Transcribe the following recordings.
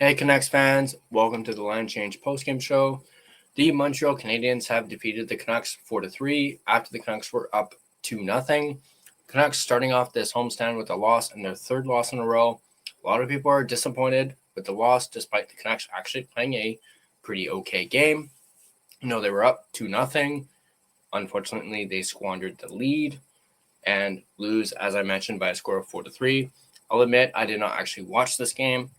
Hey, Canucks fans, welcome to the Line Change postgame show. The Montreal Canadiens have defeated the Canucks 4-3 after the Canucks were up 2-0. Canucks starting off this homestand with a loss and their third loss in a row. A lot of people are disappointed with the loss despite the Canucks actually playing a pretty okay game. They were up 2-0. Unfortunately, they squandered the lead and lose, as I mentioned, by a score of 4-3. I'll admit I did not actually watch this game.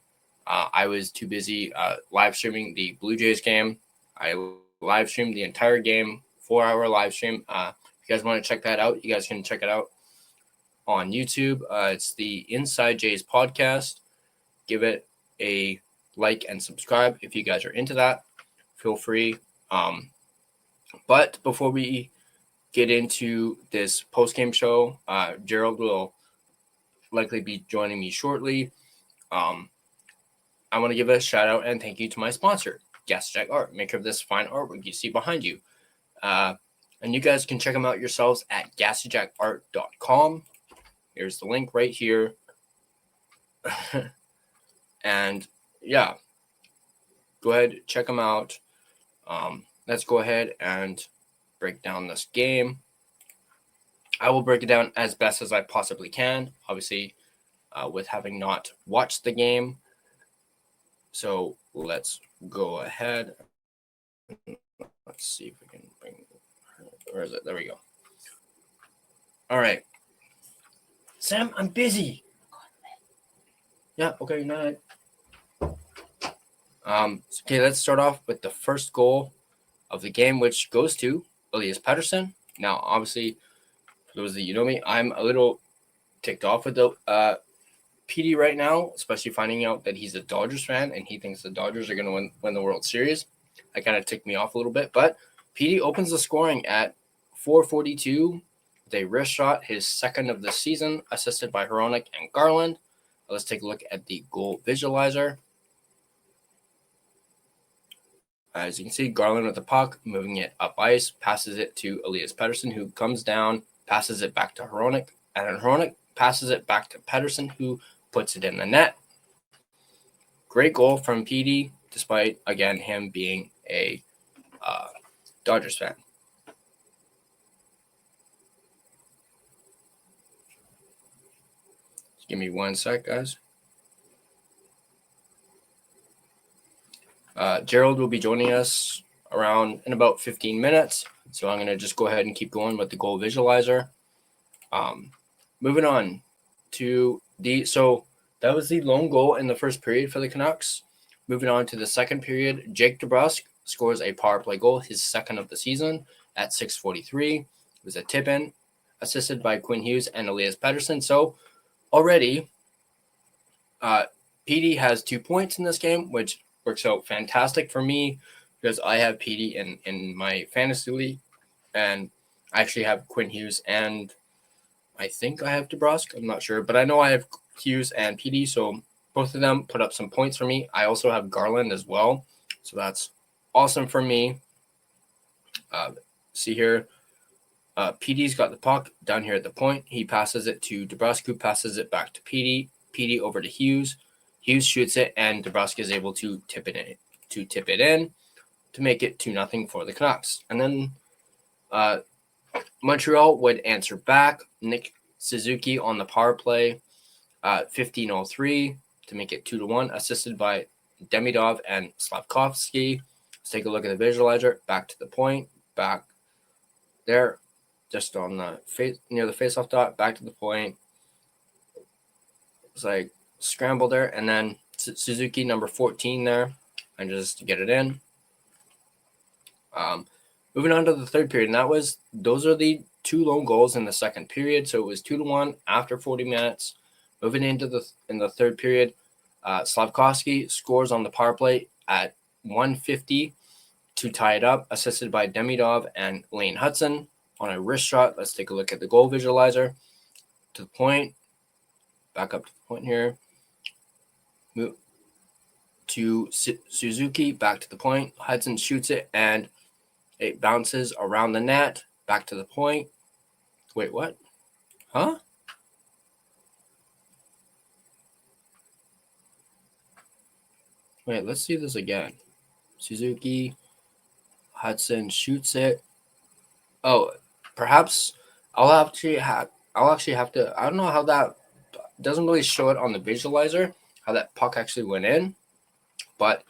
I was too busy live streaming the Blue Jays game. I live streamed the entire game, 4-hour live stream. If you guys want to check that out, you guys can check it out on YouTube. It's the Inside Jays podcast. Give it a like and subscribe if you guys are into that. Feel free. But before we get into this post-game show, Gerald will likely be joining me shortly. I want to give a shout out and thank you to my sponsor, Gasjack Art, maker of this fine artwork you see behind you. And you guys can check them out yourselves at gasjackart.com. Here's the link right here. And yeah, go ahead, check them out. Let's go ahead and break down this game. I will break it down as best as I possibly can, obviously, with having not watched the game. So let's go ahead. Let's see if we can bring, where is it? There we go. All right. Sam, I'm busy. Yeah, okay, night. Okay, let's start off with the first goal of the game, which goes to Elias Pettersson. Now, obviously, for those of you know me, I'm a little ticked off with the PD right now, especially finding out that he's a Dodgers fan and he thinks the Dodgers are going to win the World Series. That kind of ticked me off a little bit. But PD opens the scoring at 4:42 with a wrist shot, his second of the season, assisted by Hronek and Garland. Let's take a look at the goal visualizer. As you can see, Garland with the puck, moving it up ice, passes it to Elias Pettersson, who comes down, passes it back to Hronek, and then Hronek passes it back to Pettersson, who puts it in the net. Great goal from PD, despite, again, him being a Dodgers fan. Just give me 1 sec, guys. Gerald will be joining us around in about 15 minutes. So I'm going to just go ahead and keep going with the goal visualizer. Moving on to so that was the lone goal in the first period for the Canucks. Moving on to the second period, Jake DeBrusk scores a power play goal, his second of the season at 6:43. It was a tip-in, assisted by Quinn Hughes and Elias Pettersson. So already, PD has 2 points in this game, which works out fantastic for me because I have PD in my fantasy league, and I actually have Quinn Hughes and I think I have DeBrusk. I'm not sure, but I know I have Hughes and PD, so both of them put up some points for me. I also have Garland as well, so that's awesome for me. See here, PD's got the puck down here at the point. He passes it to DeBrusk, who passes it back to PD. PD over to Hughes. Hughes shoots it, and DeBrusk is able to tip it in to make it 2-0 for the Canucks. And then Montreal would answer back. Nick Suzuki on the power play, 15:03 to make it 2-1, assisted by Demidov and Slavkovsky. Let's take a look at the visualizer. Back to the point, back there, just on the face near the faceoff dot. Back to the point. It's like scramble there, and then Suzuki number 14 there, and just to get it in. Moving on to the third period, and those are the 2 lone goals in the second period. So it was 2-1 after 40 minutes. Moving into the third period, Slavkovsky scores on the power play at 1:50 to tie it up, assisted by Demidov and Lane Hudson on a wrist shot. Let's take a look at the goal visualizer. To the point, back up to the point here. Move to Suzuki, back to the point. Hudson shoots it, and it bounces around the net, back to the point. Wait, what? Huh? Wait, let's see this again. Suzuki, Hudson shoots it. Oh, perhaps I'll actually have to. I don't know how that doesn't really show it on the visualizer how that puck actually went in, but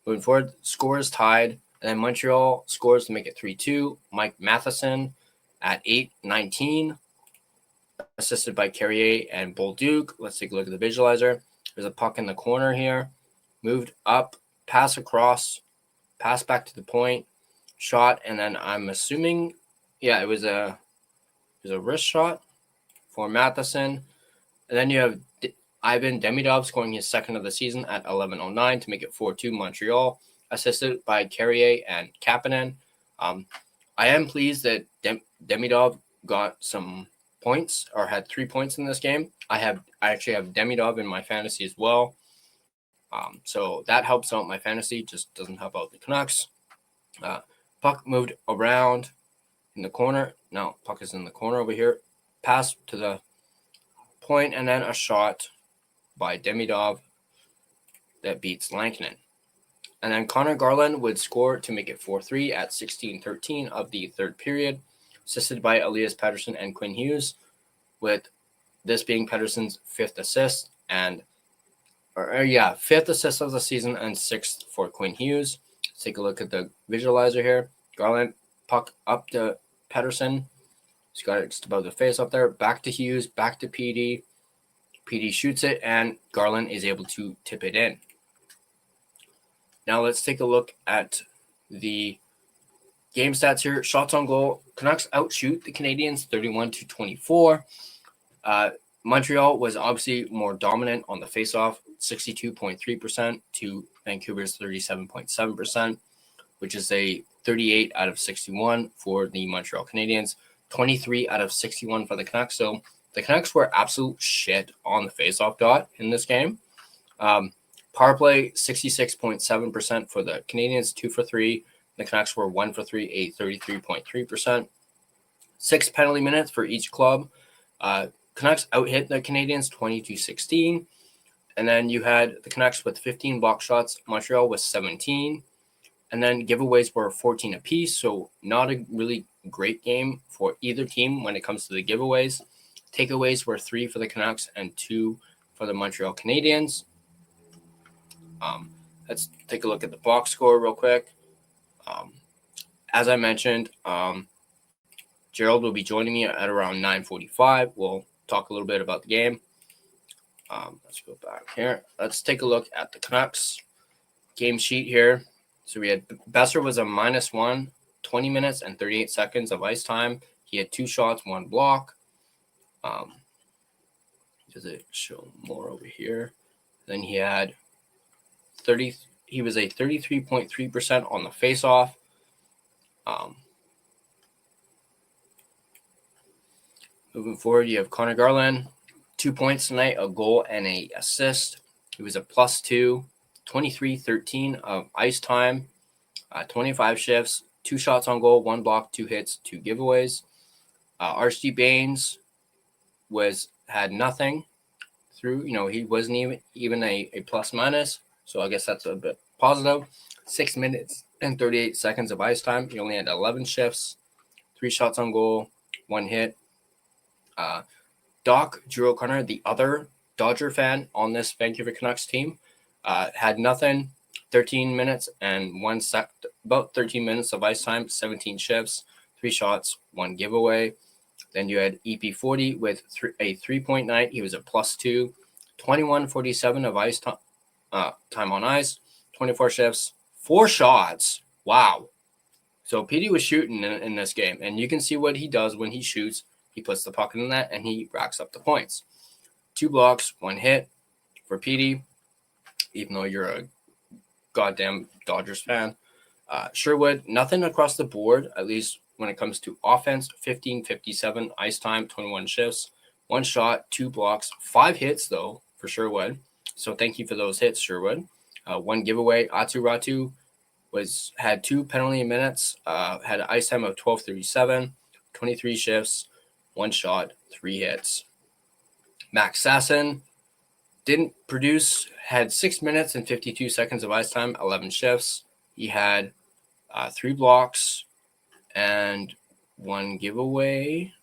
moving forward, score is tied, and then Montreal scores to make it 3-2. Mike Matheson at 8:19, assisted by Carrier and Bolduc. Let's take a look at the visualizer. There's a puck in the corner here, moved up, pass across, pass back to the point, shot, and then I'm assuming, yeah, it was a wrist shot for Matheson. And then you have Ivan Demidov scoring his second of the season at 11:09 to make it 4-2 Montreal, assisted by Carrier and Kapanen. I am pleased that Demidov got some points or had 3 points in this game. I actually have Demidov in my fantasy as well. So that helps out my fantasy, just doesn't help out the Canucks. Puck moved around in the corner. No, puck is in the corner over here. Pass to the point, and then a shot by Demidov that beats Lankinen. And then Connor Garland would score to make it 4-3 at 16:13 of the third period, assisted by Elias Pettersson and Quinn Hughes, with this being Pettersson's fifth assist fifth assist of the season and sixth for Quinn Hughes. Let's take a look at the visualizer here. Garland, puck up to Pettersson. He's got it just above the face up there. Back to Hughes, back to PD. PD shoots it, and Garland is able to tip it in. Now let's take a look at the game stats here. Shots on goal. Canucks outshoot the Canadiens 31-24. Montreal was obviously more dominant on the faceoff, 62.3% to Vancouver's 37.7%, which is a 38 out of 61 for the Montreal Canadiens, 23 out of 61 for the Canucks. So the Canucks were absolute shit on the faceoff dot in this game. Power play, 66.7% for the Canadiens, 2 for 3. The Canucks were 1 for 3, a 33.3%. 6 penalty minutes for each club. Canucks out-hit the Canadiens 20-16. And then you had the Canucks with 15 block shots. Montreal with 17. And then giveaways were 14 apiece. So not a really great game for either team when it comes to the giveaways. Takeaways were 3 for the Canucks and 2 for the Montreal Canadiens. Let's take a look at the box score real quick. As I mentioned, Gerald will be joining me at around 9:45. We'll talk a little bit about the game. Let's go back here. Let's take a look at the Canucks game sheet here. So we had Besser was a -1, 20 minutes and 38 seconds of ice time. He had 2 shots, 1 block. Does it show more over here? Then he had he was a 33.3% on the faceoff. Moving forward, you have Connor Garland, 2 points tonight, a goal and an assist. He was a +2, 23-13 of ice time, 25 shifts, 2 shots on goal, 1 block, 2 hits, 2 giveaways. RC Baines had nothing through. He wasn't even a plus-minus. So I guess that's a bit positive. 6 minutes and 38 seconds of ice time. He only had 11 shifts, 3 shots on goal, 1 hit. Drew O'Connor, the other Dodger fan on this Vancouver Canucks team, had nothing. 13 minutes and about 13 minutes of ice time, 17 shifts, 3 shots, 1 giveaway. Then you had EP40 with a 3-point night. He was a +2, 21:47 of ice time on ice, 24 shifts, 4 shots. Wow. So PD was shooting in this game, and you can see what he does when he shoots. He puts the puck in the net, and he racks up the points. 2 blocks, 1 hit for PD, even though you're a goddamn Dodgers fan. Sherwood, nothing across the board, at least when it comes to offense. 15:57 ice time, 21 shifts, 1 shot, 2 blocks, 5 hits, though, for Sherwood. So thank you for those hits, Sherwood. 1 giveaway. Atu Ratu had 2 penalty minutes, had an ice time of 12:37, 23 shifts, 1 shot, 3 hits. Max Sasson didn't produce, had 6 minutes and 52 seconds of ice time, 11 shifts. He had 3 blocks and 1 giveaway.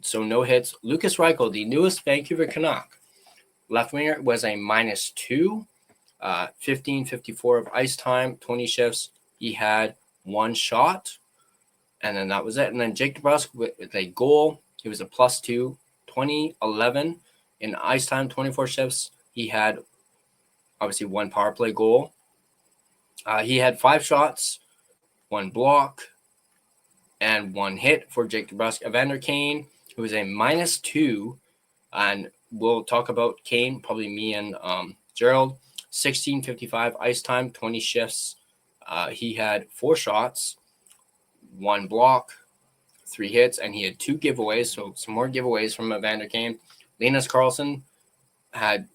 So no hits. Lucas Reichel, the newest Vancouver Canuck, left winger, was a -2, 15:54 of ice time, 20 shifts. He had 1 shot, and then that was it. And then Jake DeBrusk with a goal. He was a +2, 20:11 in ice time, 24 shifts. He had obviously 1 power play goal. He had 5 shots, 1 block, and 1 hit for Jake DeBrusk. Evander Kane, who was a -2, and we'll talk about Kane, probably me and Gerald. 16:55 ice time, 20 shifts. He had 4 shots, 1 block, 3 hits, and he had 2 giveaways. So some more giveaways from Evander Kane. Linus Karlsson had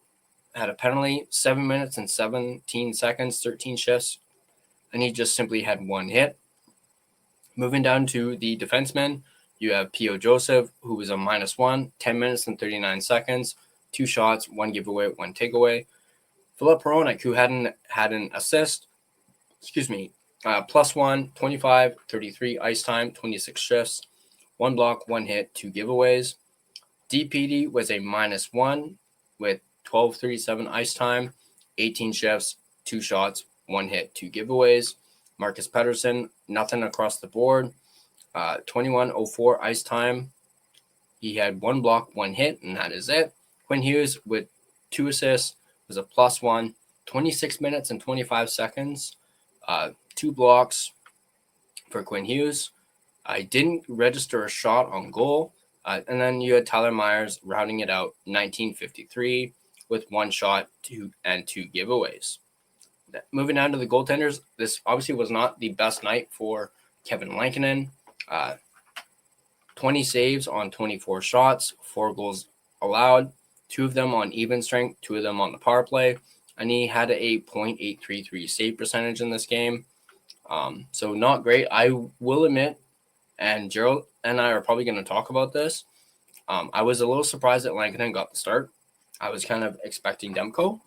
a penalty, 7 minutes and 17 seconds, 13 shifts, and he just simply had 1 hit. Moving down to the defensemen, you have P.O. Joseph, who was a -1, 10 minutes and 39 seconds, 2 shots, 1 giveaway, 1 takeaway. Filip Hronek, who had an assist, +1, 25, 33 ice time, 26 shifts, 1 block, 1 hit, 2 giveaways. DPD was a -1 with 12:37 ice time, 18 shifts, 2 shots, 1 hit, 2 giveaways. Marcus Pettersson, nothing across the board, 21:04 ice time. He had 1 block, 1 hit, and that is it. Quinn Hughes with 2 assists was a +1, 26 minutes and 25 seconds, 2 blocks for Quinn Hughes. I didn't register a shot on goal. And then you had Tyler Myers rounding it out, 19:53 with 1 shot, 2 giveaways. Moving on to the goaltenders, this obviously was not the best night for Kevin Lankinen. 20 saves on 24 shots, 4 goals allowed, 2 of them on even strength, 2 of them on the power play, and he had a .833 save percentage in this game. So not great. I will admit, and Gerald and I are probably going to talk about this. I was a little surprised that Lankinen got the start. I was kind of expecting Demko.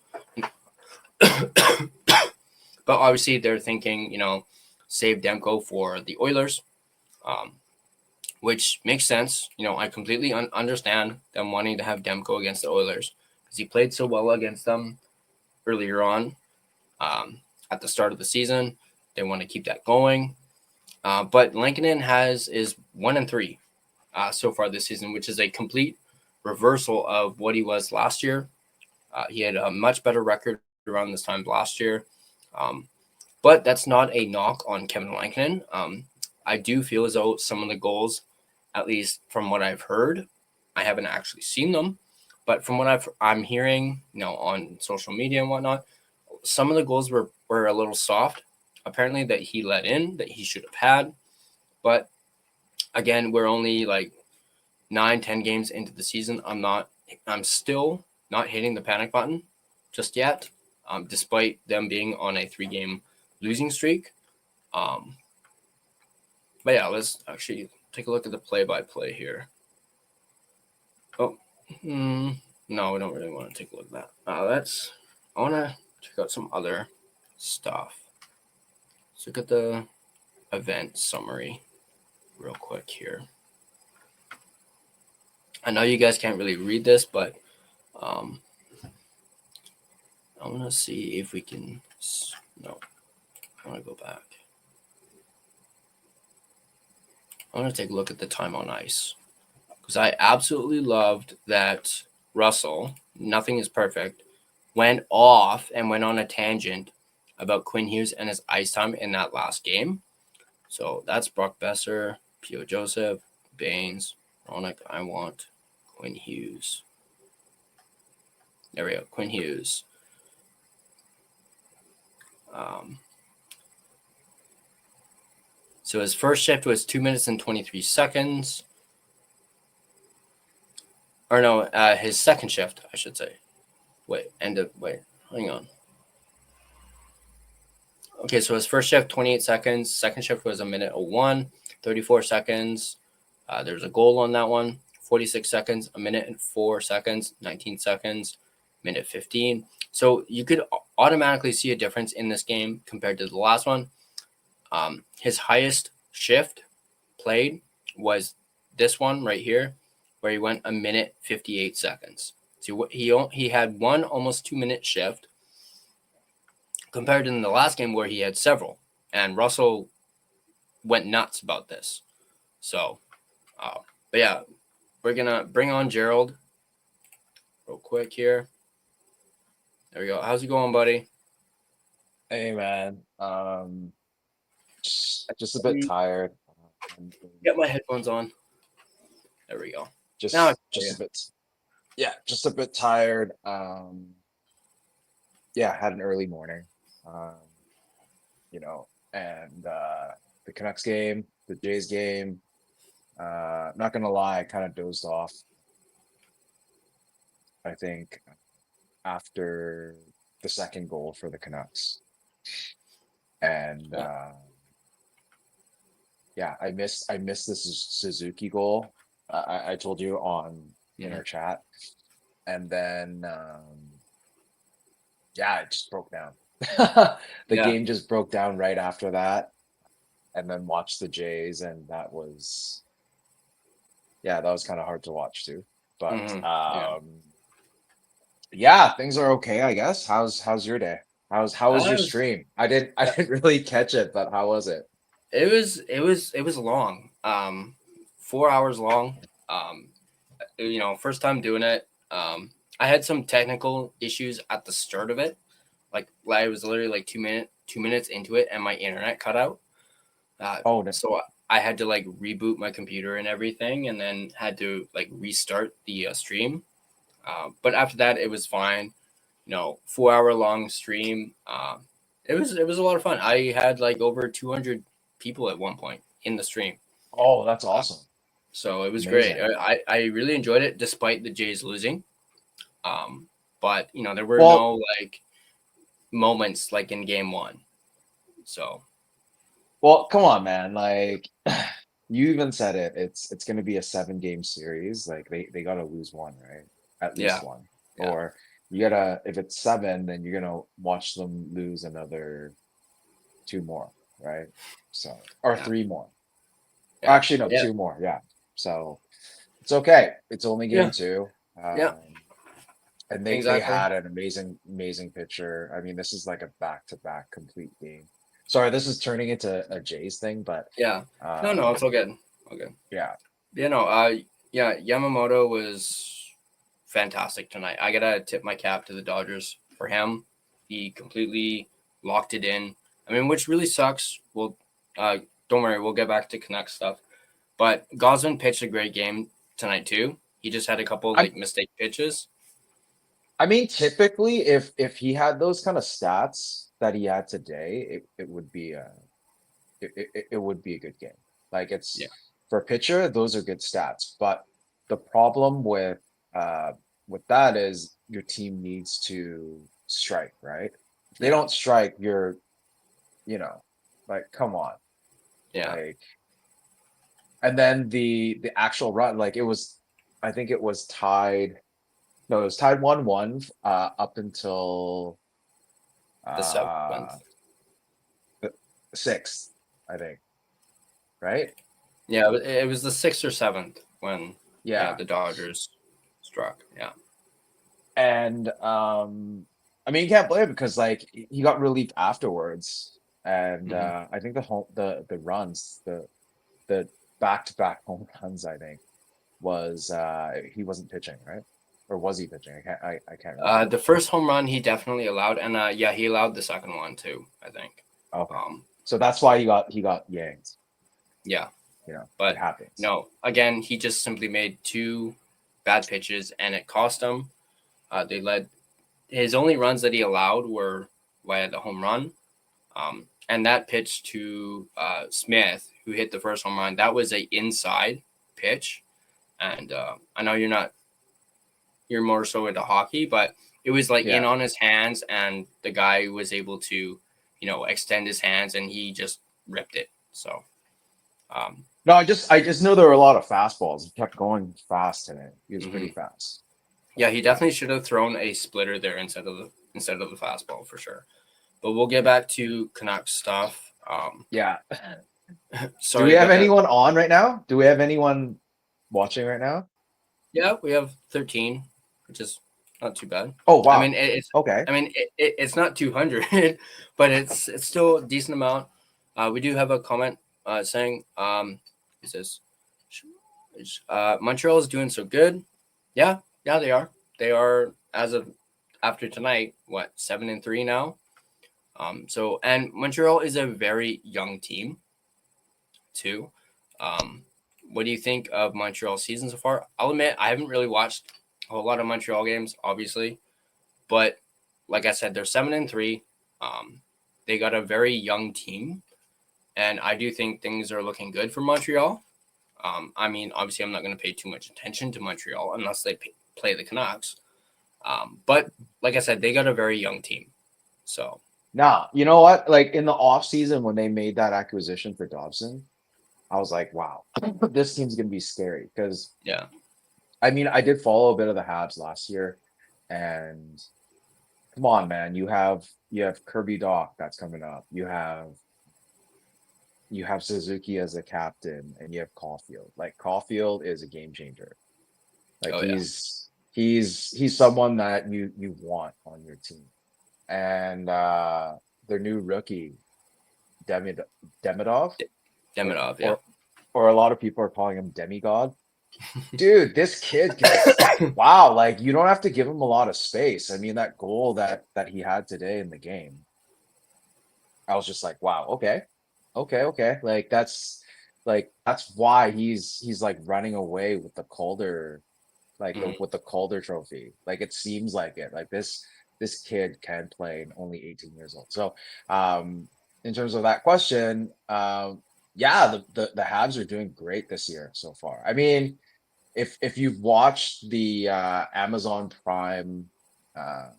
But obviously they're thinking, save Demko for the Oilers, which makes sense. I completely understand them wanting to have Demko against the Oilers because he played so well against them earlier on at the start of the season. They want to keep that going. But Lankinen is 1-3 so far this season, which is a complete reversal of what he was last year. He had a much better record around this time last year. But that's not a knock on Kevin Lankinen. I do feel as though some of the goals, at least from what I've heard, I haven't actually seen them, but from what I'm hearing, on social media and whatnot, some of the goals were a little soft. Apparently that he let in that he should have had. But again, we're only like 9-10 games into the season. I'm still not hitting the panic button just yet, despite them being on a 3-game losing streak. But yeah, let's actually take a look at the play-by-play here. Oh, no, we don't really want to take a look at that. I want to check out some other stuff. Let's look at the event summary real quick here. I know you guys can't really read this, but I want to see if we can. No, I want to go back. I want to take a look at the time on ice because I absolutely loved that Russell, nothing is perfect, went off and went on a tangent about Quinn Hughes and his ice time in that last game. So that's Brock Besser, P.O. Joseph, Baines, Ronick. I want Quinn Hughes. There we go, Quinn Hughes. So his first shift was 2 minutes and 23 seconds. Or no, his second shift, I should say. Hang on. Okay, so his first shift, 28 seconds. Second shift was 1:01, 34 seconds. There's a goal on that one. 46 seconds, 1 minute and 4 seconds, 19 seconds. minute 15. So you could automatically see a difference in this game compared to the last one. His highest shift played was this one right here, where he went 1 minute 58 seconds. So he had one almost 2 minute shift compared to in the last game where he had several, and Russell went nuts about this. So, but yeah, we're gonna bring on Gerald real quick here. There we go. How's it going, buddy? Hey man, just a bit tired. Get my headphones on. There we go. Now I can hear Just you. a bit, yeah, just a bit tired. Yeah, had an early morning. Um, and the Canucks game, the Jays game. Not gonna lie, I kind of dozed off. I think after the second goal for the Canucks, and Yeah. yeah, I missed this Suzuki goal. I told you in Mhm. our chat, and then yeah, it just broke down. The Yeah. game just broke down right after that, and then watched the Jays, and that was kind of hard to watch too. But Yeah. yeah, things are okay, I guess. How's your day? How was your Was, stream? I didn't really catch it, but how was it? it was long. 4 hours long. First time doing it. I had some technical issues at the start of it. Like I was literally like 2 minutes into it, and my internet cut out. Oh, no. So I had to like reboot my computer and everything, and then had to like restart the stream. But after that, it was fine. 4 hour long stream. It was a lot of fun. I had like over 200 people at one point in the stream. Oh, that's Uh, awesome. so it was great. Amazing. I really enjoyed it despite the Jays losing. But there were Well, no like moments like in game one. So come on, man. Like you even said it. It's going to be a 7 game series. Like they got to lose one, right? At yeah, least one. yeah, Or you gotta, if it's 7, then you're gonna watch them lose another 2 more, right? So, or yeah, 3 more. yeah, Actually, no, yeah, 2 more. Yeah. So it's okay. It's only game yeah, 2. yeah. And they Exactly. had an amazing pitcher. I mean, this is like a back-to-back complete game. Sorry, this is turning into a Jays thing, but Yeah. No, um, it's all good. Okay. yeah. Yeah, Yamamoto was fantastic tonight. I gotta tip my cap to the Dodgers for him. He completely locked it in. I mean, which really sucks. Uh, don't worry, we'll get back to Canucks stuff. But Gosman pitched a great game tonight too. He just had a couple I like mistake pitches. I mean, typically, if he had those kind of stats that he had today, it would be it would be a good game. Like Yeah, it's for a pitcher, those are good stats. But the problem uh with that is your team needs to strike, right? If they yeah, don't strike, you know, like come on. yeah. Like and then the actual run, like it was I think it was tied. No, it was tied 1-1 up until The uh seventh. the 6th, I think, right? Yeah, it was the sixth or seventh when Yeah. the Dodgers struck. Yeah. And I mean you can't blame him because like he got relieved afterwards. And Hmm. I think the runs, the back-to-back home runs, I think, was he wasn't pitching, right? Or was he pitching? I can't remember. The first home run he definitely allowed, and yeah, he allowed the second one too. I think. Okay. Um, So that's why he got yanked. yeah, It but happens. no, again, he just simply made two bad pitches, and it cost him. They led his only runs that he allowed were via the home run, and that pitch to Smith, who hit the first home run. That was a inside pitch, and I know you're more so into hockey, but it was like in Yeah. on his hands, and the guy was able to, extend his hands, and he just ripped it. So, um, No, I just know there were a lot of fastballs. He kept going fast in it. He was pretty mhm. fast. Yeah, he definitely should have thrown a splitter there instead of the fastball for sure. But we'll get back to Canucks stuff. Yeah. Do we Sorry have about that. anyone on right now? Do we have anyone watching right now? Yeah, we have 13, which is not too bad. Oh I mean, wow. Okay. it's not 200, but it's still a decent amount. We do have a comment saying, is this Montreal is doing so good? Yeah, yeah, they are. They are as of after tonight. What 7-3 now? So and Montreal is a very young team too. Um, what do you think of Montreal's season so far? I'll admit I haven't really watched a whole lot of Montreal games, obviously, but like I said, they're 7-3. Um, they got a very young team, and I do think things are looking good for Montreal. I mean, obviously, I'm not going to pay too much attention to Montreal unless they play the Canucks. But like I said, they got a very young team. So Now, you know what? Like in the off season when they made that acquisition for Dobson, I was like, wow, this team's gonna be scary. Because yeah, I mean, I did follow a bit of the Habs last year, and come on, man, you have Kirby Doc that's coming up. You have Suzuki as a captain, and you have Caulfield. Like Caulfield is a game changer. Like oh yeah, he's someone that you want on your team. And their new rookie, Demid Demidov, or Demidov, yeah. or or a lot of people are calling him demigod. Dude, this kid can wow, like you don't have to give him a lot of space. I mean, that goal that he had today in the game, I was just like, wow, okay, okay. Like that's why he's like running away with the Calder, like the Mhm. with the Calder trophy. Like it seems like it. Like this kid can play and only 18 years old. So in terms of that question, yeah, the Habs are doing great this year so far. I mean, if you've watched the Amazon Prime uh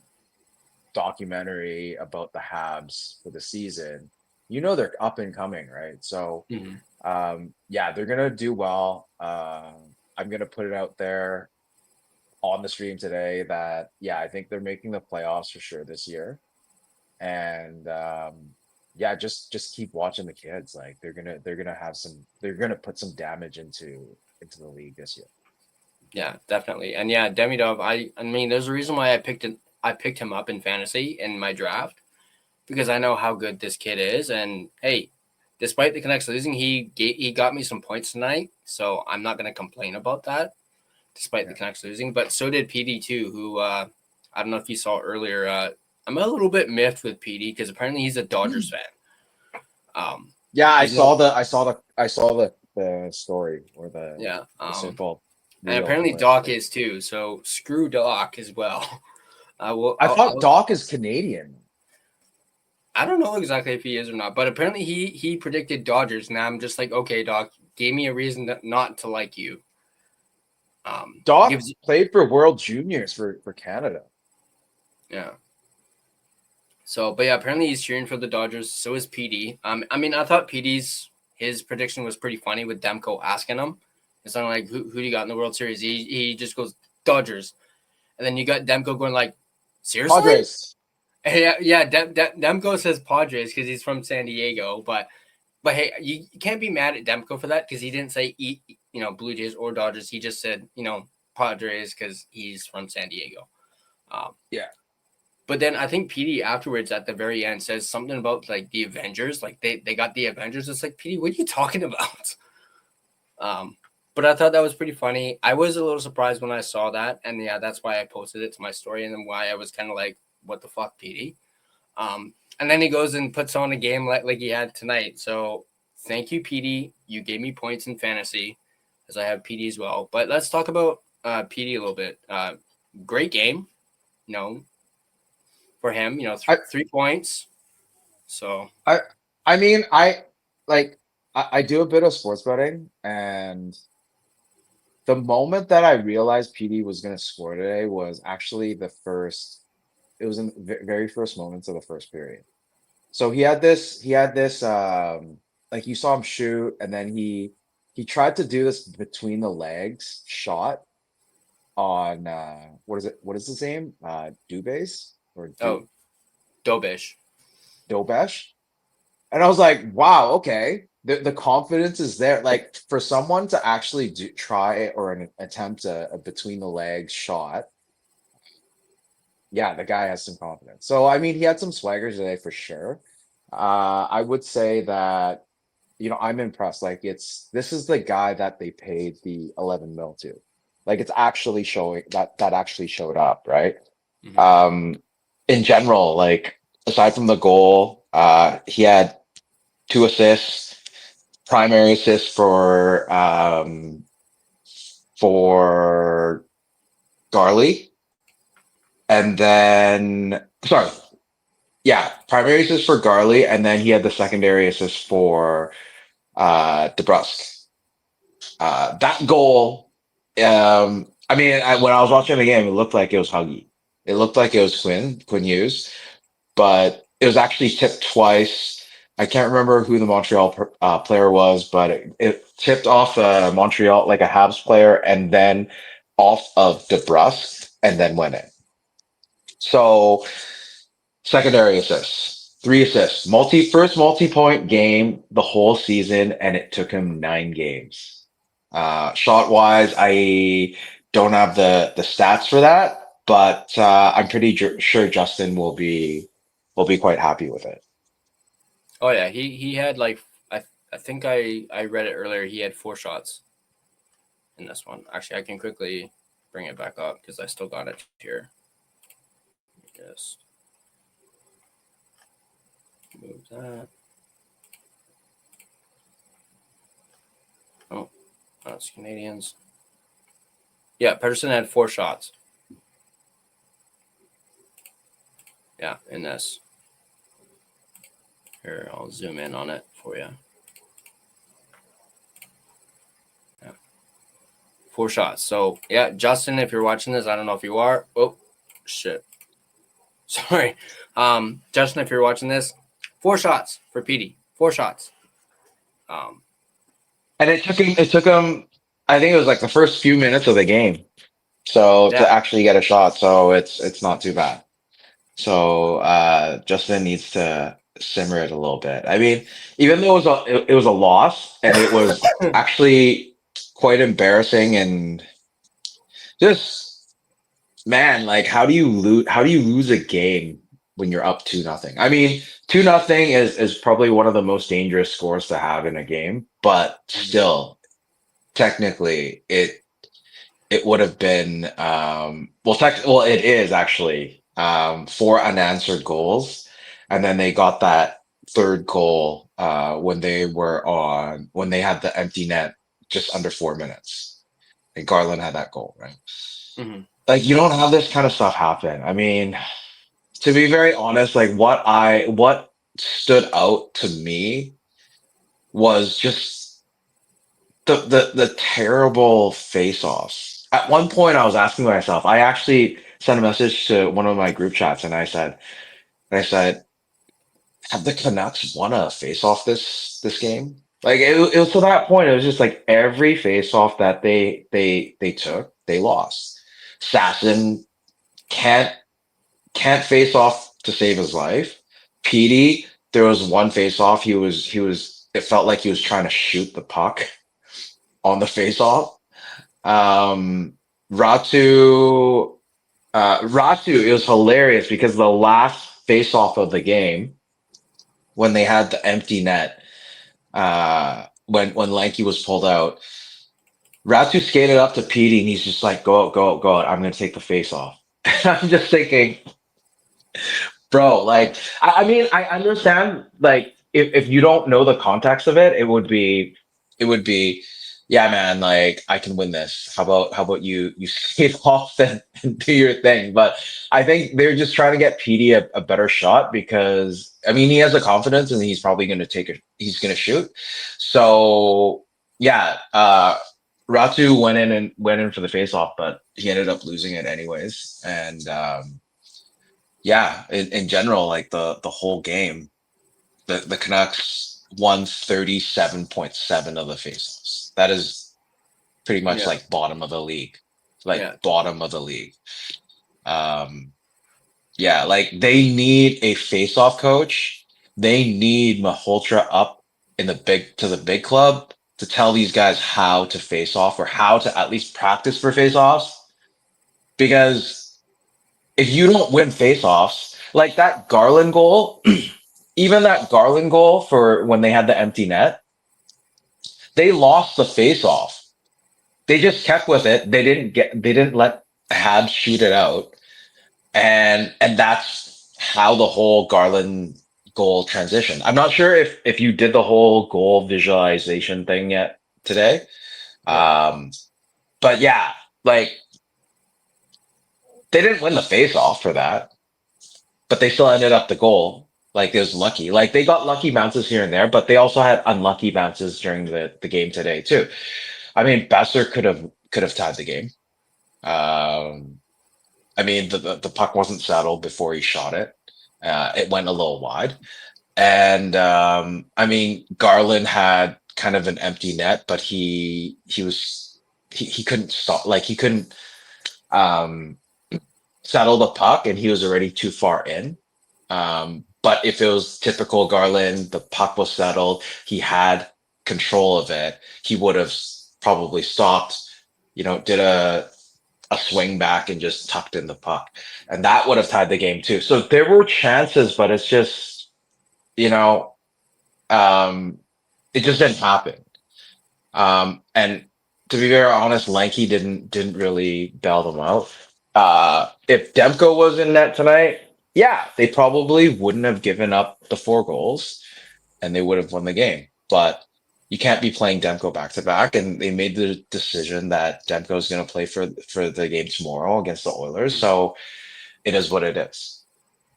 documentary about the Habs for the season, you know they're up and coming, right? So Mhm. yeah, they're gonna do well. I'm gonna put it out there on the stream today that yeah, I think they're making the playoffs for sure this year. And yeah, just keep watching the kids. Like they're gonna put some damage into the league this year. Yeah, definitely. And yeah, Demidov, I mean, there's a reason why I picked him up in fantasy in my draft because I know how good this kid is. And hey, despite the Canucks losing, he got me some points tonight, so I'm not going to complain about that. Despite the Yeah. Canucks losing, but so did PD too, who I don't know if you saw earlier. I'm a little bit miffed with PD because apparently he's a Dodgers fan. Yeah, I He's no, saw the story or yeah, the so-called and real apparently clip. Doc is too. So screw Doc as well. I will. I thought Doc is Canadian. I don't know exactly if he is or not, but apparently he predicted Dodgers, and I'm just like, okay, Doc, gave me a reason not to like you. Doc Gives played for World Juniors for Canada. yeah. So, but yeah, apparently he's cheering for the Dodgers. So is PD. I mean, I thought PD's his prediction was pretty funny with Demko asking him. It's not like who do you got in the World Series? He just goes Dodgers, and then you got Demko going like, seriously? Padres. Yeah. Demko says Padres because he's from San Diego, but hey, you can't be mad at Demko for that because he didn't say Blue Jays or Dodgers. He just said Padres because he's from San Diego. Um, Yeah. but then I think PD afterwards at the very end says something about like the Avengers, like they got the Avengers. It's like PD, what are you talking about? Um, but I thought that was pretty funny. I was a little surprised when I saw that, and yeah, that's why I posted it to my story, and then why I was kind of like, what the fuck, PD? And then he goes and puts on a game like he had tonight. So thank you, PD. You gave me points in fantasy, as I have PD as well. But let's talk about PD a little bit. Great game, you know, for him. You know, I 3 points. So I I mean I do a bit of sports betting, and the moment that I realized PD was going to score today was actually it was in the very first moments of the first period. So he had this like you saw him shoot, and then he tried to do this between the legs shot, on what is it? What is his name? Dubase or Oh, Dobish. Dobesh? And I was like, wow, okay. The confidence is there. Like for someone to actually try or attempt a between the legs shot, yeah, the guy has some confidence. So I mean, he had some swagger today for sure. I would say that, I'm impressed. Like this is the guy that they paid the 11 mil to. Like it's actually showing that actually showed up, right? Hmm. Um, in general, like aside from the goal, he had two assists, primary assists for Garley, and then sorry, yeah, primary assist for Garley, and then he had the secondary assist for DeBrusque. That goal, I mean, when I was watching the game, it looked like it was Huggy. It looked like it was Quinn Hughes, but it was actually tipped twice. I can't remember who the Montreal player was, but it tipped off Montreal, like a Habs player, and then off of DeBrusque, and then went in. So secondary assists, three assists, first multi-point game the whole season, and it took him 9 games. Shot wise, I don't have the stats for that, but I'm pretty sure Justin will be quite happy with it. Oh yeah, he had like I think I read it earlier. He had 4 shots in this one. Actually, I can quickly bring it back up because I still got it here. Just move that. Oh, that's Canadiens. Yeah, Pedersen had 4 shots. Yeah, in this. Here, I'll zoom in on it for you. Yeah, 4 shots. So yeah, Justin, if you're watching this, I don't know if you are. Oh, shit. Sorry. Justin, if you're watching this, 4 shots for Petey. 4 shots. Um, And it took him, I think it was like the first few minutes of the game. So to yeah. actually get a shot, so it's not too bad. So Justin needs to simmer it a little bit. I mean, even though it was a loss and it was actually quite embarrassing and just man, like how do you lose a game when you're up 2-0? I mean, 2-0 is probably one of the most dangerous scores to have in a game, but still technically it would have been well it is actually 4 unanswered goals, and then they got that third goal when they had the empty net just under 4 minutes, and Garland had that goal, right? Mhm. Like you don't have this kind of stuff happen. I mean, to be very honest, like what stood out to me was just the terrible face-offs. At one point, I was asking myself. I actually sent a message to one of my group chats, and I said, have the Canucks won a face-off this game? Like it was to that point. It was just like every face-off that they took, they lost. Sasson can't can't face off to save his life. Petey, there was one face-off. He was. It felt like he was trying to shoot the puck on the face-off. Um, Ratu, Ratu, it was hilarious because the last face-off of the game, when they had the empty net, when Lanky was pulled out, Ratu skated up to Petey and he's just like, "Go out, go out, go out. I'm going to take the face-off." I'm just thinking, bro, like, I mean, I understand, like, if you don't know the context of it, it would be, yeah, man, like, I can win this. How about you skate off and do your thing? But I think they're just trying to get PD a better shot because, I mean, he has the confidence and he's probably going to he's going to shoot. So, yeah, Ratu went in for the face off, but he ended up losing it anyways. And, yeah, in general, like the whole game, the Canucks won 37.7 of the faceoffs. That is pretty much Yeah. like bottom of the league. like Yeah. bottom of the league. Yeah, like they need a face-off coach. They need Malhotra up in the big club to tell these guys how to face off or how to at least practice for face-offs. Because if you don't win face-offs, like that Garland goal, even that Garland goal for when they had the empty net, they lost the face-off. They just kept with it. They didn't let Habs shoot it out. And that's how the whole Garland goal transition. I'm not sure if you did the whole goal visualization thing yet today. Yeah. But yeah, like they didn't win the face off for that, but they still ended up the goal. Like it was lucky. Like they got lucky bounces here and there, but they also had unlucky bounces during the game today too. I mean, Besser could have tied the game. Um, I mean, the puck wasn't settled before he shot it. It went a little wide. And I mean, Garland had kind of an empty net, but he couldn't stop, like he couldn't um settle the puck, and he was already too far in. But if it was typical Garland, the puck was settled, he had control of it, he would have probably stopped, did a swing back and just tucked in the puck. And that would have tied the game too. So there were chances, but it's just, you know, um, it just didn't happen. And to be very honest, Lanky didn't really bail them out. If Demko was in net tonight, yeah, they probably wouldn't have given up the 4 goals and they would have won the game. But you can't be playing Demko back to back, and they made the decision that Demko is going to play for the game tomorrow against the Oilers. So it is what it is.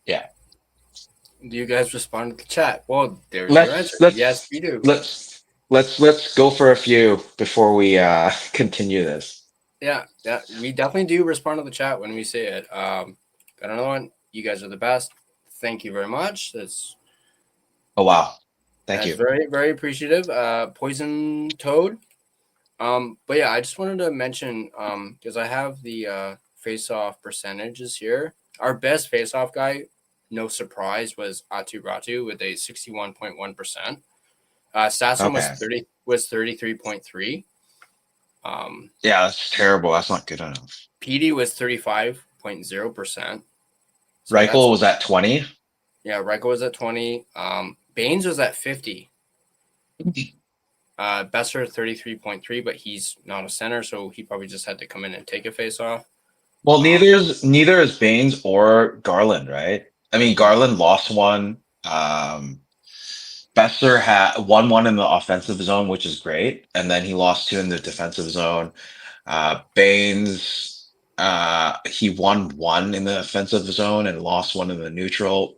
Yeah. Do you guys respond to the chat? Well, there's your answer. Let's Yes, let's we do. let's go for a few before we continue this. Yeah, we definitely do respond to the chat when we say it. Got another one. You guys are the best. Thank you very much. Oh wow. Thank That's you. very, very appreciative. Poison Toad. But yeah, I just wanted to mention because I have the face-off percentages here. Our best face-off guy, no surprise, was Atu Ratu with a 61.1%. Sasson Okay. was 33.3. Yeah, that's terrible. That's not good enough. PD was 35.0%. So Reichel was at 20. Yeah, Reichel was at 20. Baines was at 50. Besser 33.3, but he's not a center, so he probably just had to come in and take a face off. Well, neither is Baines or Garland, right? I mean, Garland lost one. Besser had won one in the offensive zone, which is great, and then he lost 2 in the defensive zone. Baines, he won 1 in the offensive zone and lost 1 in the neutral.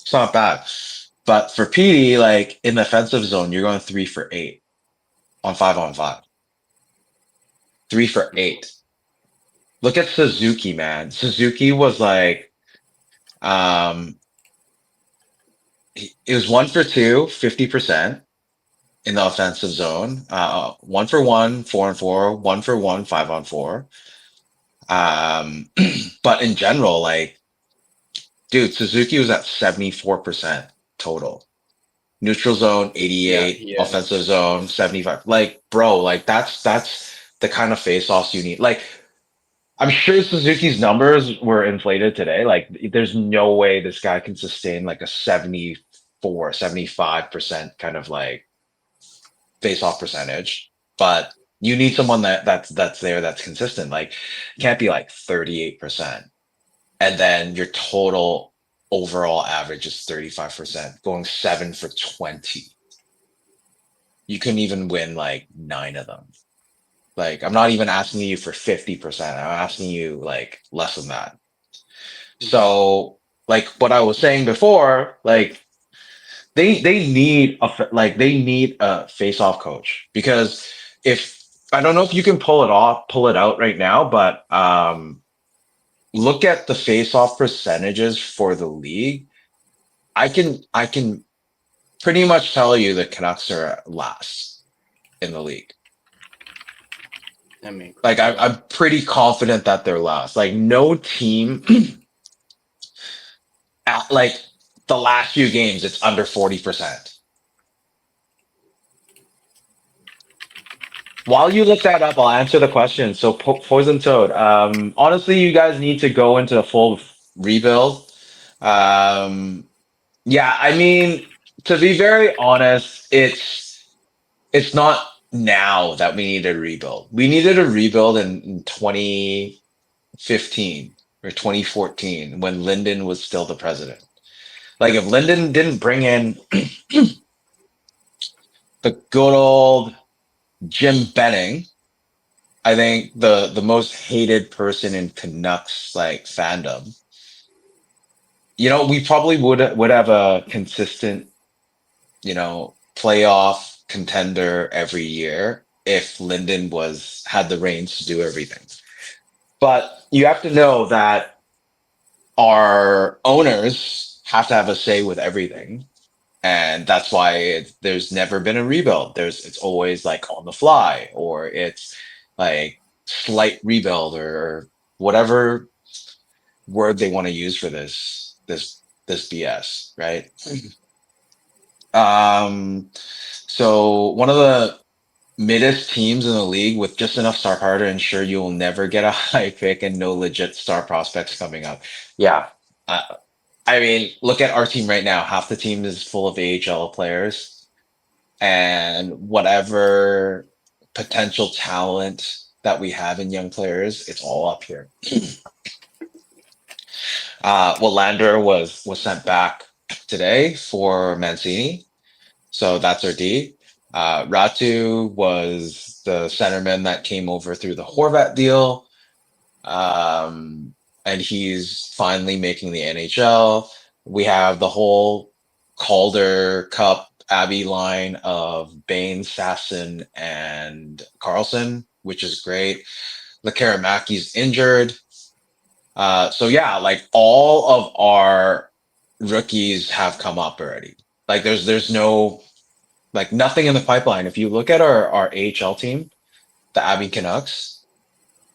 It's not bad. But for PD, like in the offensive zone, you're going 3 for 8 on 5-on-5. 3 for 8. Look at Suzuki, man. Suzuki was like, um, it was 1 for 2, 50% in the offensive zone. 1 for 1, 4-on-4, 1 for 1, 5-on-4. But in general, like, dude, Suzuki was at 74% total. Neutral zone, Yeah, 88, he offensive is. zone, 75. Like, bro, like that's the kind of face-offs you need. Like, I'm sure Suzuki's numbers were inflated today. Like, there's no way this guy can sustain like a 74, 75% kind of like face-off percentage. But you need someone that's there, that's consistent. Like, it can't be like 38%. And then your total overall average is 35%, going 7 for 20. You couldn't even win like 9 of them. Like, I'm not even asking you for 50%. I'm asking you like less than that. So, like what I was saying before, like they need a face-off coach, because if I don't know if you can pull it out right now, but look at the face-off percentages for the league. I can pretty much tell you the Canucks are last in the league. I mean, Like I'm pretty confident that they're last. Like no team at like the last few games, it's under 40%. While you look that up, I'll answer the question. So Poison Toad, honestly, you guys need to go into a full rebuild. Um, yeah, I mean, to be very honest, it's not now that we need a rebuild. We needed a rebuild in 2015 or 2014 when Lyndon was still the president. Like if Lyndon didn't bring in the good old Jim Benning, I think the most hated person in Canucks like fandom, we probably would have a consistent, playoff contender every year if Lyndon was had the reins to do everything. But you have to know that our owners have to have a say with everything. And that's why there's never been a rebuild. It's always like on the fly, or it's like slight rebuild, or whatever word they want to use for this BS, right? So one of the middest teams in the league with just enough star power to ensure you will never get a high pick and no legit star prospects coming up. Yeah. Uh, I mean, look at our team right now. Half the team is full of AHL players, and whatever potential talent that we have in young players, it's all up here. Lander was sent back today for Mancini, so that's our D. Ratu was the centerman that came over through the Horvat deal, and he's finally making the NHL. We have the whole Calder Cup Abbey line of Bain, Sasson, and Carlson, which is great. Lekaramaki's injured. So yeah, like all of our rookies have come up already. Like there's no like nothing in the pipeline. If you look at our AHL team, the Abbey Canucks,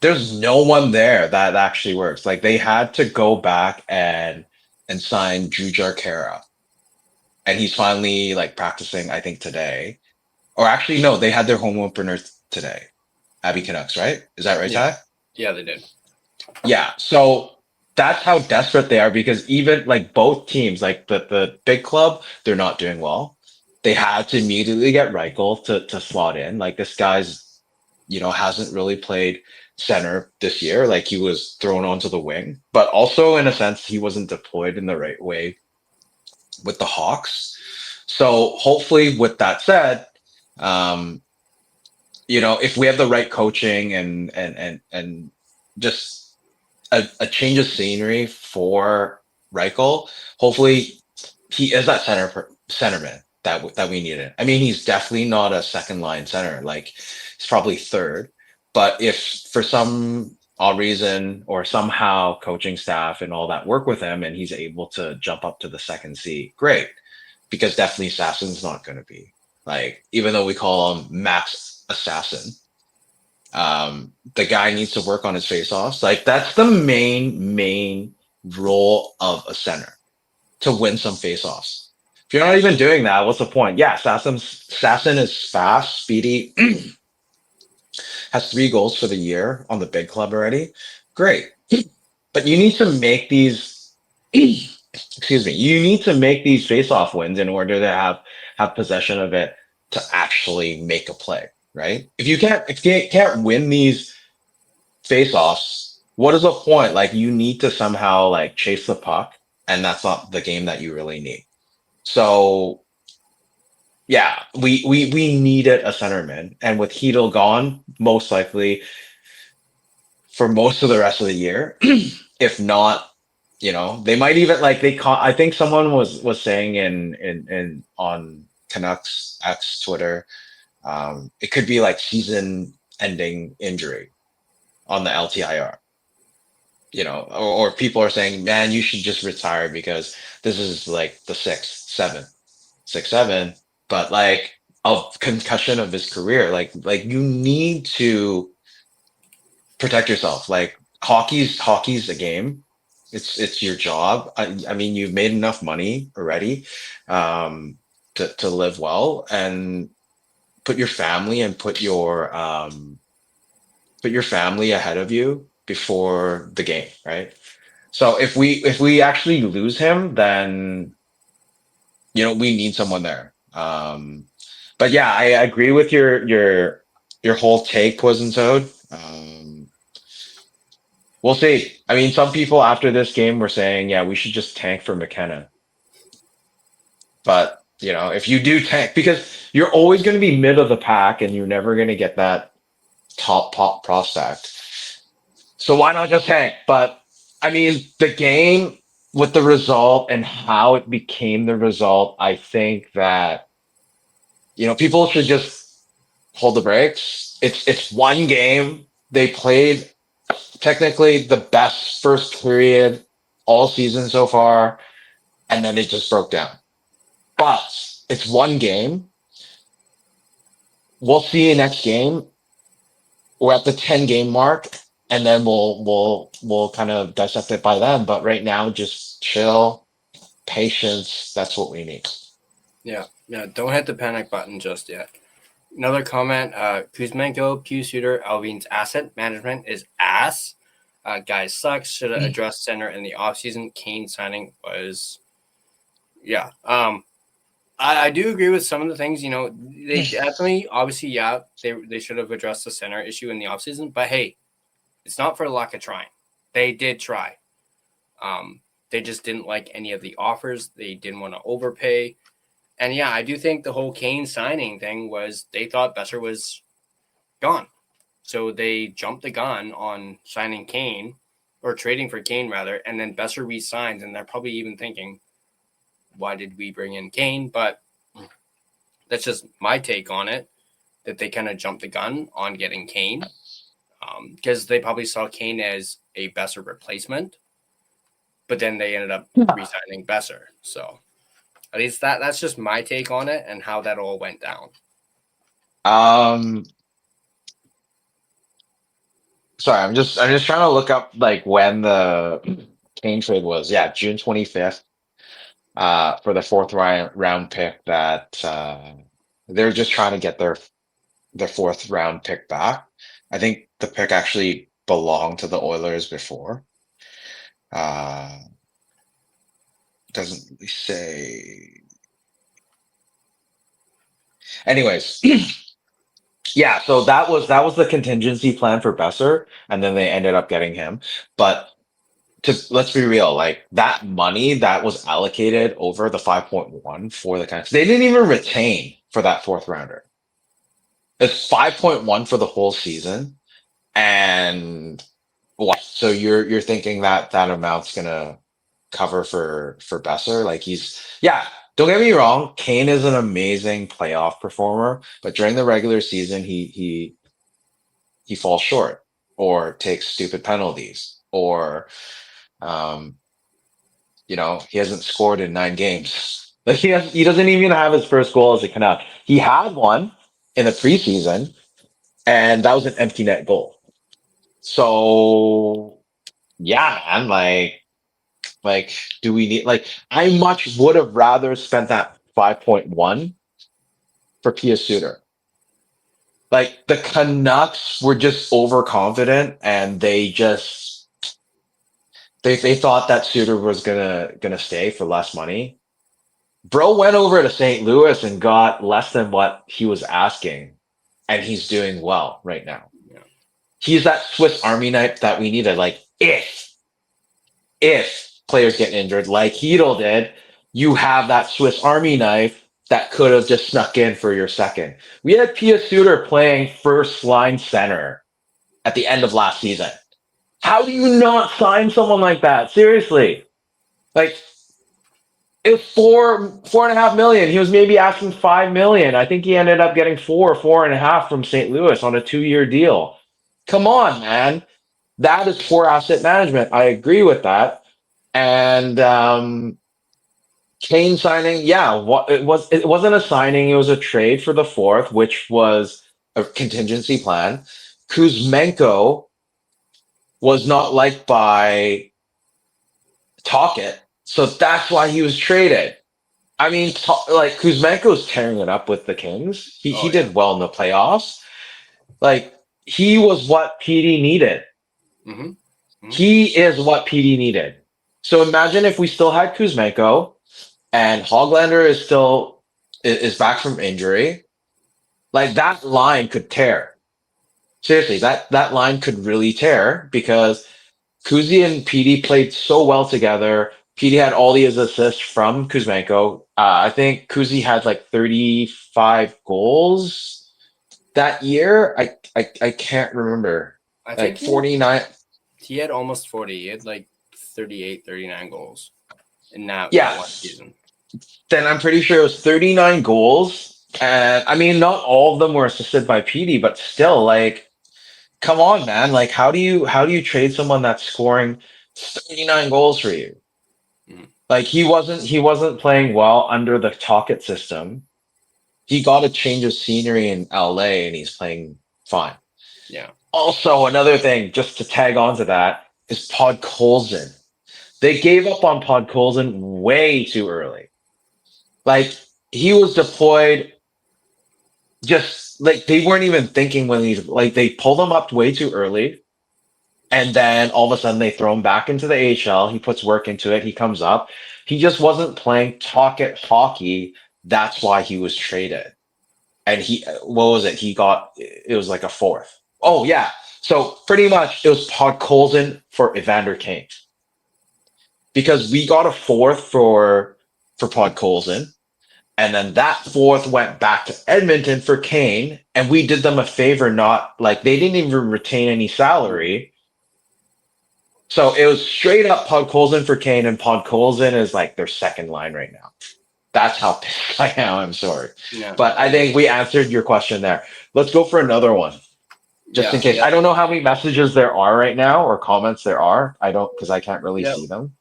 there's no one there that actually works. Like they had to go back and sign Drew Jarkera, and he's finally like practicing, I think today. Or actually, no, they had their home opener today. Abbey Canucks, right? Is that right, yeah, Ty? yeah, they did. Yeah. So that's how desperate they are, because even like both teams, like the big club, they're not doing well. They had to immediately get Reichel to slot in. Like this guy's, hasn't really played center this year. Like he was thrown onto the wing, but also in a sense, he wasn't deployed in the right way with the Hawks. So hopefully with that said, um, if we have the right coaching and just a change of scenery for Reichel, hopefully he is that centerman that we needed. I mean, he's definitely not a second line center. Like he's probably third. But if for some odd reason or somehow coaching staff and all that work with him and he's able to jump up to the second seat, great. Because definitely Assassin's not going to be like, even though we call him Max Assassin, the guy needs to work on his face-offs. Like that's the main role of a center, to win some face-offs. If you're not even doing that, what's the point? Yeah, Sasson is fast, speedy, has 3 goals for the year on the big club already. Great. But you need to make these excuse me, you need to make these face-off wins in order to have possession of it to actually make a play, right? If you can't win these face-offs, what is the point? Like you need to somehow like chase the puck, and that's not the game that you really need. So yeah, we needed a centerman, and with Heedle gone, most likely for most of the rest of the year, if not, they might even like I think someone was saying in on Canucks X Twitter, it could be like season ending injury on the LTIR. Or people are saying, man, you should just retire because this is like the sixth, seven, but like a concussion of his career. Like you need to protect yourself. Like hockey's a game. It's your job. I mean, you've made enough money already, to live well and put your family and put your family ahead of you before the game, right? So if we actually lose him, then we need someone there. But yeah, I agree with your whole take, Poison Toad. We'll see. I mean, some people after this game were saying, yeah, we should just tank for McKenna. But if you do tank, because you're always going to be mid of the pack, and you're never going to get that top pop prospect. So why not just tank? But I mean, the game with the result and how it became the result, I think that people should just hold the brakes. It's one game. They played technically the best first period all season so far, and then it just broke down. But it's one game. We'll see you next game. We're at the 10 game mark, and then we'll kind of dissect it by then. But right now, just chill, patience. That's what we need. Yeah, don't hit the panic button just yet. Another comment, Kuzmenko, Q Suter, Alvin's asset management is ass. Guys sucks. Should have addressed center in the offseason. Kane signing was, yeah. I do agree with some of the things. They definitely, obviously, yeah, they should have addressed the center issue in the offseason. But hey, it's not for lack of trying. They did try. They just didn't like any of the offers. They didn't want to overpay. And yeah, I do think the whole Kane signing thing was they thought Besser was gone. So they jumped the gun on signing Kane, or trading for Kane rather, and then Besser re-signs, and they're probably even thinking, why did we bring in Kane? But that's just my take on it, that they kind of jumped the gun on getting Kane, because they probably saw Kane as a Besser replacement, but then they ended up re-signing Besser. So at least that's just my take on it and how that all went down. Sorry, I'm just trying to look up like when the Kane trade was. Yeah, June 25th. For the fourth round pick that they're just trying to get their fourth round pick back. I think the pick actually belonged to the Oilers before. Uh, doesn't really say. Anyways, yeah. So that was the contingency plan for Besser, and then they ended up getting him. But let's be real, like that money that was allocated over the 5.1 for the Canucks, they didn't even retain for that fourth rounder. It's 5.1 for the whole season. And what? So you're thinking that that amount's gonna cover for Besser? Like yeah, don't get me wrong, Kane is an amazing playoff performer, but during the regular season he falls short or takes stupid penalties or um he hasn't scored in 9 games. Like he doesn't even have his first goal as a Canuck. He had one in the preseason, and that was an empty net goal. So yeah, man, like do we need like I much would have rather spent that 5.1 for Pia Suter. Like the Canucks were just overconfident and they thought that Suter was gonna stay for less money. Bro went over to St. Louis and got less than what he was asking, and he's doing well right now. Yeah. He's that Swiss Army knife that we needed. Like if players get injured, like Hedel did, you have that Swiss Army knife that could have just snuck in for your second. We had Pia Suter playing first line center at the end of last season. How do you not sign someone like that? Seriously. Like it was 4.5 million. He was maybe asking 5 million. I think he ended up getting 4.5 from St. Louis on a 2-year deal. Come on, man. That is poor asset management. I agree with that. And Kane signing, yeah, it wasn't a signing, it was a trade for the fourth, which was a contingency plan. Kuzmenko was not liked by Talkit, so that's why he was traded. I mean, like Kuzmenko's tearing it up with the Kings. He Oh yeah. did well in the playoffs. Like he was what PD needed. Mm-hmm. Mm-hmm. He is what PD needed. So imagine if we still had Kuzmenko and Hoglander is back from injury. Like that line could tear. Seriously, that line could really tear because Kuzi and PD played so well together. PD had all these assists from Kuzmenko. I think Kuzi had like 35 goals that year. I can't remember. I Like think 49. he had almost 40. He had like 38, 39 goals in that Yeah. one season. Then I'm pretty sure it was 39 goals. And I mean, not all of them were assisted by PD, but still, like, come on, man. Like, how do you trade someone that's scoring 39 goals for you? Mhm. Like he wasn't playing well under the Talkit system. He got a change of scenery in LA and he's playing fine. Yeah. Also, another thing, just to tag on to that, is Podkolzin. They gave up on Podkolzin way too early. Like he was deployed just like they weren't even thinking when he like they pulled him up way too early. And then all of a sudden they throw him back into the AHL. He puts work into it. He comes up. He just wasn't playing Talkit hockey. That's why he was traded. And what was it? It was like a fourth. Oh, yeah. So pretty much it was Podkolzin for Evander Kane because we got a fourth for Podkolzin. And then that fourth went back to Edmonton for Kane. And we did them a favor, not like they didn't even retain any salary. So it was straight up Podkolzin for Kane, and Podkolzin is like their second line right now. That's how pissed I am. I'm sorry. Yeah. But I think we answered your question there. Let's go for another one, just in Yeah. case. Yeah. I don't know how many messages there are right now or comments there are. I don't, because I can't really Yeah. see them.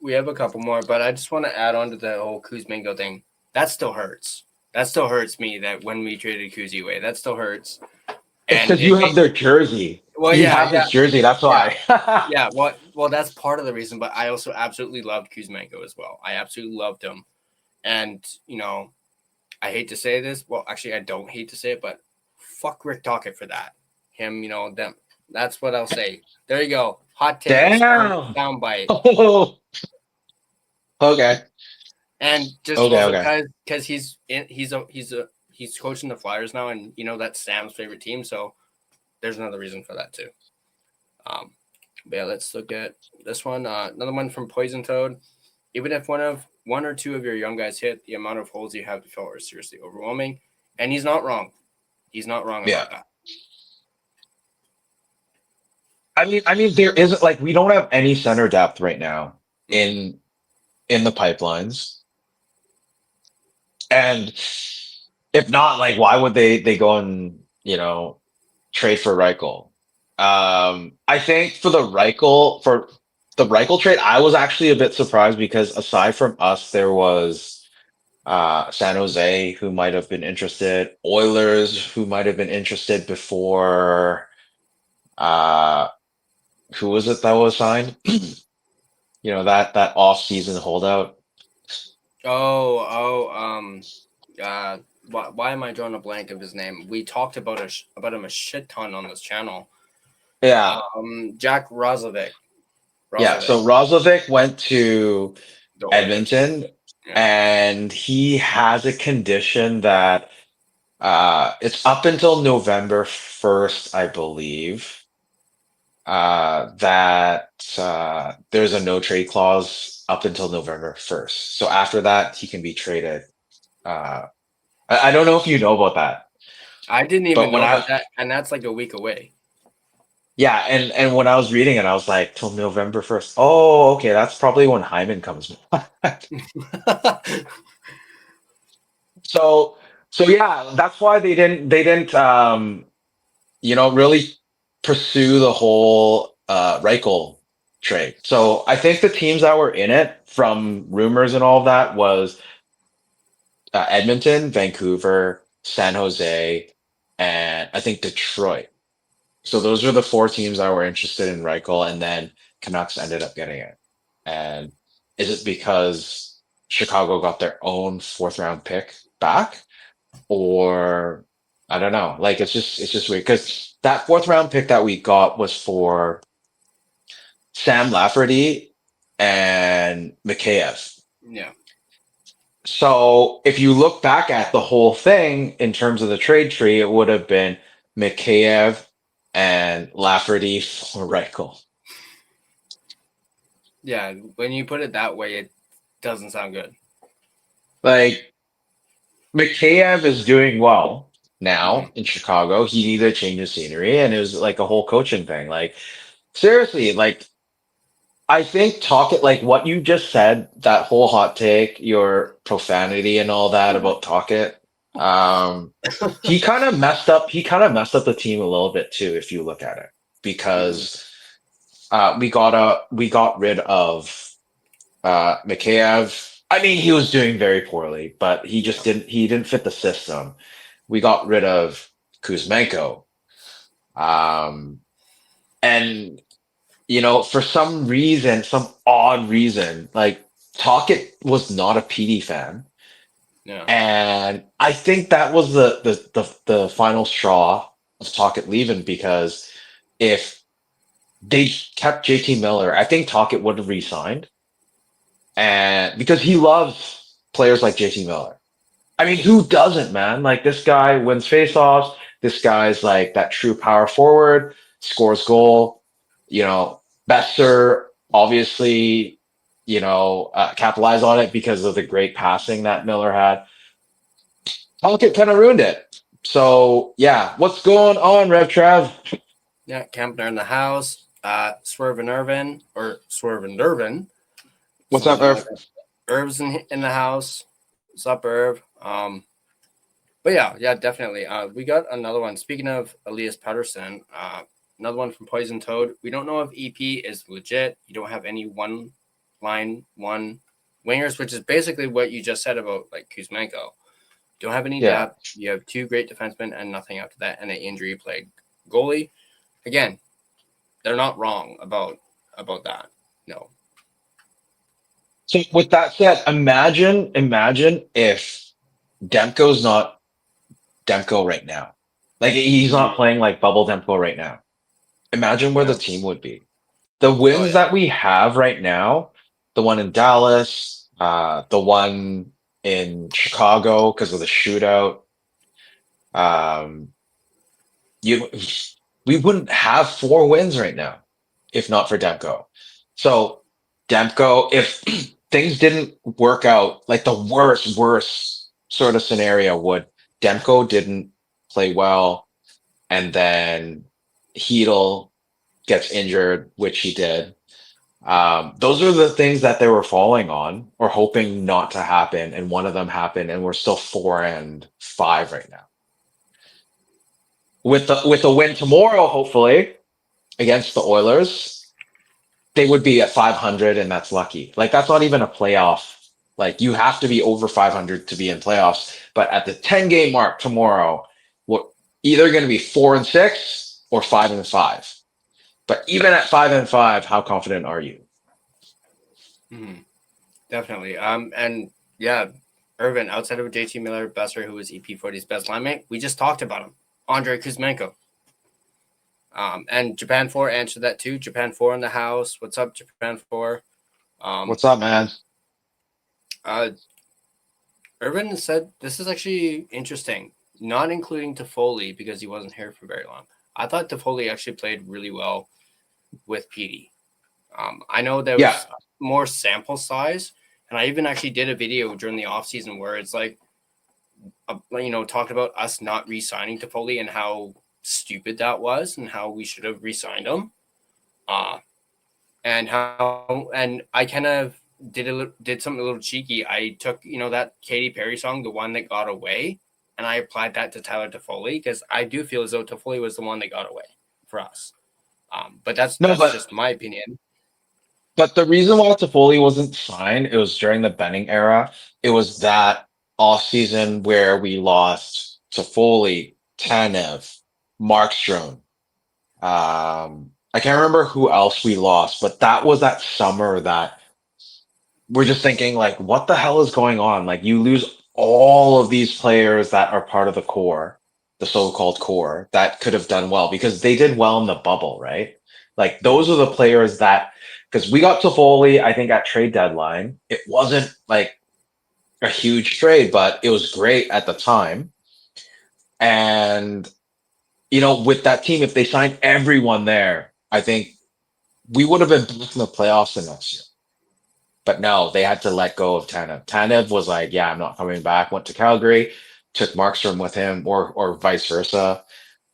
We have a couple more, but I just want to add on to the whole Kuzmenko thing. That still hurts. That still hurts me that when we traded Kuzi away, that still hurts. It's And because you have their jersey. well, You yeah, have his jersey. That's yeah, why. yeah. Well, that's part of the reason, but I also absolutely loved Kuzmenko as well. I absolutely loved him. And, I hate to say this. Well, actually, I don't hate to say it, but fuck Rick Tocchet for that. Him, them. That's what I'll say. There you go. Hot take. Damn. Sound bite. Oh, okay. And just Okay. also Okay. because he's coaching the Flyers now, and that's Sam's favorite team. So there's another reason for that too. But yeah, let's look at this one. Another one from Poison Toad. Even if one or two of your young guys hit, the amount of holes you have to fill are seriously overwhelming. And he's not wrong. He's not wrong Yeah. about that. I mean, there isn't like we don't have any center depth right now in the pipelines. And if not, like, why would they go and trade for Reichel? I think for the Reichel trade, I was actually a bit surprised because aside from us, there was San Jose who might have been interested, Oilers who might have been interested before. Uh, who was it that was signed? That off-season holdout. Oh, why am I drawing a blank of his name? We talked about about him a shit ton on this channel. Yeah. Jack Roslovic. Yeah, so Roslovic went to The Oilers. Edmonton, Yeah. and he has a condition that it's up until November 1st, I believe, that there's a no trade clause up until November 1st. So after that, he can be traded. I don't know if you know about that, I didn't even but know about that, and that's like a week away. yeah, and when I was reading it, I was like, till November 1st. Oh, okay, that's probably when Hyman comes back. So so yeah, that's why they didn't really pursue the whole Reichel trade. So I think the teams that were in it from rumors and all of that was Edmonton, Vancouver, San Jose, and I think Detroit. So those are the four teams that were interested in Reichel, and then Canucks ended up getting it. And is it because Chicago got their own fourth round pick back? Or I don't know. Like it's just weird because that fourth round pick that we got was for Sam Lafferty and Mikheyev. Yeah. So if you look back at the whole thing in terms of the trade tree, it would have been Mikheyev and Lafferty for Reichel. Yeah. When you put it that way, it doesn't sound good. Like Mikheyev is doing well now in Chicago. He needed to change his scenery, and it was like a whole coaching thing. Like seriously, like I think talk it like what you just said, that whole hot take, your profanity and all that about talk it. He kind of messed up. He kind of messed up the team a little bit too, if you look at it, because we got rid of Mikheyev. I mean, he was doing very poorly, but he didn't fit the system. We got rid of Kuzmenko. And for some reason, some odd reason, like Talkett was not a PD fan. Yeah. And I think that was the final straw of Talkett leaving, because if they kept JT Miller, I think Talkett would have re-signed. And because he loves players like JT Miller. I mean, who doesn't, man? Like this guy wins faceoffs. This guy's like that true power forward, scores goal. Besser obviously, capitalized on it because of the great passing that Miller had. Halkett kind of ruined it. So yeah, what's going on, Rev Trav? Yeah, Kempner in the house. Swerve and Irvin, or Swerve and Irvin. What's up, Irv? Irv's in the house. What's up, Irv? But yeah, definitely. We got another one. Speaking of Elias Pettersson, another one from Poison Toad. We don't know if EP is legit. You don't have any one wingers, which is basically what you just said about like Kuzmenko. Don't have any depth. You have two great defensemen and nothing after that, and an injury plagued goalie. Again, they're not wrong about that. No. So with that said, imagine if Demko's not Demko right now. Like he's not playing like bubble Demko right now. Imagine where the team would be. The wins that we have right now, the one in Dallas, the one in Chicago because of the shootout. We wouldn't have 4 wins right now if not for Demko. So Demko, if things didn't work out, like the worst sort of scenario would Demko didn't play well, and then Hedel gets injured, which he did. Those are the things that they were falling on or hoping not to happen, and one of them happened, and we're still 4-5 right now. With a win tomorrow, hopefully against the Oilers, they would be at 500, and that's lucky. Like that's not even a playoff. Like you have to be over 500 to be in playoffs. But at the 10-game mark tomorrow, we're either going to be 4-6 or 5-5. But even at 5-5, how confident are you? Mm-hmm. Definitely. And yeah, Irvin, outside of JT Miller, Besser, who was EP40's best linemate, we just talked about him. Andrei Kuzmenko. And Japan 4 answered that too. Japan 4 in the house. What's up, Japan 4? What's up, man? Irvin said this is actually interesting, not including Toffoli because he wasn't here for very long. I thought Toffoli actually played really well with PD. I know there was more sample size, and I even actually did a video during the offseason where it's like, talked about us not re-signing Toffoli and how stupid that was and how we should have re-signed him. And I kind of did something a little cheeky. I took, that Katy Perry song, The One That Got Away, and I applied that to Tyler Toffoli because I do feel as though Toffoli was the one that got away for us. But that's just my opinion. But the reason why Toffoli wasn't signed, it was during the Benning era. It was that offseason where we lost Toffoli, Tanev, Markstrom. I can't remember who else we lost, but that was that summer that we're just thinking like, what the hell is going on? Like you lose all of these players that are part of the core, the so-called core that could have done well because they did well in the bubble, right? Like those are the players that, because we got Toffoli, I think at trade deadline, it wasn't like a huge trade, but it was great at the time. And, with that team, if they signed everyone there, I think we would have been back in the playoffs the next year. But no, they had to let go of Tanev. Tanev was like, "Yeah, I'm not coming back." Went to Calgary, took Markstrom with him, or vice versa.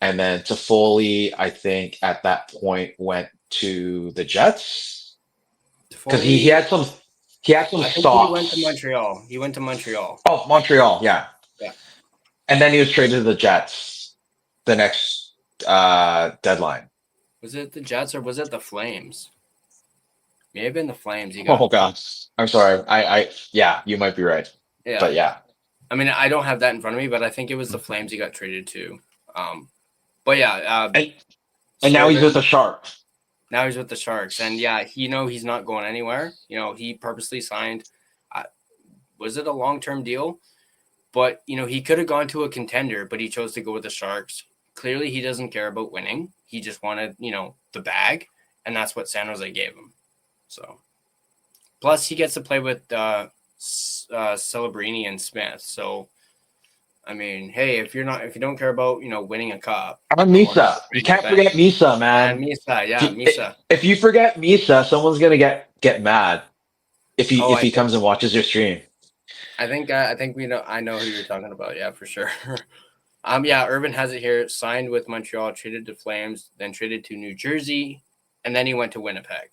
And then Toffoli, I think at that point went to the Jets because he Foley, had some I think he went to stops. Montreal. He went to Montreal. Oh, Montreal, yeah. Yeah. And then he was traded to the Jets the next deadline. Was it the Jets or was it the Flames? May have been the Flames. He got. Oh gosh, I'm sorry. Yeah, you might be right, Yeah. but yeah. I mean, I don't have that in front of me, but I think it was the Flames he got traded to. But yeah, And now he's with the Sharks. now he's with the Sharks, and yeah, he's not going anywhere. He purposely signed. Was it a long-term deal? But he could have gone to a contender, but he chose to go with the Sharks. Clearly, he doesn't care about winning. He just wanted the bag, and that's what San Jose gave him. So, plus he gets to play with Celebrini and Smith. So, I mean, hey, if you don't care about winning a cup, And Misa. You can't forget Misa, man. and Misa, yeah, Misa. If you forget Misa, someone's gonna get mad Oh, if he comes and watches your stream. I think we know. I know who you're talking about. Yeah, for sure. Yeah, Irvin has it here. Signed with Montreal, traded to Flames, then traded to New Jersey, and then he went to Winnipeg.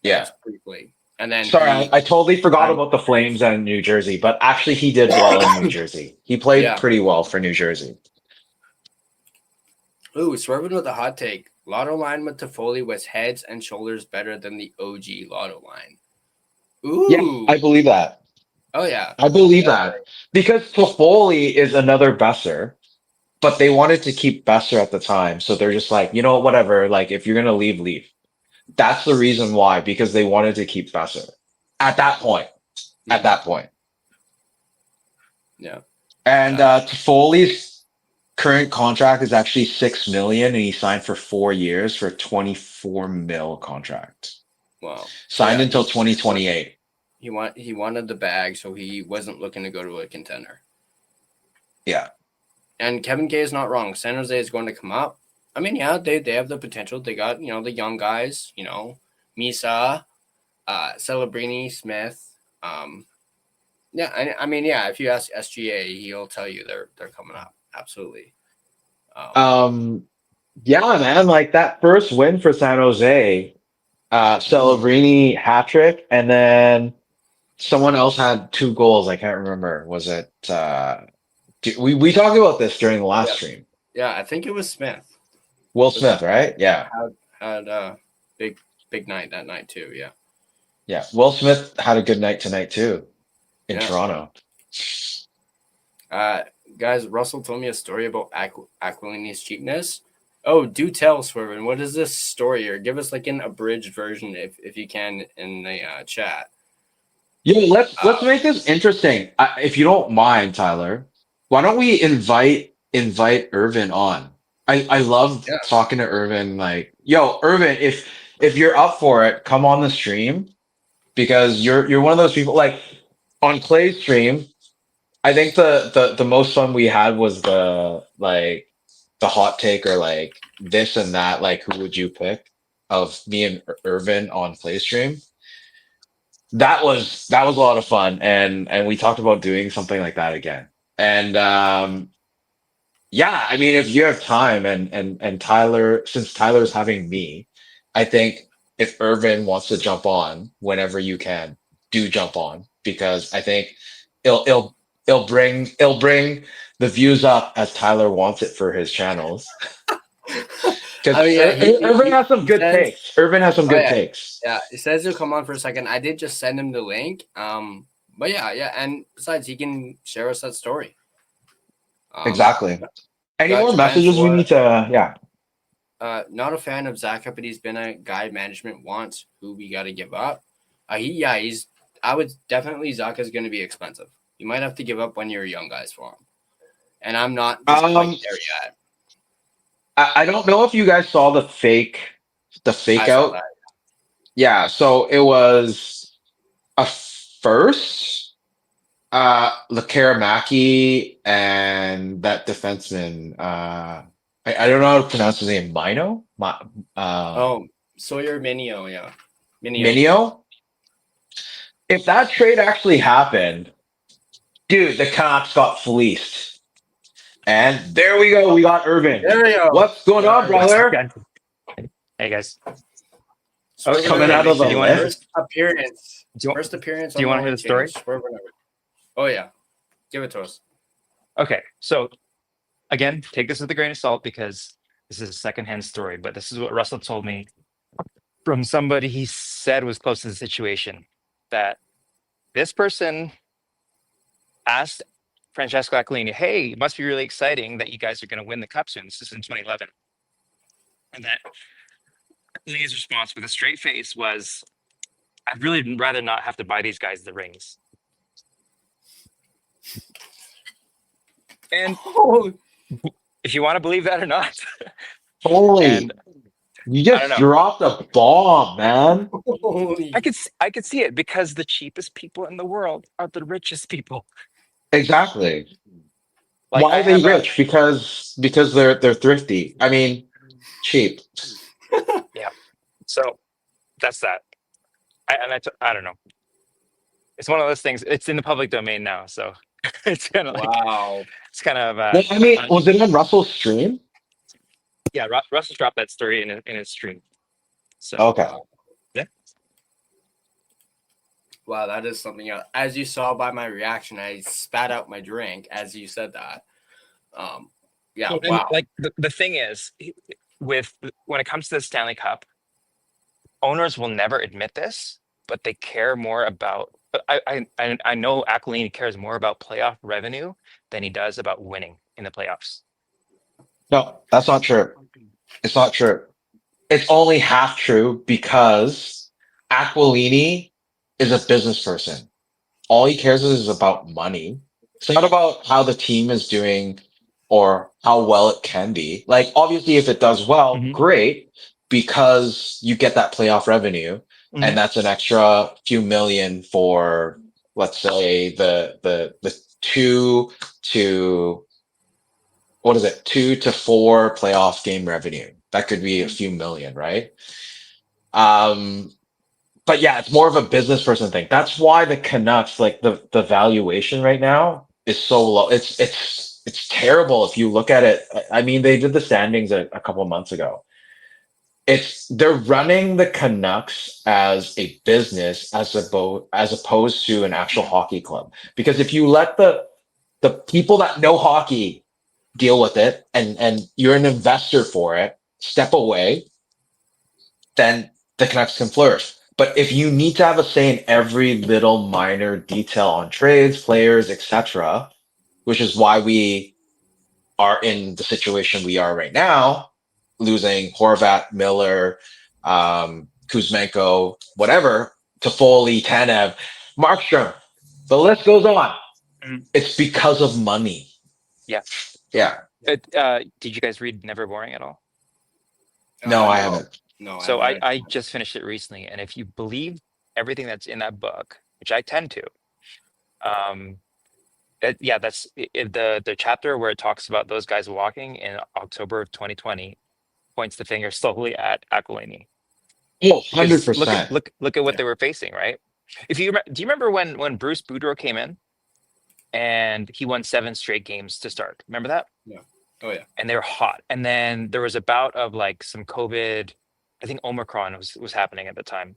Yeah. Briefly. And then Sorry, I totally forgot about the Flames and New Jersey, but actually he did well in New Jersey. He played pretty well for New Jersey. Ooh, Swervin with a hot take. Lotto line with Toffoli was heads and shoulders better than the OG Lotto line. Ooh. Yeah, I believe that. Oh, yeah. I believe that. Because Toffoli is another Besser, but they wanted to keep Besser at the time. So they're just like, whatever. Like, if you're going to leave, leave. That's the reason why, because they wanted to keep Besser at that point. At that point. Yeah. And Toffoli's current contract is actually $6 million, and he signed for 4 years for a $24 million contract. Wow. Signed until 2028. He wanted the bag, so he wasn't looking to go to a contender. Yeah. And Kevin Kay is not wrong. San Jose is going to come up. I mean, yeah, they have the potential. They got, the young guys, Misa, Celebrini, Smith. Yeah, I mean, yeah, if you ask SGA, he'll tell you they're coming up. Absolutely. Yeah, man, like that first win for San Jose, Celebrini hat trick, and then someone else had 2 goals. I can't remember. Was it we talked about this during the last stream. Yeah, I think it was Smith. Will Smith, right? Yeah. Had a big night that night too, yeah. Yeah. Will Smith had a good night tonight too in Toronto. Guys, Russell told me a story about Aquilini's cheapness. Oh, do tell, Swervin. What is this story? Or give us like an abridged version if you can in the chat. Yeah, let's make this interesting. If you don't mind, Tyler, why don't we invite Irvin on? I love talking to Irvin. Like, yo, Irvin, if you're up for it, come on the stream because you're one of those people. Like on Clay's stream, I think the most fun we had was the hot take or like this and that. Like, who would you pick of me and Irvin on Clay's stream? That was a lot of fun, and we talked about doing something like that again. And yeah, I mean, if you have time and Tyler, since Tyler's having me, I think if Irvin wants to jump on whenever you can, do jump on because I think it'll bring the views up as Tyler wants it for his channels. Irvin has some good takes. Irvin has some good takes. Yeah, he says he'll come on for a second. I did just send him the link. But yeah, and besides, he can share us that story. Exactly. Any more messages we need to? Yeah. Not a fan of Zaka, but he's been a guy management wants who we got to give up. He's. I would definitely Zaka's going to be expensive. You might have to give up one of your young guys for him, and I'm not just quite there yet. I don't know if you guys saw the fake I saw out. that. Yeah, so it was a first, Lakaramaki and that defenseman. I don't know how to pronounce his name. Oh, Sawyer Minio, yeah, Minio. Minio. If that trade actually happened, dude, the Canucks got fleeced. And there we go. We got Irvin. There we go. What's going on, What's up, brother? guys? Hey guys. Swerve coming out of the do you want to list. First appearance. do you want to hear the story? Oh yeah, give it to us. Okay, so again, take this with a grain of salt because this is a secondhand story, but this is what Russell told me from somebody he said was close to the situation, that this person asked Francesco Aquilini, "Hey, it must be really exciting that you guys are going to win the cup soon." This is in 2011, and that Aquilini's response with a straight face was, "I'd really rather not have to buy these guys the rings." And if you want to believe that or not, Holy, and you I don't just know. dropped a bomb, man. I could see it because the cheapest people in the world are the richest people. Exactly. Like Why I are they have a rich? Because they're thrifty. I mean, cheap. yeah. So that's that. I don't know. It's one of those things. It's in the public domain now, so it's kind of like Wow. it's kind of Well, I mean, was it on Russell's stream? yeah. Russell dropped that story in his stream. So Okay. yeah. Wow, that is something else. As you saw by my reaction, I spat out my drink as you said that. Yeah, Well, and, wow. like the thing is, with when it comes to the Stanley Cup, owners will never admit this, but they care more about. I know Aquilini cares more about playoff revenue than he does about winning in the playoffs. No, that's not true. It's not true. It's only half true because Aquilini is a business person. All he cares is about money. It's not about how the team is doing or how well it can be. Like, obviously, if it does well, Mhm. great, because you get that playoff revenue, and Mhm. that's an extra few million for, let's say, the two to four playoff game revenue. That could be a few million, right? Um, but yeah, it's more of a business person thing. That's why the Canucks, like the valuation right now is so low. It's terrible if you look at it. I mean, they did the standings a couple of months ago. They're running the Canucks as a business as opposed to an actual hockey club. Because if you let the people that know hockey deal with it, and you're an investor for it, step away, then the Canucks can flourish. But if you need to have a say in every little minor detail on trades, players, etc., which is why we are in the situation we are right now, losing Horvat, Miller, Kuzmenko, whatever, Toffoli, Tanev, Markstrom, the list goes on. Mhm. It's because of money. Yeah. Yeah. Did you guys read Never Boring at all? No, I No. haven't. No, So I haven't. I just finished it recently, and if you believe everything that's in that book, which I tend to, um, yeah, that's the chapter where it talks about those guys walking in October of 2020 points the finger solely at Aquilini. Oh, Because look at 100%. look at what Yeah. they were facing, right? If you do you remember when Bruce Boudreau came in and he won 7 straight games to start? Remember that? Yeah. Oh yeah. And they were hot. And then there was a bout of like some COVID, I think Omicron was happening at the time.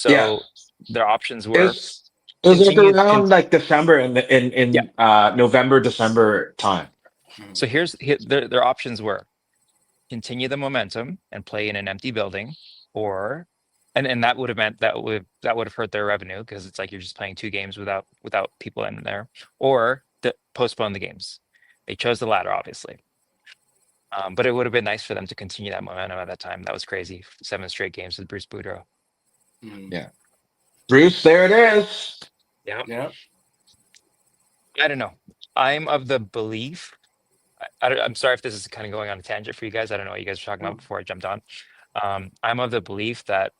Yeah. So their options It were was, it was like con- around like December in yeah. November, December time. So their options were continue the momentum and play in an empty building, or and that would have meant that would have hurt their revenue because it's like you're just playing 2 games without people in there, or postpone the games. They chose the latter, obviously. But it would have been nice for them to continue that momentum at that time. That was crazy. 7 straight games with Bruce Boudreau. Mm. Yeah. Bruce, there it is. Yeah. Yeah. I don't know. I'm of the belief. I'm sorry if this is kind of going on a tangent for you guys. I don't know what you guys were talking about Mm. before I jumped on. I'm of the belief that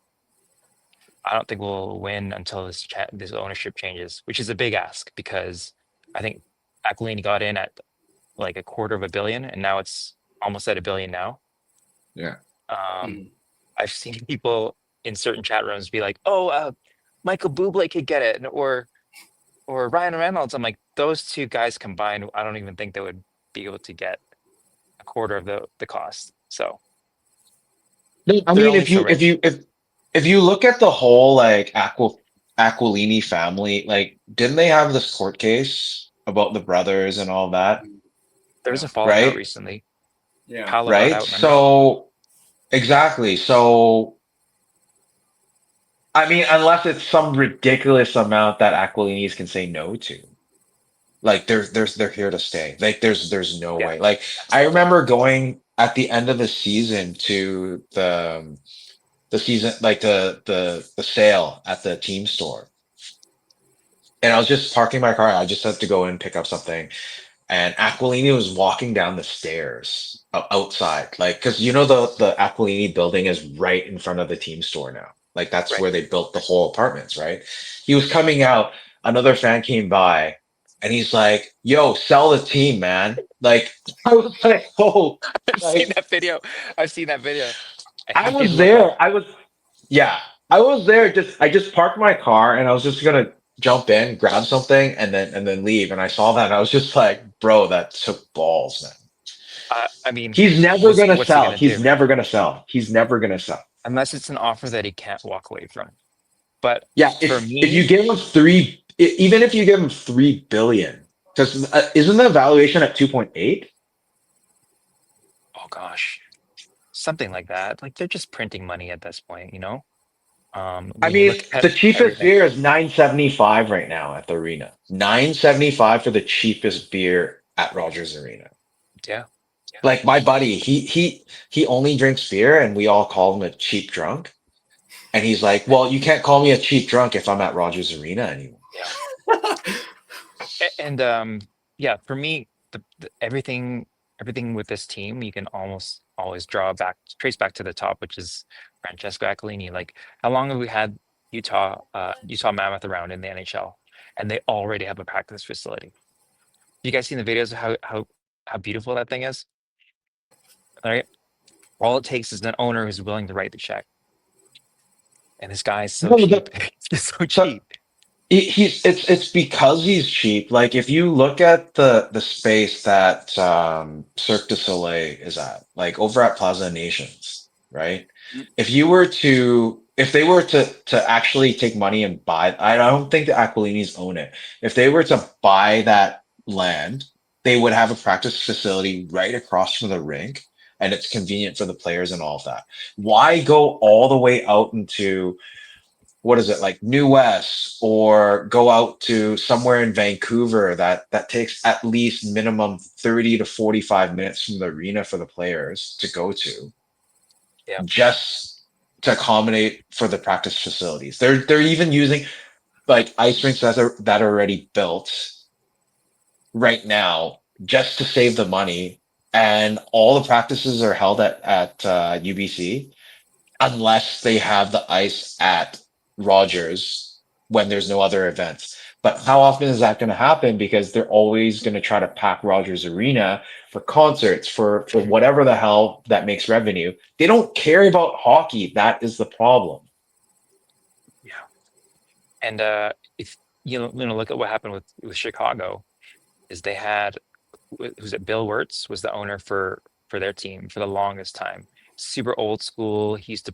I don't think we'll win until this ownership changes, which is a big ask because I think Aquilini got in at like a quarter of a billion, and now it's almost at a billion now. Yeah. Um, Mm. I've seen people in certain chat rooms be like, "Oh, Michael Bublé could get it," or Ryan Reynolds. I'm like, those two guys combined, I don't even think they would be able to get a quarter of the cost. So No, I they're mean, only so rich. if you look at the whole like Aquilini family, like didn't they have this court case about the brothers and all that, There was Yeah. a falling out right? recently. Yeah. Paolo got Right? out, remember? So exactly. So I mean, unless it's some ridiculous amount that Aquilinis can say no to. Like they're here to stay. Like there's no Yeah. way. Like I remember going at the end of the season to the season like the sale at the team store. And I was just parking my car. I just had to go in and pick up something. And Aquilini was walking down the stairs outside. Like, because you know the Aquilini building is right in front of the team store now. Like that's Right. where they built the whole apartments, right? He was coming out, another fan came by, and he's like, "Yo, sell the team, man." Like I was like, "Oh, I've seen like that video. I've seen that video. And I he did was look off. there. Yeah, I was there. I just parked my car and I was just gonna jump in, grab something, and then leave. And I saw that and I was just like, bro, that took balls, man. I mean, He's never gonna what's he sell. gonna He's do? never gonna sell. He's never gonna sell. Unless it's an offer that he can't walk away from. But Yeah, for if you me, give him even if you give him 3 billion, because isn't the valuation at 2.8? oh gosh, something like that. Like they're just printing money at this point, you know? I When you mean, look at the cheapest everything. beer is 975 right now at the arena. 975 for the cheapest beer at Rogers Arena. Yeah. Like my buddy, he only drinks beer, and we all call him a cheap drunk. And he's like, "Well, you can't call me a cheap drunk if I'm at Rogers Arena anymore." Yeah. And yeah, for me, everything with this team, you can almost always trace back to the top, which is Francesco Aquilini. Like, how long have we had Utah Mammoth around in the NHL, and they already have a practice facility? You guys seen the videos of how beautiful that thing is? All right, all it takes is an owner who's willing to write the check, and this guy is so No, cheap. It's so so cheap. he's it's because he's cheap. Like if you look at the space that Cirque du Soleil is at, like over at Plaza Nations, right? If they were to actually take money and buy, I don't think the Aquilinis own it. If they were to buy that land, they would have a practice facility right across from the rink, and it's convenient for the players and all of that. Why go all the way out into what is it like New West or go out to somewhere in Vancouver that takes at least minimum 30 to 45 minutes from the arena for the players to go to Yeah. just to accommodate for the practice facilities. They're even using like ice rinks that are already built right now just to save the money, and all the practices are held at UBC unless they have the ice at Rogers when there's no other events. But how often is that going to happen? Because they're always going to try to pack Rogers Arena for concerts, for whatever the hell that makes revenue. They don't care about hockey. That is the problem. Yeah. And if look at what happened with Chicago, is they had who's it? Bill Wirtz was the owner for their team for the longest time. Super old school. He used to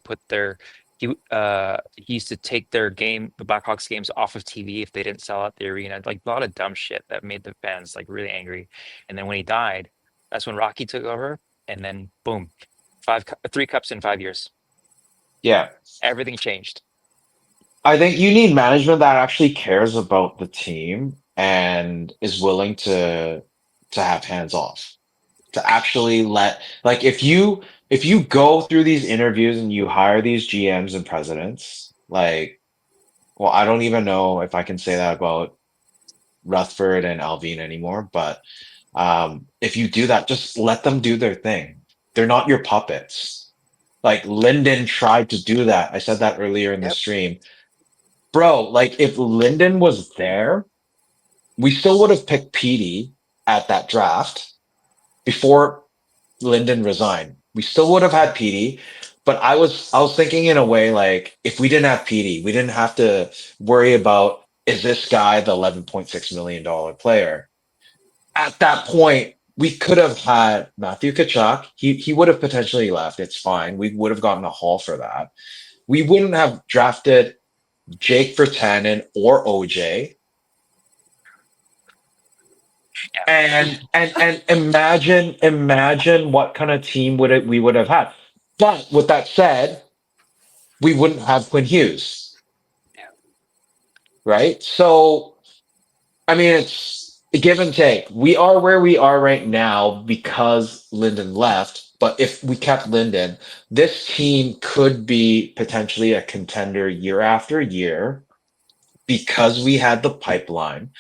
take the Blackhawks games off of TV if they didn't sell out the arena. Like a lot of dumb shit that made the fans like really angry. And then when he died, that's when Rocky took over, and then boom, 3 cups in 5 years. Yeah. Everything changed. I think you need management that actually cares about the team and is willing to have hands off. to actually if you go through these interviews and you hire these GMs and presidents, well, I don't even know if I can say that about Rutherford and Alvin anymore, but if you do that, just let them do their thing. They're not your puppets. Like Lyndon tried to do that. I said that earlier in the Yep. stream. Bro, like if Lyndon was there, we still would have picked Petey at that draft before Lyndon resigned. We still would have had Petey, but I was thinking in a way like if we didn't have Petey, we didn't have to worry about is this guy the $11.6 million player. At that point, we could have had Matthew Kachuk. He would have potentially left. It's fine. We would have gotten a haul for that. We wouldn't have drafted Jake Virtanen or OJ. And imagine what kind of team we would have had. But with that said, we wouldn't have Quinn Hughes, Yeah. right? So I mean, it's a give and take. We are where we are right now because Linden left. But if we kept Linden, this team could be potentially a contender year after year because we had the pipeline,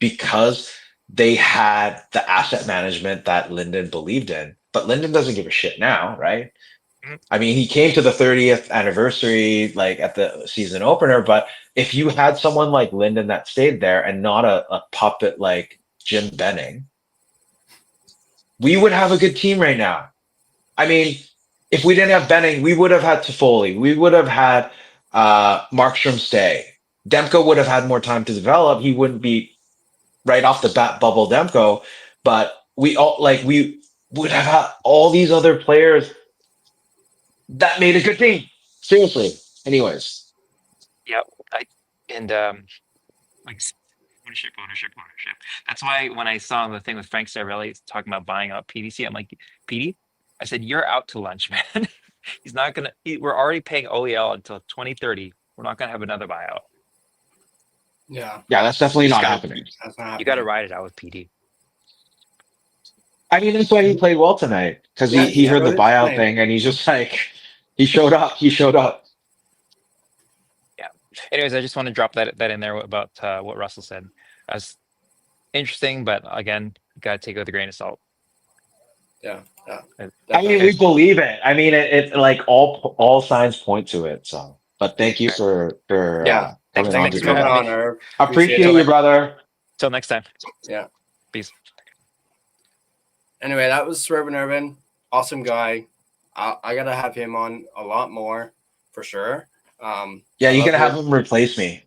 because they had the asset management that Linden believed in. But Linden doesn't give a shit now, right? Mhm. I mean, he came to the 30th anniversary, like at the season opener, but if you had someone like Linden that stayed there and not a puppet like Jim Benning, we would have a good team right now. I mean, if we didn't have Benning, we would have had Toffoli. We would have had Markstrom stay. Demko would have had more time to develop. He wouldn't be right off the bat bubble Demko, but we would have had all these other players that made a good team. Seriously. Anyways, Yep. And like ownership. That's why when I saw the thing with Frank Cervelli talking about buying out PDC, I'm like, PD, I said, you're out to lunch, man. He's not gonna. We're already paying OEL until 2030. We're not gonna have another buyout. Yeah, yeah, that's definitely You just not gotta. happening. that's not You gotta happening. ride it out with PD. I mean, that's why he played well tonight because Yeah, he he heard the showed it buyout tonight. thing and he's just like, he showed up. He showed up. Yeah. Anyways, I just want to drop that in there about what Russell said. That's interesting, but again, gotta take it with a grain of salt. Yeah, Uh, I mean, definitely. we believe it. I mean, it like all signs point to it. So, but thank you for Yeah, coming on, thanks Thanks for for coming Ruben. having me. on, Irv. Appreciate Appreciate it. you, brother. Till next time. Yeah. Peace. Anyway, that was Swervin Irvin. Awesome guy. I gotta have him on a lot more for sure. Yeah, I you love can have hearing. him replace me.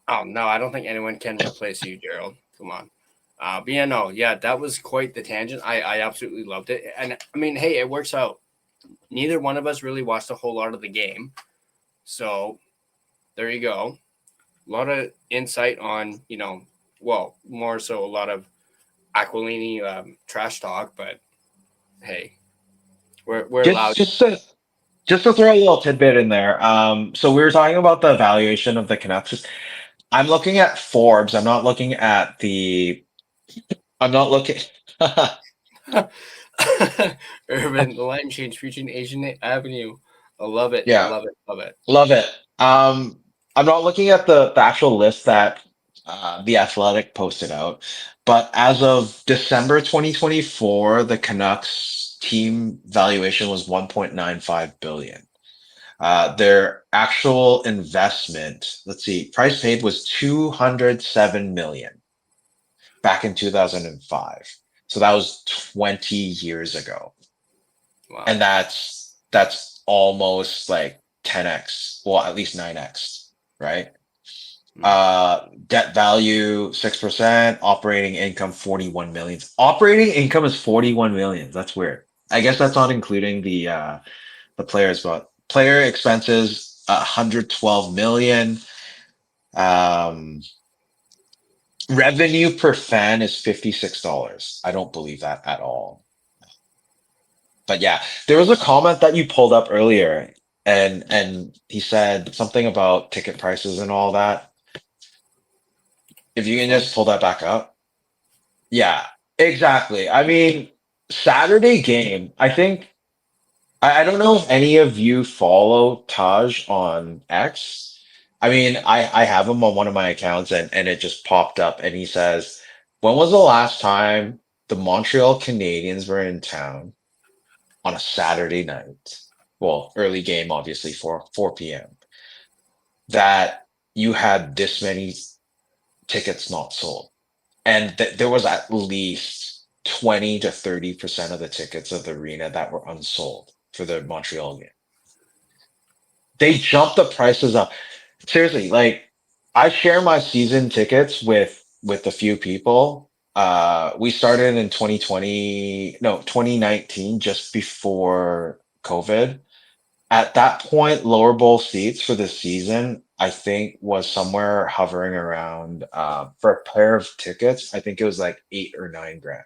Oh no, I don't think anyone can replace you, Gerald. Come on. But yeah, no, yeah, that was quite the tangent. I absolutely loved it, and I mean, hey, it works out. Neither one of us really watched a whole lot of the game, so there you go. A lot of insight on, well, more so a lot of Aquilini trash talk, but hey, we're allowed. Just to throw a little tidbit in there. So we were talking about the evaluation of the Canucks. I'm looking at Forbes. I'm not looking at the. I'm not looking. Urban, the line change featuring Asian Avenue. I love it. Yeah, Love it. Love it. love it. I'm not looking at the actual list that the Athletic posted out, but as of December 2024, the Canucks team valuation was 1.95 billion. Their actual investment, let's see, price paid was 207 million back in 2005. So that was 20 years ago. Wow. And that's almost like 10x, well, at least 9x, right? Debt value 6%, operating income 41 million. Operating income is 41 million. That's weird. I guess that's not including the players, but player expenses 112 million. Um, revenue per fan is $56. I don't believe that at all. But yeah, there was a comment that you pulled up earlier, and he said something about ticket prices and all that. If you can just pull that back up. Yeah, exactly. I mean, Saturday game, I think I don't know if any of you follow Taj on X. I mean, I have him on one of my accounts and it just popped up and he says, when was the last time the Montreal Canadiens were in town on a Saturday night? Well, early game, obviously, 4 p.m. That you had this many tickets not sold. And there was at least 20 to 30% of the tickets of the arena that were unsold for the Montreal game. They jumped the prices up. Seriously, like I share my season tickets with a few people. We started in 2020, no, 2019, just before COVID. At that point, lower bowl seats for the season, I think, was somewhere hovering around for a pair of tickets. I think it was like 8 or 9 grand.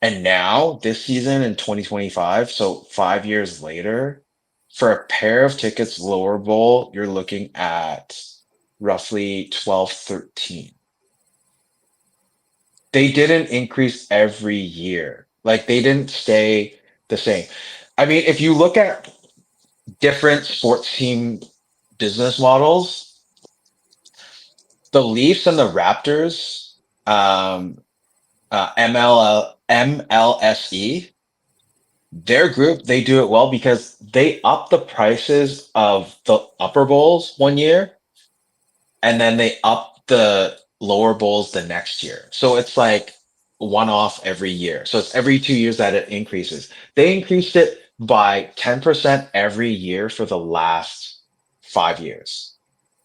And now this season in 2025, so 5 years later, for a pair of tickets lower bowl, you're looking at roughly 12, 13. They didn't increase every year. Like they didn't stay the same. I mean, if you look at different sports team business models, the Leafs and the Raptors, MLSE, their group, they do it well because they up the prices of the upper bowls one year and then they up the lower bowls the next year. So it's like one off every year. So it's every 2 years that it increases. They increased it by 10% every year for the last 5 years.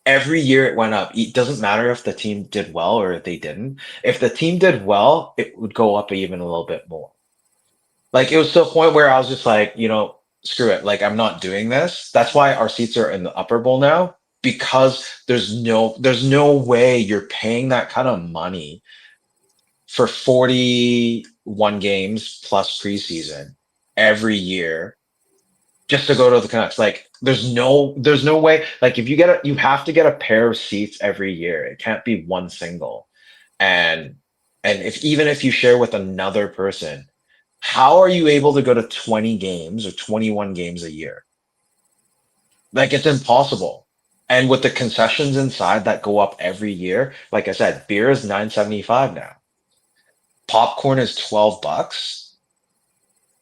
Every year it went up. It doesn't matter if the team did well or if they didn't. If the team did well, it would go up even a little bit more. Like it was to a point where I was just like, screw it. Like I'm not doing this. That's why our seats are in the upper bowl now because there's no way you're paying that kind of money for 41 games plus preseason every year just to go to the Canucks. Like there's no way. Like if you have to get a pair of seats every year. It can't be one single. And if you share with another person, how are you able to go to 20 games or 21 games a year? Like it's impossible. And with the concessions inside that go up every year, like I said, beer is 9.75 now. Popcorn is $12.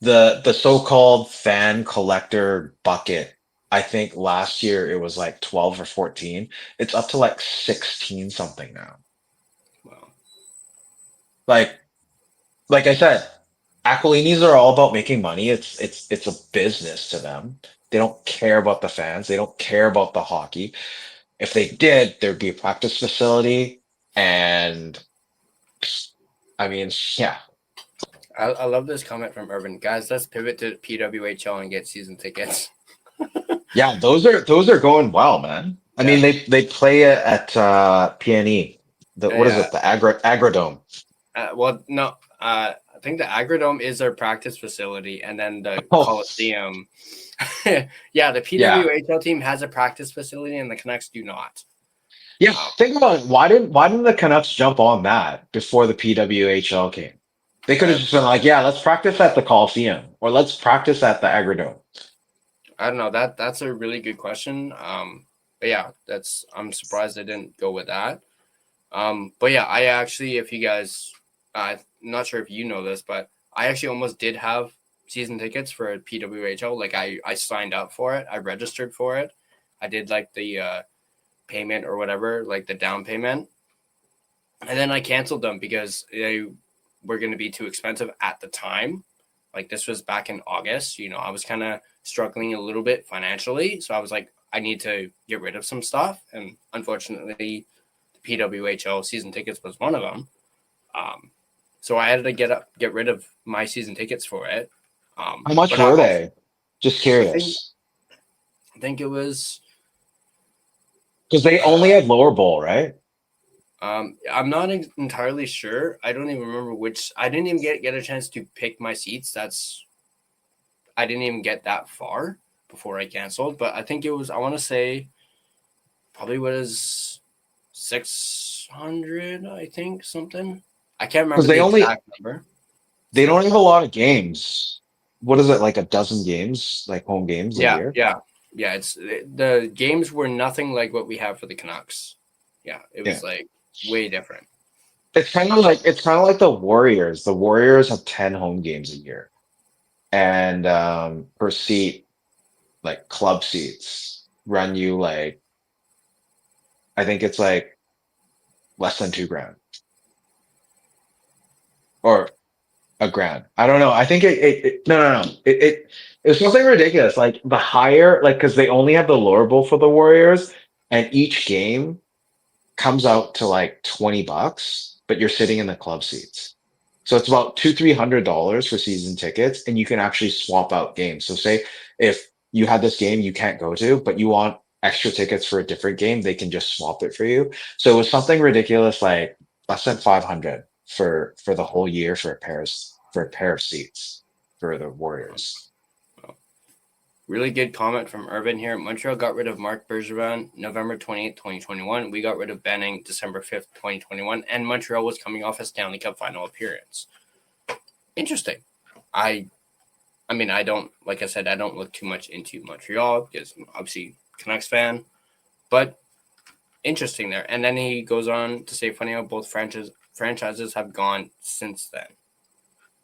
The so-called fan collector bucket, I think last year it was like 12 or 14. It's up to like 16 something now. Wow. Like like I said, Aquilinis are all about making money. It's a business to them. They don't care about the fans. They don't care about the hockey. If they did, there'd be a practice facility. And I mean, yeah. I love this comment from Urban. Guys, let's pivot to PWHL and get season tickets. Yeah, those are going well, man. I mean, Yeah. they play it at PNE. What is Yeah. it? The Agrodome. Well, no. I think the Agrodome is their practice facility, and then the Oh, Coliseum. Yeah, the yeah. PWHL team has a practice facility, and the Canucks do not. Yeah, Um, think about it. Why didn't the Canucks jump on that before the PWHL came? They could have uh, just been like, yeah, let's practice at the Coliseum or let's practice at the Agrodome. I don't know. That's a really good question. But yeah, I'm surprised they didn't go with that. But yeah, I actually, if you guys, I'm not sure if you know this, but I actually almost did have season tickets for PWHL. Like I signed up for it. I registered for it. I did like the payment or whatever, like the down payment. And then I canceled them because they were going to be too expensive at the time. Like this was back in August. I was kind of struggling a little bit financially. So I was like, I need to get rid of some stuff. And unfortunately, the PWHL season tickets was one of them. So I had to get rid of my season tickets for it. How much But were they? Just I think curious. I think it was. Because they only had lower bowl, right? I'm not entirely sure. I don't even remember which. I didn't even get a chance to pick my seats. I didn't even get that far before I canceled. But I think it was. I want to say probably was 600. I think something. I can't Because remember they the only exact number. They don't have a lot of games. What is it, like a dozen games, like home games a Yeah, year? yeah, yeah. It's the games were nothing like what we have for the Canucks. Yeah, it Yeah. was like way different. It's kind of like the Warriors. The Warriors have 10 home games a year. And per seat, like club seats, run you like I think it's like less than 2 grand or a grand. I don't know. I think no. It was something ridiculous. Like the higher, like because they only have the lower bowl for the Warriors, and each game comes out to like $20, but you're sitting in the club seats. So it's about $300 for season tickets, and you can actually swap out games. So say if you had this game you can't go to, but you want extra tickets for a different game, they can just swap it for you. So it was something ridiculous, like less than 500 for the whole year for a pair of seats for the Warriors. Really good comment from Urban here. Montreal got rid of Marc Bergevin November 28th, 2021. We got rid of Benning December 5th, 2021. And Montreal was coming off a Stanley Cup final appearance. Interesting. I mean, I don't, like I said, I don't look too much into Montreal because I'm obviously Canucks fan. But interesting there. And then he goes on to say, funny how both franchises have gone since then.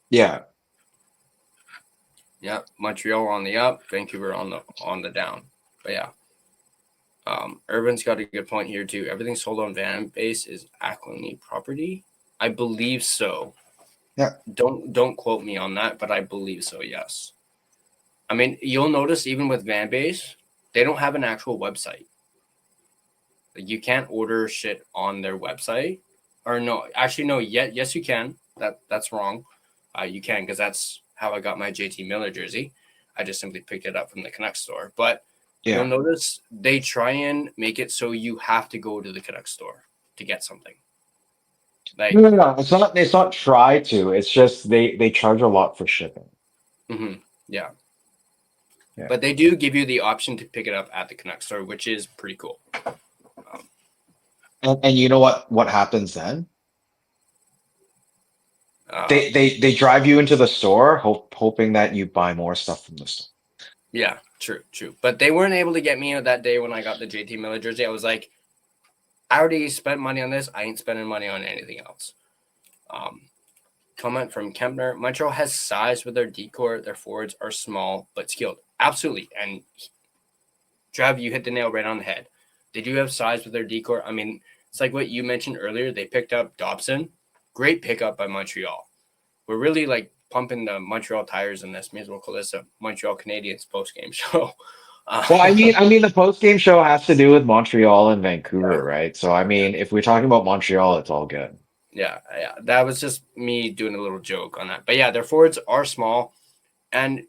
Yeah. Yeah, Montreal on the up, Vancouver on the down. But yeah, Urban's got a good point here too. Everything sold on Van Base is Ackley property. I believe so. Yeah. Don't quote me on that, but I believe so. Yes. I mean, you'll notice even with Van Base, they don't have an actual website. Like, you can't order shit on their website, or no, actually no. Yes, you can. That's wrong. You can, because that's how I got my JT Miller jersey. I just simply picked it up from the Canucks store. But you'll Yeah. notice they try and make it so you have to go to the Canucks store to get something. Like, No. It's not try to. It's just they charge a lot for shipping. yeah. Yeah. But they do give you the option to pick it up at the Canucks store, which is pretty cool. And you know what happens then? Uh, They drive you into the store, hoping that you buy more stuff from the store. yeah, true. But they weren't able to get me that day when I got the JT Miller jersey. I was like, I already spent money on this. I ain't spending money on anything else. Comment from Kempner. Montreal has size with their decor. Their forwards are small but skilled. Absolutely. And Trav, you hit the nail right on the head. They do have size with their decor. I mean, it's like what you mentioned earlier. They picked up Dobson. Great pickup by Montreal. We're really like pumping the Montreal tires in this. May as well call this a Montreal Canadiens post-game show. Well, I mean, the post game show has to do with Montreal and Vancouver, Yeah. right? So, I mean, if we're talking about Montreal, it's all good. Yeah. That was just me doing a little joke on that. But yeah, their forwards are small. And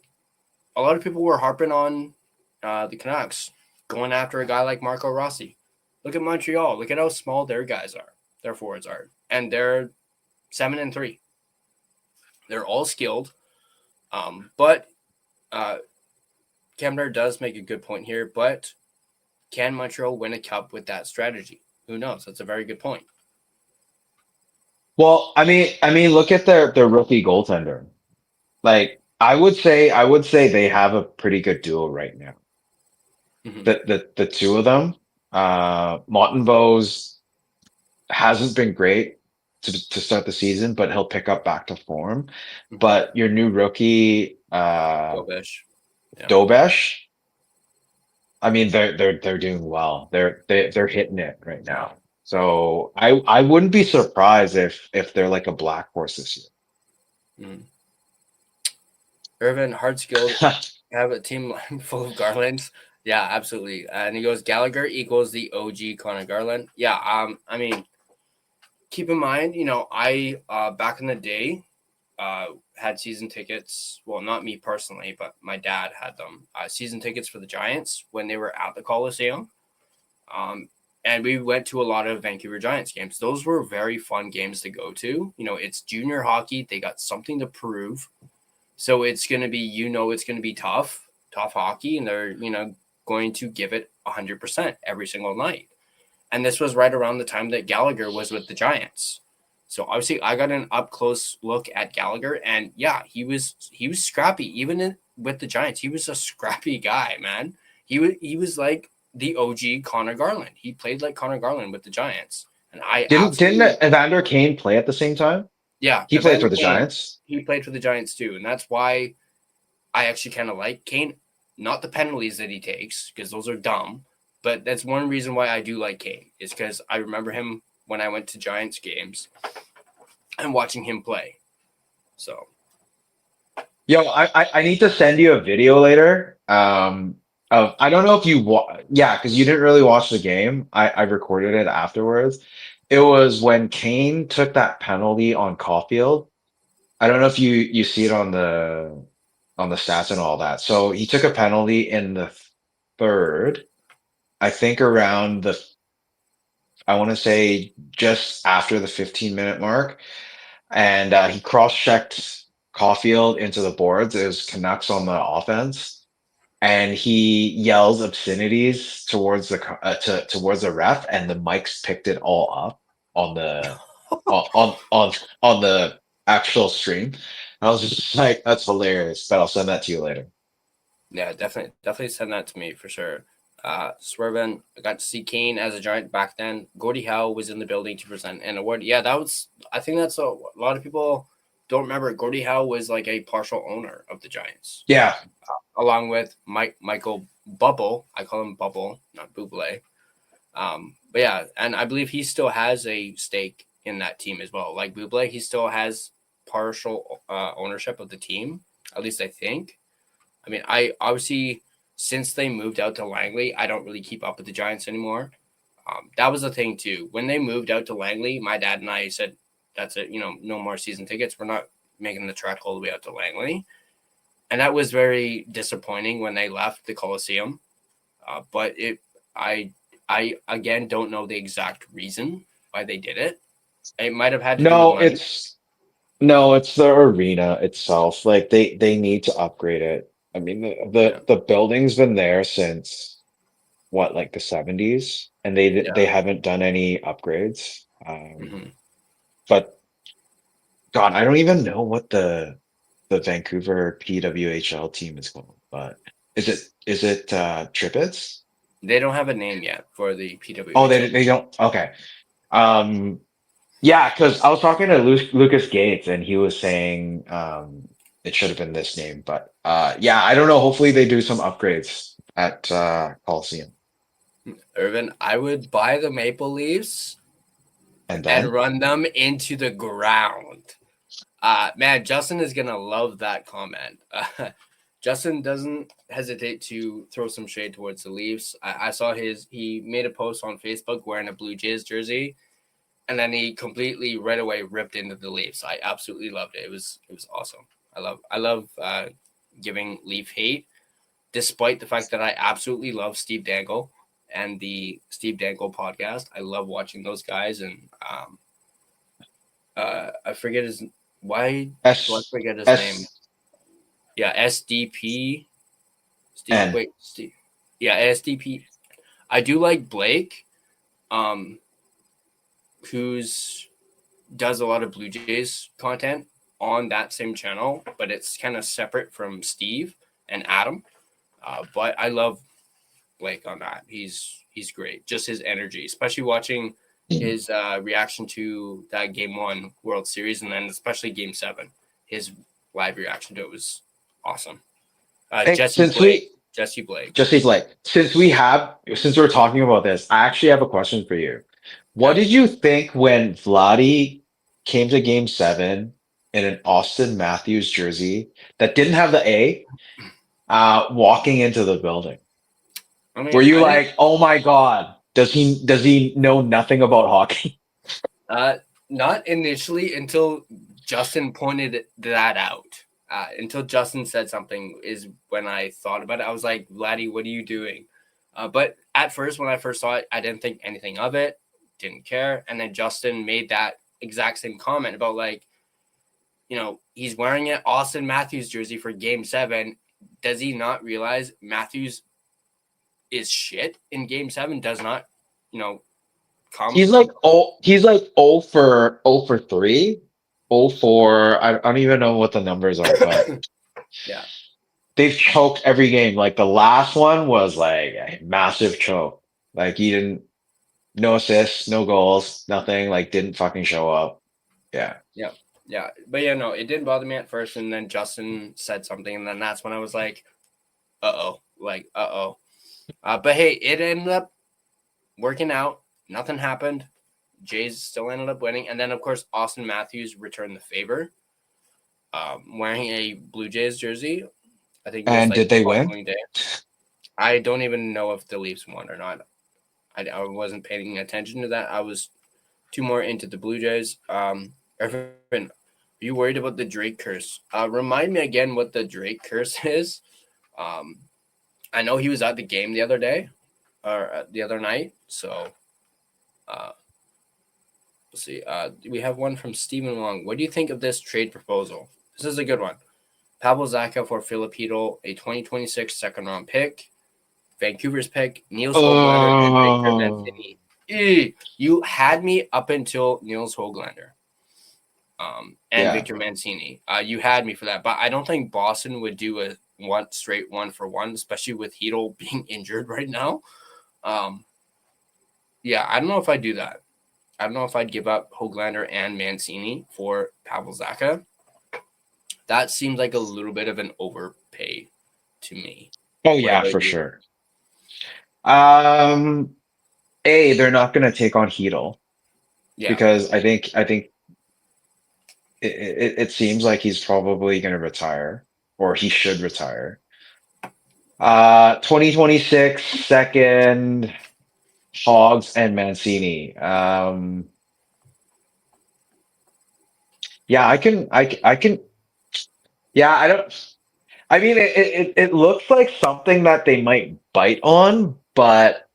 a lot of people were harping on the Canucks going after a guy like Marco Rossi. Look at Montreal. Look at how small their guys are. Their forwards are. And they're 7-3. They're all skilled. But Kemner does make a good point here. But can Montreal win a cup with that strategy? Who knows? That's a very good point. Well, I mean, look at their rookie goaltender. Like, I would say they have a pretty good duo right now. Mm-hmm. The two of them, Montembeault's hasn't been great to start the season, but he'll pick up back to form. But your new rookie, Kobesh. Yeah. Dobesh, I mean, they're doing well. They're hitting it right now. So I wouldn't be surprised if they're like a black horse this year. Mm-hmm. Irvin, hard skilled, have a team full of Garlands. Yeah, absolutely. And he goes, Gallagher equals the OG Connor Garland. Yeah, I mean, keep in mind, I back in the day had season tickets. Well, not me personally, but my dad had them. Season tickets for the Giants when they were at the Coliseum. And we went to a lot of Vancouver Giants games. Those were very fun games to go to. It's junior hockey. They got something to prove. So it's going to be, it's going to be tough hockey, and they're, going to give it 100% every single night. And this was right around the time that Gallagher was with the Giants. So obviously, I got an up close look at Gallagher, and yeah, he was scrappy. Even with the Giants, he was a scrappy guy, man. He was like the OG Connor Garland. He played like Connor Garland with the Giants, and I Didn't absolutely Evander Kane play at the same time? yeah. He played for Evander the Kane, Giants. he played for the Giants too, and that's why I actually kind of like Kane. Not the penalties that he takes because those are dumb, but that's one reason why I do like Kane is because I remember him when I went to Giants games and watching him play. So Yo, I need to send you a video later. Of I don't know if yeah, because you didn't really watch the game. I recorded it afterwards. It was when Kane took that penalty on Caulfield. I don't know if you see it on the stats and all that. So he took a penalty in the third, I think around I want to say just after the 15-minute mark, and he cross-checked Caulfield into the boards. It was Canucks on the offense, and he yells obscenities towards towards the ref, and the mics picked it all up on the on the actual stream. I was just like, that's hilarious, but I'll send that to you later. yeah, definitely send that to me for sure. Swerven, I got to see Kane as a Giant back then. Gordie Howe was in the building to present an award. Yeah, that was. I think that's a lot of people don't remember. Gordie Howe was like a partial owner of the Giants, Yeah, along with Michael Bubble. I call him Bubble, not Buble. But yeah, and I believe he still has a stake in that team as well. Like Buble, he still has partial ownership of the team. At least I think. I mean, I obviously since they moved out to Langley, I don't really keep up with the Giants anymore. That was the thing too. When they moved out to Langley, my dad and I said, "That's it. You know, no more season tickets. We're not making the trek all the way out to Langley." And that was very disappointing when they left the Coliseum. But I, I again don't know the exact reason why they did it. It might have had to do with no, money. it's the arena itself. Like they need to upgrade it. I mean, Yeah, the building's been there since what, like the 70s, and yeah. they haven't done any upgrades. Mm-hmm. But God, I don't even know what the Vancouver PWHL team is called. But is it Tripits? They don't have a name yet for the Oh, PWHL. they don't. Okay. Um, yeah, because I was talking to Lucas Gates, and he was saying it should have been this name, but yeah, I don't know. Hopefully, they do some upgrades at Coliseum, Irvin, I would buy the Maple Leafs and and then run them into the ground. Man, Justin is gonna love that comment. Justin doesn't hesitate to throw some shade towards the Leafs. I saw he made a post on Facebook wearing a Blue Jays jersey, and then he completely right away ripped into the Leafs. I absolutely loved it. It was awesome. I love giving Leaf hate, despite the fact that I absolutely love Steve Dangle and the Steve Dangle podcast. I love watching those guys, and I forget his why do I S forget his name? S Yeah, SDP. Steve, N. wait, Steve. Yeah, SDP. I do like Blake, um, who's does a lot of Blue Jays content on that same channel, but it's kind of separate from Steve and Adam. But I love Blake on that. He's great. Just his energy, especially watching his reaction to that Game 1 World Series, and then especially Game 7. His live reaction to it was awesome. Hey, since we Jesse Blake. Jesse Blake, since we're talking about this, I actually have a question for you. What Yeah. did you think when Vladdy came to Game 7 in an Austin Matthews jersey that didn't have the A, walking into the building? I Were mean, you I think like, oh my God, does he know nothing about hockey? uh, not initially until Justin pointed that out. Until Justin said something is when I thought about it. I was like, Vladdy, what are you doing? But at first, when I first saw it, I didn't think anything of it, didn't care. And then Justin made that exact same comment about like, he's wearing an Austin Matthews jersey for Game 7. Does he not realize Matthews is shit in Game 7? Does not, you know, He's like oh for 3, 0 for I don't even know what the numbers are, but Yeah. they've choked every game. Like the last one was like a massive choke. Like he didn't no assists, no goals, nothing, like didn't fucking show up. Yeah. Yeah. Yeah. But yeah, no, it didn't bother me at first. And then Justin said something. And then that's when I was like, uh-oh. Like, uh-oh. But hey, it ended up working out. Nothing happened. Jays still ended up winning. And then, of course, Austin Matthews returned the favor, wearing a Blue Jays jersey. I think it was And like did the they win? following day. I don't even know if the Leafs won or not. I wasn't paying attention to that. I was too more into the Blue Jays. Evan, are you worried about the Drake curse? Remind me again what the Drake curse is. I know he was at the game the other day or the other night. So let's see. We have one from Stephen Long. What do you think of this trade proposal? This is a good one. Pavel Zacha for Filipino, a 2026 second-round pick. Vancouver's pick, Niels Höglander and Victor Oh, Mancini. You had me up until Niels Höglander and yeah. Victor Mancini. You had me for that, but I don't think Boston would do a straight 1-for-1, especially with Hedl being injured right now. Yeah, I don't know if I'd do that. I don't know if I'd give up Höglander and Mancini for Pavel Zacha. That seems like a little bit of an overpay to me. Oh What yeah, about for you? sure. They're not gonna take on Hedel Yeah. because I think it seems like he's probably gonna retire or he should retire. 2026 second Hogs and Mancini. Yeah, I can. Yeah, I don't. I mean, it looks like something that they might bite on, but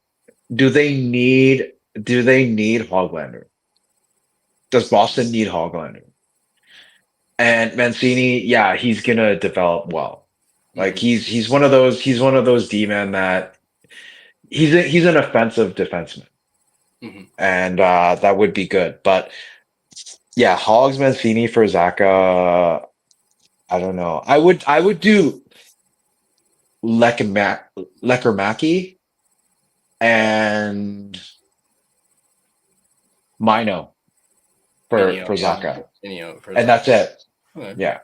do they need Hoglander? Does Boston need Hoglander? And Mancini, yeah, he's gonna develop well. Like Mm-hmm. he's one of those D-men that he's an offensive defenseman, Mm-hmm. and that would be good. But yeah, Hogs Mancini for Zaka. I don't know. I would do Lekermaki and Mino for Minio, for yeah. Zaka, Minio for and that's Zacha. it. Okay. Yeah.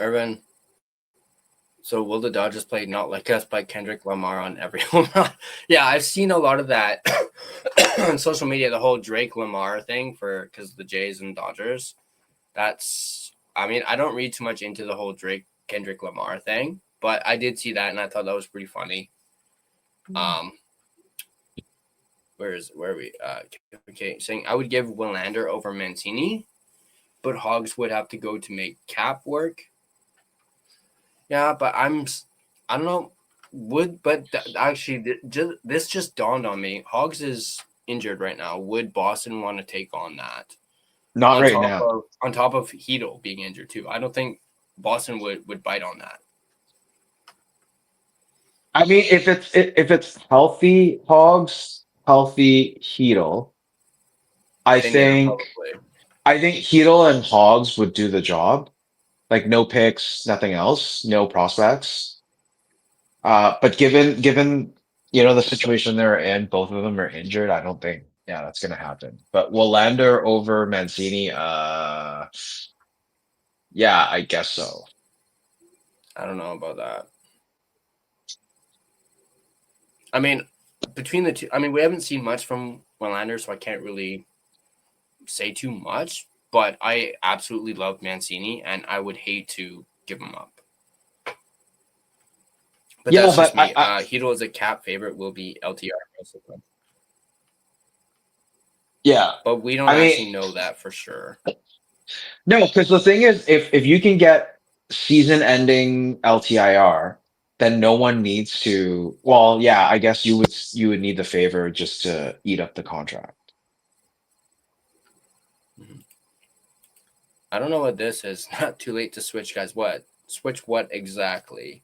Irvin, so will the Dodgers play Not Like Us by Kendrick Lamar on every home run? Yeah, I've seen a lot of that on social media, the whole Drake Lamar thing because the Jays and Dodgers. I mean, I don't read too much into the whole Drake Kendrick Lamar thing, but I did see that and I thought that was pretty funny. Um, where are we? Okay, saying I would give Willander over Mancini, but Hogs would have to go to make cap work. Yeah, but I don't know. Actually, this just dawned on me. Hogs is injured right now. Would Boston want to take on that Not right now. on top of Hedl being injured too? I don't think Boston would bite on that. I mean, if it's healthy Hogs, healthy Heedle, I Then yeah, think probably. I think Heedle and Hogs would do the job. Like no picks, nothing else, no prospects. But given the situation they're in, both of them are injured. I don't think that's gonna happen. But Willander over Mancini, yeah, I guess so. I don't know about that. I mean, between the two, I mean, we haven't seen much from Willander, so I can't really say too much. But I absolutely love Mancini, and I would hate to give him up. But Yeah, that's but just me. Hito as a cap favorite will be LTR most of them. yeah, But we don't I mean, actually know that for sure. no, because the thing is, if you can get season-ending LTIR, then no one needs to. Well, yeah, I guess you would need the favor just to eat up the contract. Mhm. I don't know what this is. Not too late to switch, guys. What? Switch what exactly?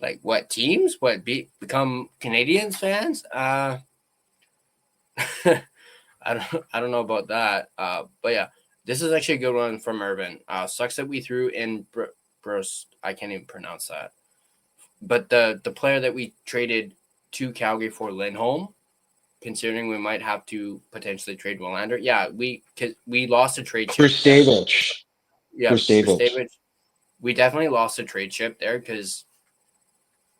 Like what teams? What become Canadiens fans? I don't know about that. But yeah, this is actually a good one from Urban. Sucks that we threw in Bruce. I can't even pronounce that. But the player that we traded to Calgary for Lindholm, considering we might have to potentially trade Willander. Yeah, we lost a trade chip. Verstavich. Yeah, Verstavich. Verstavich. We definitely lost a trade chip there because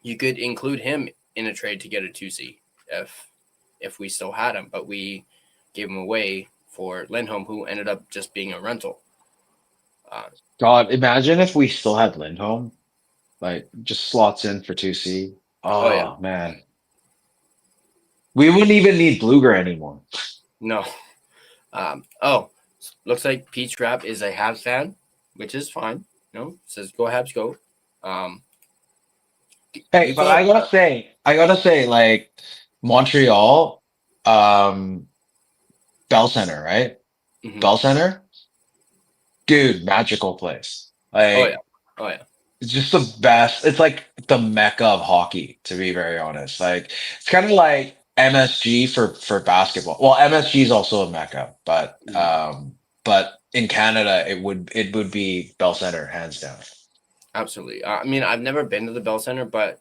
you could include him in a trade to get a 2C if we still had him, but we gave him away for Lindholm, who ended up just being a rental. God, imagine if we still had Lindholm, like just slots in for 2C. Oh yeah, Oh man. We wouldn't even need Bluger anymore. no. Looks like Peach Rap is a Habs fan, which is fine. Says go Habs go. Hey, We but got I gotta say, like Montreal, Bell Center, right? mhm. Bell Center, dude, magical place. Oh yeah, Like oh yeah. it's just the best. It's like the mecca of hockey, to be very honest. Like it's kind of like MSG for basketball. Well, MSG is also a mecca, Mhm. but in Canada, it would be Bell Center hands down. Absolutely. I mean, I've never been to the Bell Center, but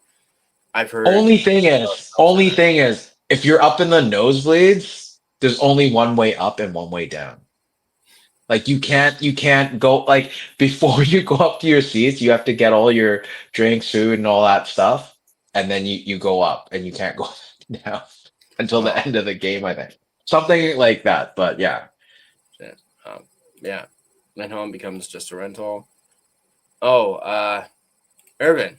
I've heard Bell Only Center. thing is, if you're up in the nosebleeds, there's only one way up and one way down. Like you can't go like before you go up to your seats, you have to get all your drinks, food, and all that stuff, and then you go up, and you can't go down until the Oh, end of the game, I think. Something like that. But yeah. shit. Yeah. Lindholm becomes just a rental. Oh, Irvin,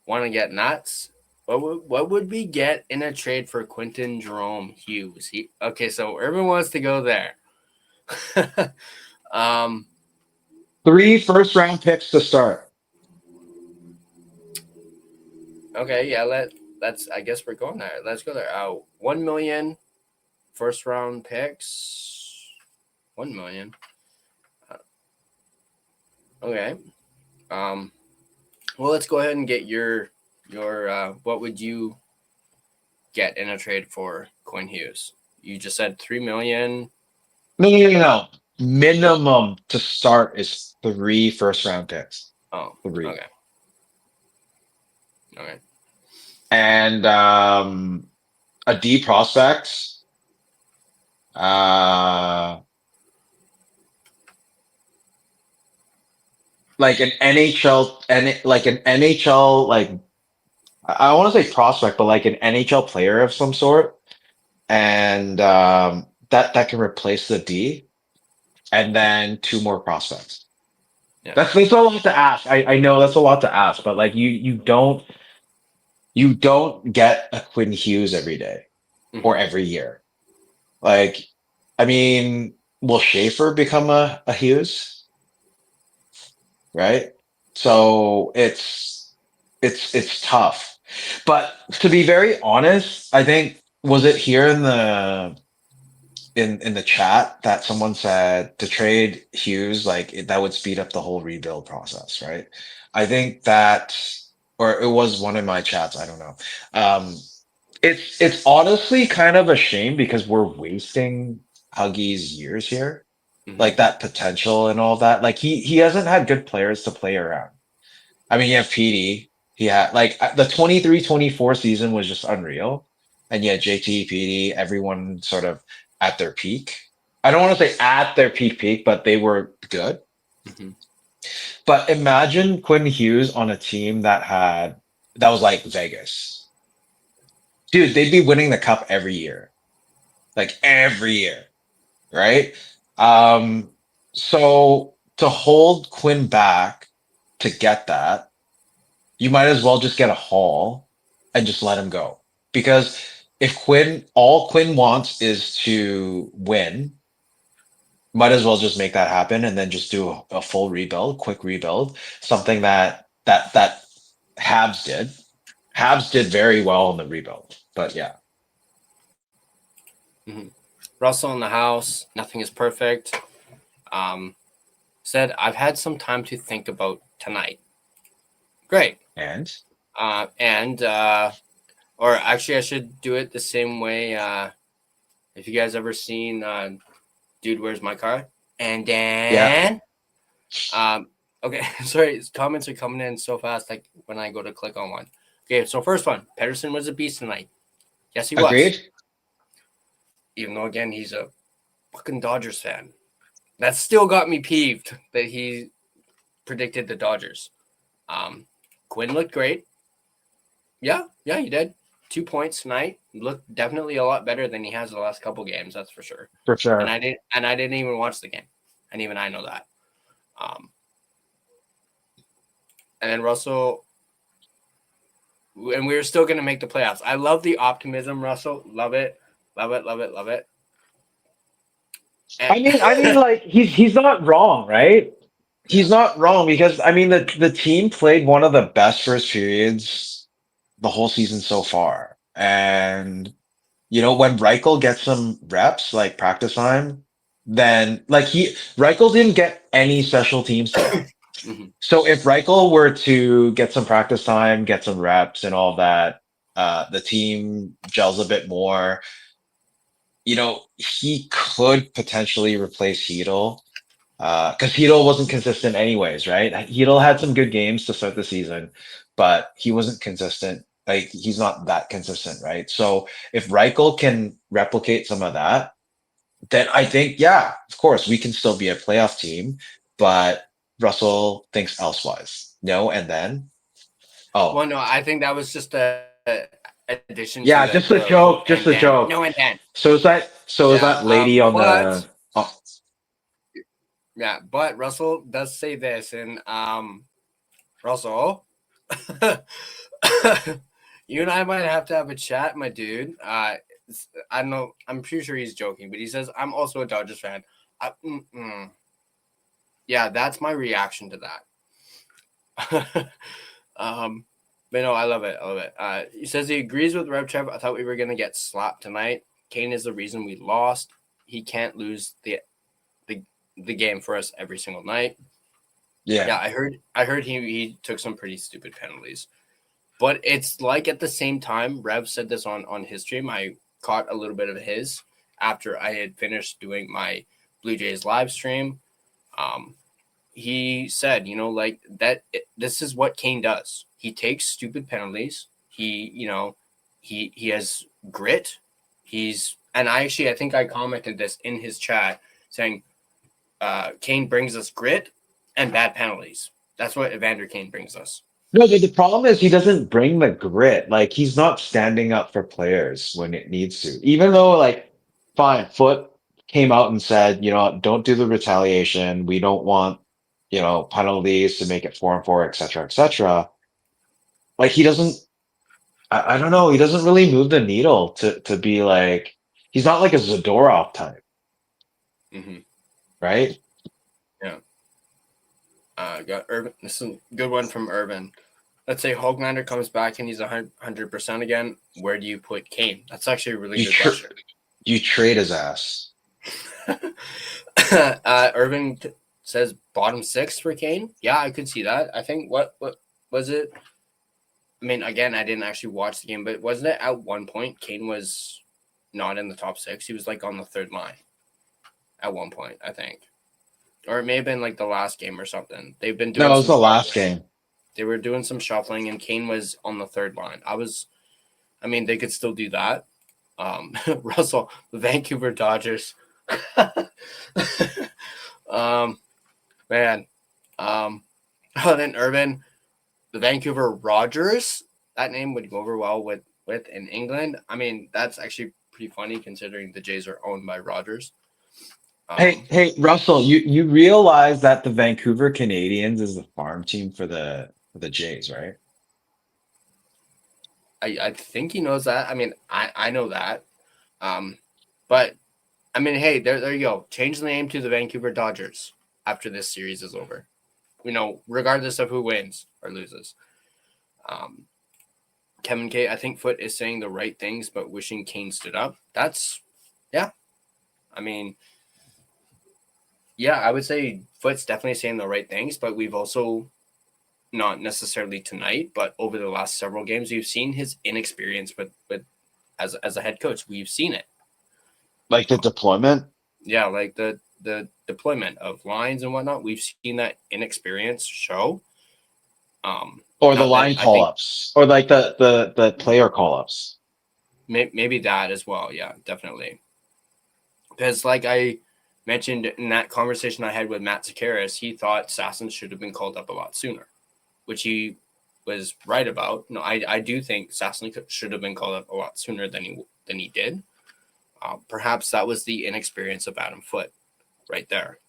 want to get nuts? What would we get in a trade for Quentin Jerome Hughes? Okay, so Irvin wants to go there. um, 3 first-round picks to start. okay, yeah, let's. I guess we're going there. Let's go there. 1 million first round picks. 1 million. Uh, okay. Um, well, let's go ahead and get your what would you get in a trade for Quinn Hughes? You just said 3 million. No. Minimum to start is 3 first-round picks. Oh, 3. okay, okay. And a D prospect. Uh, like an NHL and like an NHL like I want to say prospect, but like an NHL player of some sort, and that can replace the D, and then 2 more prospects. Yeah. That's a lot to ask. I know that's a lot to ask, but like you don't get a Quinn Hughes every day or Mm-hmm. every year. Like, I mean, will Schaefer become a Hughes? Right? So it's tough. But to be very honest, I think was it here in the chat that someone said to trade Hughes that would speed up the whole rebuild process, right? I think that or it was one of my chats, I don't know. Um it's honestly kind of a shame because we're wasting Huggy's years here. Mm-hmm. Like that potential and all that. Like he hasn't had good players to play around. I mean, you have PD. He had like the 23-24 season was just unreal. And yeah, JT, PD, everyone sort of at their peak. I don't want to say at their peak, but they were good. Mm-hmm. But imagine Quinn Hughes on a team that was like Vegas. Dude, they'd be winning the cup every year. Like every year, right? So to hold Quinn back to get that, you might as well just get a haul and just let him go. Because if all Quinn wants is to win, might as well just make that happen and then just do a full rebuild, quick rebuild, something that Habs did. Habs did very well in the rebuild, but yeah. Mm-hmm. Russell in the house. Nothing is perfect. Um, said I've had some time to think about tonight. Great. And And or actually, I should do it the same way. If you guys ever seen Dude, Where's My Car? And then okay, sorry, comments are coming in so fast like when I go to click on one. Okay, so first one, Pedersen was a beast tonight. Yes, he was. Agreed. Even though again he's a fucking Dodgers fan. That still got me peeved that he predicted the Dodgers. Quinn looked great. Yeah, he did. 2 points tonight. Looked definitely a lot better than he has the last couple games, that's for sure. For sure. And I didn't even watch the game. And even I know that. And then Russell, and we were still going to make the playoffs. I love the optimism, Russell. Love it. And, I mean, like he's not wrong, right? He's not wrong because I mean the team played one of the best first periods the whole season so far, and you know when Reichel gets some reps like practice time, then like Reichel didn't get any special teams today. Mhm. So if Reichel were to get some practice time, get some reps and all that, the team gels a bit more. You know, he could potentially replace Heedle because Heedle wasn't consistent anyways, right? Heedle had some good games to start the season, but he wasn't consistent. Like he's not that consistent, right? So if Reichel can replicate some of that, then I think, yeah, of course, we can still be a playoff team, but Russell thinks elsewise. No, and then Well, no, I think that was just a addition yeah, to just a the joke, just and a then. joke. No, and then. So is that lady on But the oh, yeah, but Russell does say this, and Russell, you and I might have to have a chat, my dude. I don't know. I'm pretty sure he's joking, but he says I'm also a Dodgers fan. Yeah, that's my reaction to that. But no, I love it. He says he agrees with RevTrev. I thought we were gonna get slapped tonight. Kane is the reason we lost. He can't lose the game for us every single night. Yeah, I heard he took some pretty stupid penalties. But it's like at the same time, Rev said this on his stream. I caught a little bit of his after I had finished doing my Blue Jays live stream. He said, you know, like that. This is what Kane does. He takes stupid penalties. He has grit. And I think I commented this in his chat saying, Kane brings us grit and bad penalties. That's what Evander Kane brings us. no, the problem is he doesn't bring the grit. Like he's not standing up for players when it needs to. Even though like fine, Foot came out and said, you know, don't do the retaliation. We don't want, you know, penalties to make it 4-4, et cetera, et cetera. Like he doesn't I don't know, he doesn't really move the needle to be like he's not like a Zadorov type, Mm-hmm. right? Yeah. Got Urban. This is a good one from Urban. Let's say Hoglander comes back and he's 100% again. Where do you put Kane? That's actually a really good question. You trade his ass. Urban says bottom 6 for Kane. Yeah, I could see that. I think what was it? I mean, again, I didn't actually watch the game, but wasn't it at one point Kane was not in the top 6? He was like on the third line at one point, I think. Or it may have been like the last game or something. They've been doing No, it was the last game. They were doing some shuffling, and Kane was on the third line. I mean, they could still do that. Russell, the Vancouver Dodgers. Man. Then Urban, the Vancouver Rogers. That name would go over well with in England. I mean, that's actually pretty funny considering the Jays are owned by Rogers. Hey, Russell, you realize that the Vancouver Canadiens is the farm team for the Jays, right? I think he knows that. I mean, I know that. But I mean, hey, there you go. Change the name to the Vancouver Dodgers after this series is over. You know, regardless of who wins or loses. Kevin K, I think Foot is saying the right things, but wishing Kane stood up. That's, yeah. I mean, yeah, I would say Foot's definitely saying the right things, but we've also, not necessarily tonight, but over the last several games, we've seen his inexperience with as a head coach. We've seen it. Like the deployment Yeah, like the deployment of lines and whatnot. We've seen that inexperience show. or the Not that line I call think ups or like the player call ups. maybe that as well. Yeah, definitely. Because like I mentioned in that conversation I had with Matt Zakaris, he thought Sassen should have been called up a lot sooner, which he was right about. No, I do think Sassen should have been called up a lot sooner than he did. Perhaps that was the inexperience of Adam Foote right there.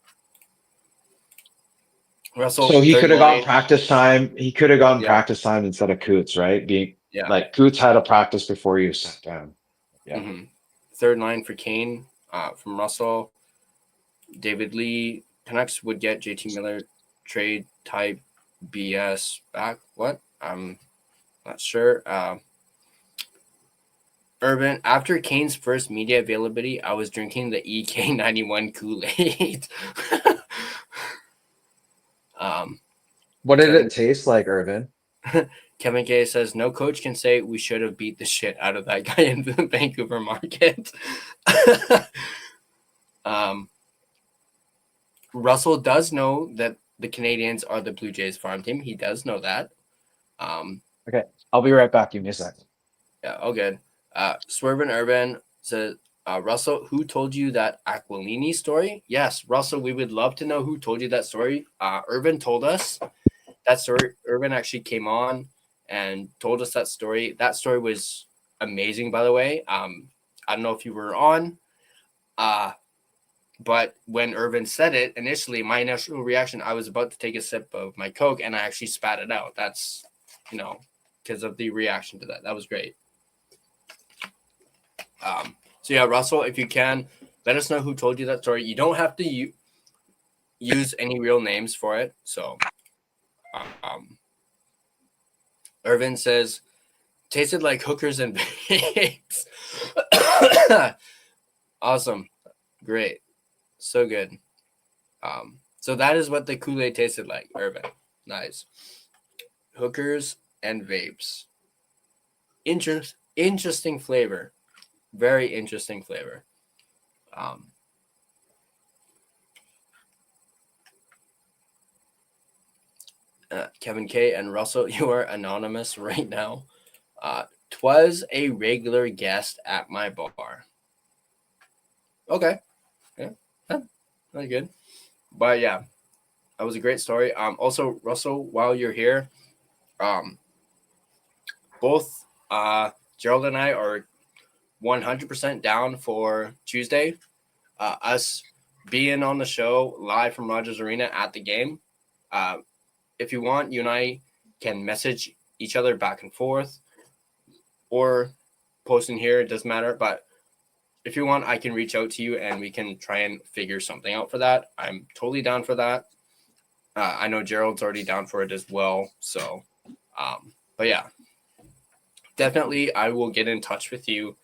Russell, So he third could have gotten line. practice time. He could have gotten Yeah, practice time instead of Coots, right? Being yeah. like Coots had a practice before he was sent down. Yeah. Mm-hmm. Third line for Kane from Russell. David Lee. Canucks would get JT Miller trade type BS back. What? I'm not sure. Urban, after Kane's first media availability, I was drinking the EK91 Kool-Aid. What did Kevin, it taste like, Irvin? Kevin K says, no coach can say we should have beat the shit out of that guy in the Vancouver market. Russell does know that the Canadiens are the Blue Jays farm team. He does know that. Okay, I'll be right back. Give me a second. Yeah, all good. Swerve and Urban says, Russell, who told you that Aquilini story? Yes, Russell, we would love to know who told you that story. Urban told us that story. Urban actually came on and told us that story. That story was amazing, by the way. I don't know if you were on, but when Urban said it, initially, my initial reaction, I was about to take a sip of my Coke and I actually spat it out. That's, because of the reaction to that. That was great. So yeah, Russell, if you can, let us know who told you that story. You don't have to use any real names for it. So, Irvin says, tasted like hookers and babes. Awesome. Great. So good. So that is what the Kool-Aid tasted like, Irvin. Nice. Hookers and vapes. Interesting flavor. Very interesting flavor. Kevin K and Russell, you are anonymous right now. Twas a regular guest at my bar. Okay. Yeah. That's good. But yeah, that was a great story. Also, Russell, while you're here, both Gerald and I are 100% down for Tuesday. Us being on the show live from Rogers Arena at the game. If you want, you and I can message each other back and forth or post in here. It doesn't matter. But if you want, I can reach out to you and we can try and figure something out for that. I'm totally down for that. I know Gerald's already down for it as well. So, but yeah, definitely I will get in touch with you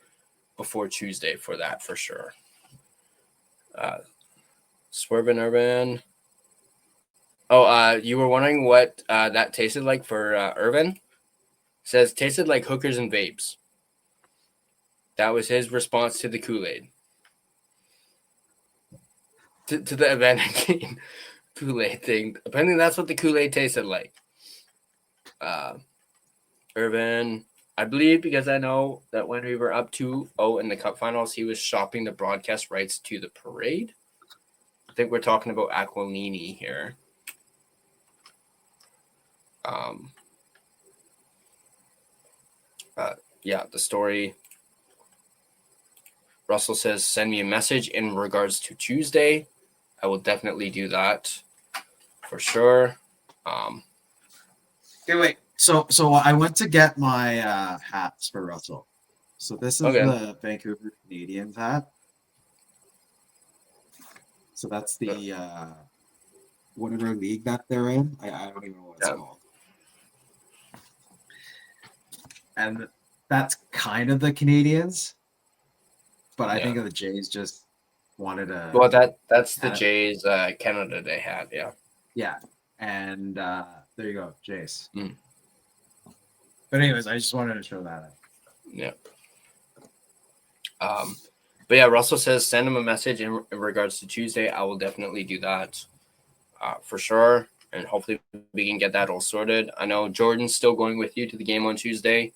before Tuesday for that for sure. Swervin Urban. Oh, you were wondering what that tasted like for Irvin? It says tasted like hookers and vapes. That was his response to the Kool-Aid. To the Evander Kool-Aid thing. Apparently that's what the Kool-Aid tasted like. Irvin, I believe because I know that when we were up 2-0 in the Cup Finals, he was shopping the broadcast rights to the parade. I think we're talking about Aquilini here. Yeah, the story. Russell says, send me a message in regards to Tuesday. I will definitely do that for sure. Okay, wait. So I went to get my hats for Russell. So this is the Vancouver Canadiens hat. So that's the whatever league that they're in. I don't even know what it's called. And that's kind of the Canadiens. But I think the Jays just wanted a. Well, that's the Jays Canada Day hat, yeah. Yeah, and there you go, Jays. Mm. But anyways, I just wanted to show that. Yeah. But yeah, Russell says send him a message in regards to Tuesday. I will definitely do that for sure. And hopefully we can get that all sorted. I know Jordan's still going with you to the game on Tuesday.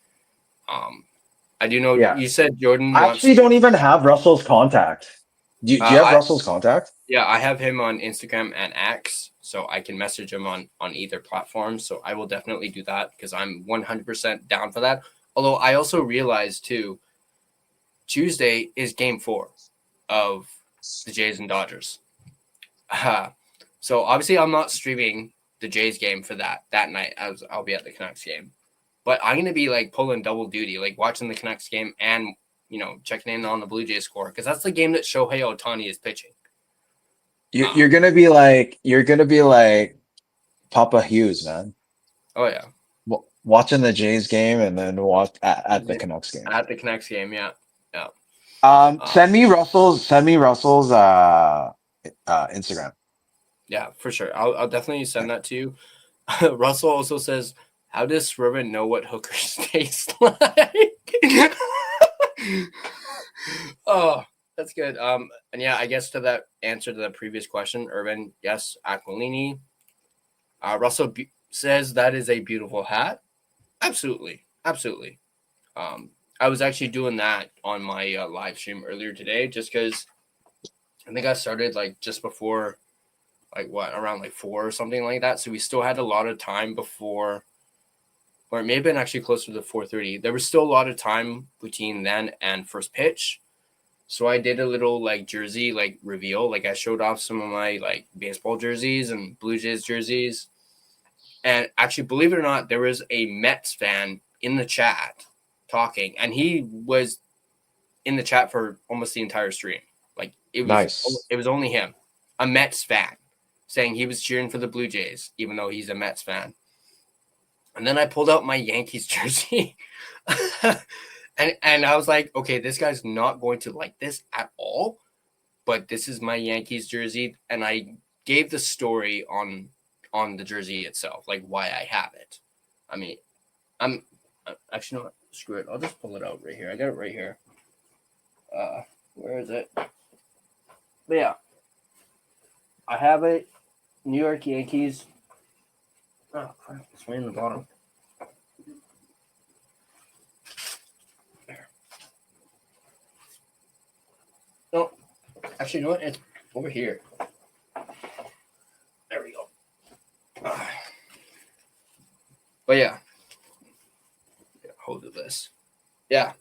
I do know Yeah. you said Jordan I wants. actually don't even have Russell's contact. Do you have Russell's contact? Yeah, I have him on Instagram and X, so I can message him on either platform. So I will definitely do that because I'm 100% down for that. Although I also realized too, Tuesday is Game 4 of the Jays and Dodgers. So obviously I'm not streaming the Jays game for that night. I'll be at the Canucks game, but I'm gonna be like pulling double duty, like watching the Canucks game and checking in on the Blue Jays score because that's the game that Shohei Ohtani is pitching. You're gonna be like Papa Hughes, man. Oh yeah, Watching the Jays game and then watch at the Canucks game. at the Canucks game, yeah. Send me Russell's Instagram. Yeah, for sure. I'll definitely send that to you. Russell also says, "How does Swerven know what hookers taste like?" Oh, that's good. And yeah, I guess to that answer to the previous question, Urban, yes, Aquilini. Russell says that is a beautiful hat. Absolutely, absolutely. I was actually doing that on my live stream earlier today, just because I think I started like just before, around like 4 or something like that. So we still had a lot of time before, or it may have been actually closer to 4:30. There was still a lot of time between then and first pitch. So I did a little like jersey like reveal. Like I showed off some of my like baseball jerseys and Blue Jays jerseys. And actually, believe it or not, there was a Mets fan in the chat talking, and he was in the chat for almost the entire stream. Like it was Nice. It was only him, a Mets fan, saying he was cheering for the Blue Jays, even though he's a Mets fan. And then I pulled out my Yankees jersey. and I was like, okay, this guy's not going to like this at all. But this is my Yankees jersey. And I gave the story on the jersey itself, like why I have it. I mean, I'm actually not, screw it. I'll just pull it out right here. I got it right here. Where is it? But yeah, I have it. New York Yankees. Oh crap! It's way in the bottom. There. No, actually, you know what? It's over here. There we go. But yeah, get a hold of this. Yeah.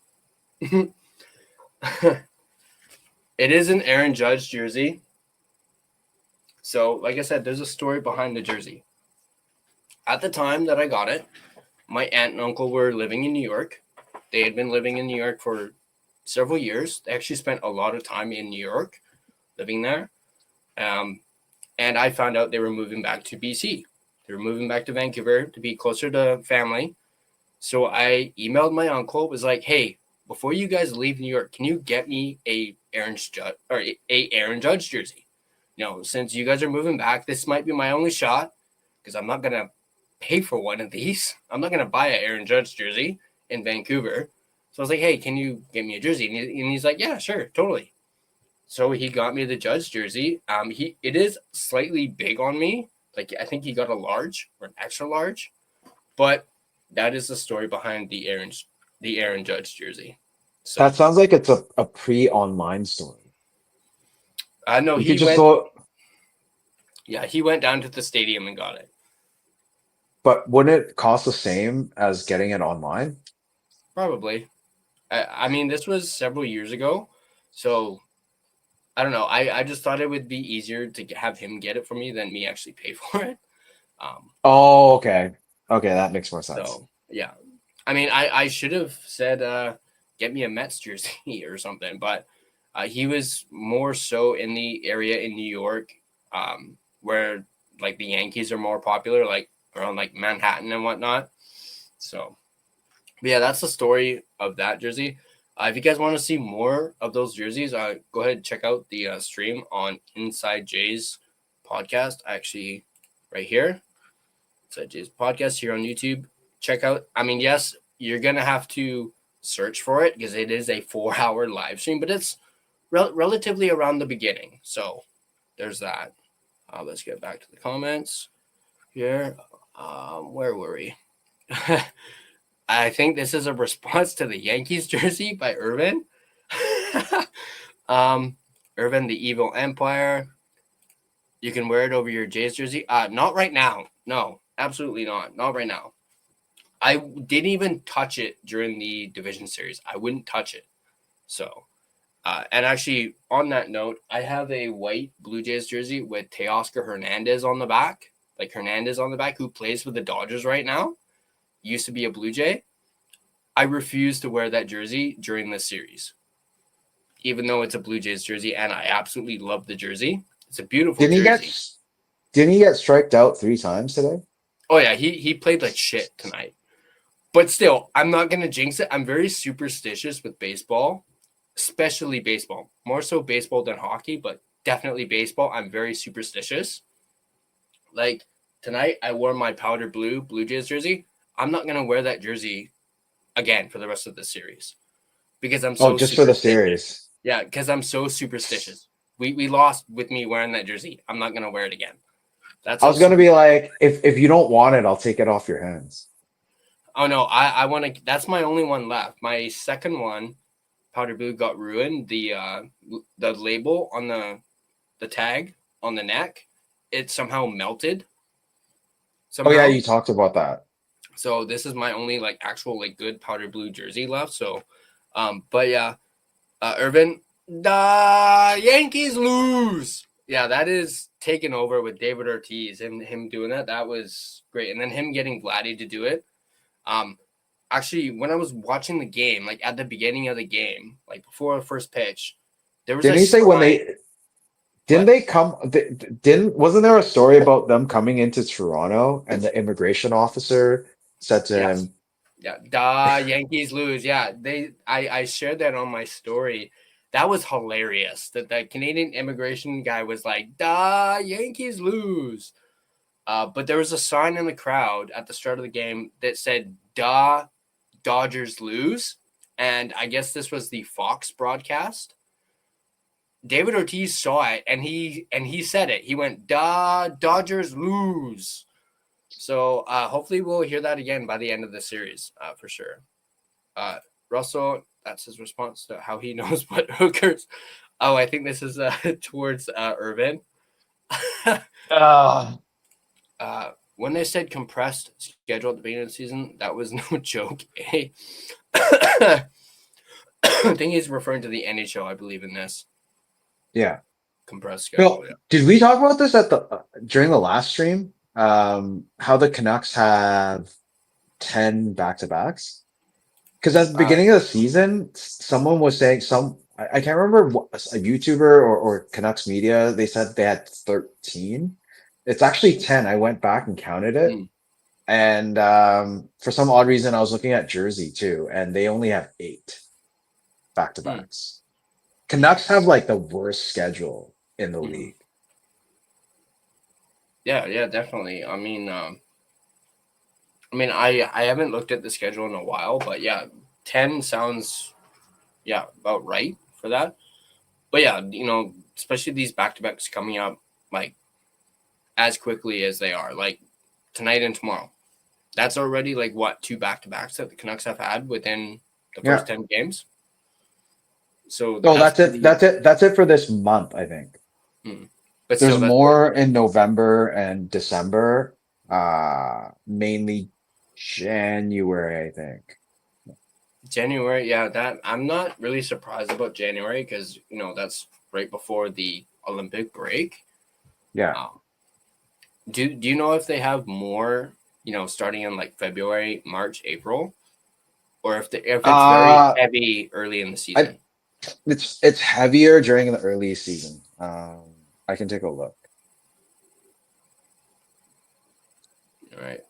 It is an Aaron Judge jersey. So, like I said, there's a story behind the jersey. At the time that I got it, my aunt and uncle were living in New York. They had been living in New York for several years. They actually spent a lot of time in New York, living there. And I found out they were moving back to BC. They were moving back to Vancouver to be closer to family. So I emailed my uncle, was like, hey, before you guys leave New York, can you get me a Aaron Judge jersey? Since you guys are moving back, this might be my only shot because I'm not going to pay for one of these. I'm not going to buy an Aaron Judge jersey in Vancouver. So I was like, hey, can you get me a jersey? And he's like, yeah, sure, totally. So he got me the Judge jersey. It is slightly big on me. Like I think he got a large or an extra large, but that is the story behind the Aaron Judge jersey. So That sounds like it's a pre-online story. no, You could just go, yeah, he went down to the stadium and got it. but wouldn't it cost the same as getting it online? Probably. I mean, this was several years ago, so I don't know. I just thought it would be easier to have him get it for me than me actually pay for it. Oh, okay. Okay, that makes more sense. So yeah, I mean, I should have said get me a Mets jersey or something, but he was more so in the area in New York where like the Yankees are more popular, like around like Manhattan and whatnot. So but yeah, that's the story of that jersey. If you guys want to see more of those jerseys, go ahead and check out the stream on Inside Jay's podcast. Actually, right here, Inside Jay's podcast here on YouTube. Check out. I mean, yes, you're gonna have to search for it because it is a 4-hour live stream, but it's relatively around the beginning. So there's that. Let's get back to the comments here. Where were we? I think this is a response to the Yankees jersey by Irvin. Irvin, the Evil Empire. You can wear it over your Jays jersey. Not right now. No, absolutely not. Not right now. I didn't even touch it during the division series. I wouldn't touch it. So, and actually, on that note, I have a white Blue Jays jersey with Teoscar Hernandez on the back, like Hernandez on the back, who plays with the Dodgers right now. Used to be a Blue Jay. I refuse to wear that jersey during this series, even though it's a Blue Jays jersey, and I absolutely love the jersey. It's a beautiful jersey. Didn't he get striked out 3 times today? Oh yeah, he played like shit tonight. But still, I'm not gonna jinx it. I'm very superstitious with baseball, especially baseball. More so baseball than hockey, but definitely baseball. I'm very superstitious. Like tonight, I wore my powder blue Blue Jays jersey. I'm not gonna wear that jersey again for the rest of the series because I'm so just for the series. Yeah, because I'm so superstitious. We lost with me wearing that jersey. I'm not gonna wear it again. I was gonna be like, if you don't want it, I'll take it off your hands. Oh no, I want to. That's my only one left. My second one, powder blue, got ruined. The label on the tag on the neck, it somehow melted. Oh yeah, you talked about that. So this is my only like actual like good powder blue jersey left. So, but yeah, Irvin, the Yankees lose. Yeah, that is taken over with David Ortiz and him doing that. That was great, and then him getting Vladdy to do it. Actually, when I was watching the game, like at the beginning of the game, like before the first pitch, there was. Didn't he say when they didn't they come? Wasn't there a story about them coming into Toronto and the immigration officer said to him, "Yeah, da Yankees lose." Yeah, I shared that on my story. That was hilarious. That Canadian immigration guy was like, "Da Yankees lose." But there was a sign in the crowd at the start of the game that said, "Da Dodgers lose," and I guess this was the Fox broadcast. David Ortiz saw it, and he said it. He went, "Da Dodgers lose." So hopefully we'll hear that again by the end of the series, for sure. Russell, that's his response to how he knows what hookers. Oh, I think this is towards Irvin. When they said compressed schedule at the beginning of the season, that was no joke. I think he's referring to the NHL, I believe, in this. Yeah. Compressed schedule. Well, yeah. Did we talk about this at during the last stream? How the Canucks have 10 back-to-backs? Because at the beginning of the season, someone was saying I can't remember what, a YouTuber or Canucks media, they said they had 13. It's actually 10. I went back and counted it. And for some odd reason, I was looking at Jersey too, and they only have 8 back-to-backs. Canucks have like the worst schedule in the league. Yeah, definitely. I mean, I haven't looked at the schedule in a while, but yeah, 10 sounds, about right for that. But yeah, especially these back-to-backs coming up like as quickly as they are, like tonight and tomorrow. That's already like what 2 back-to-backs that the Canucks have had within the first 10 games. So that's it. That's it for this month, I think. But there's more in November and December. Mainly January, I think. January, that I'm not really surprised about January because that's right before the Olympic break. Yeah. Do you know if they have more, starting in like February, March, April, or if it's very heavy early in the season? It's heavier during the early season. I can take a look. All right.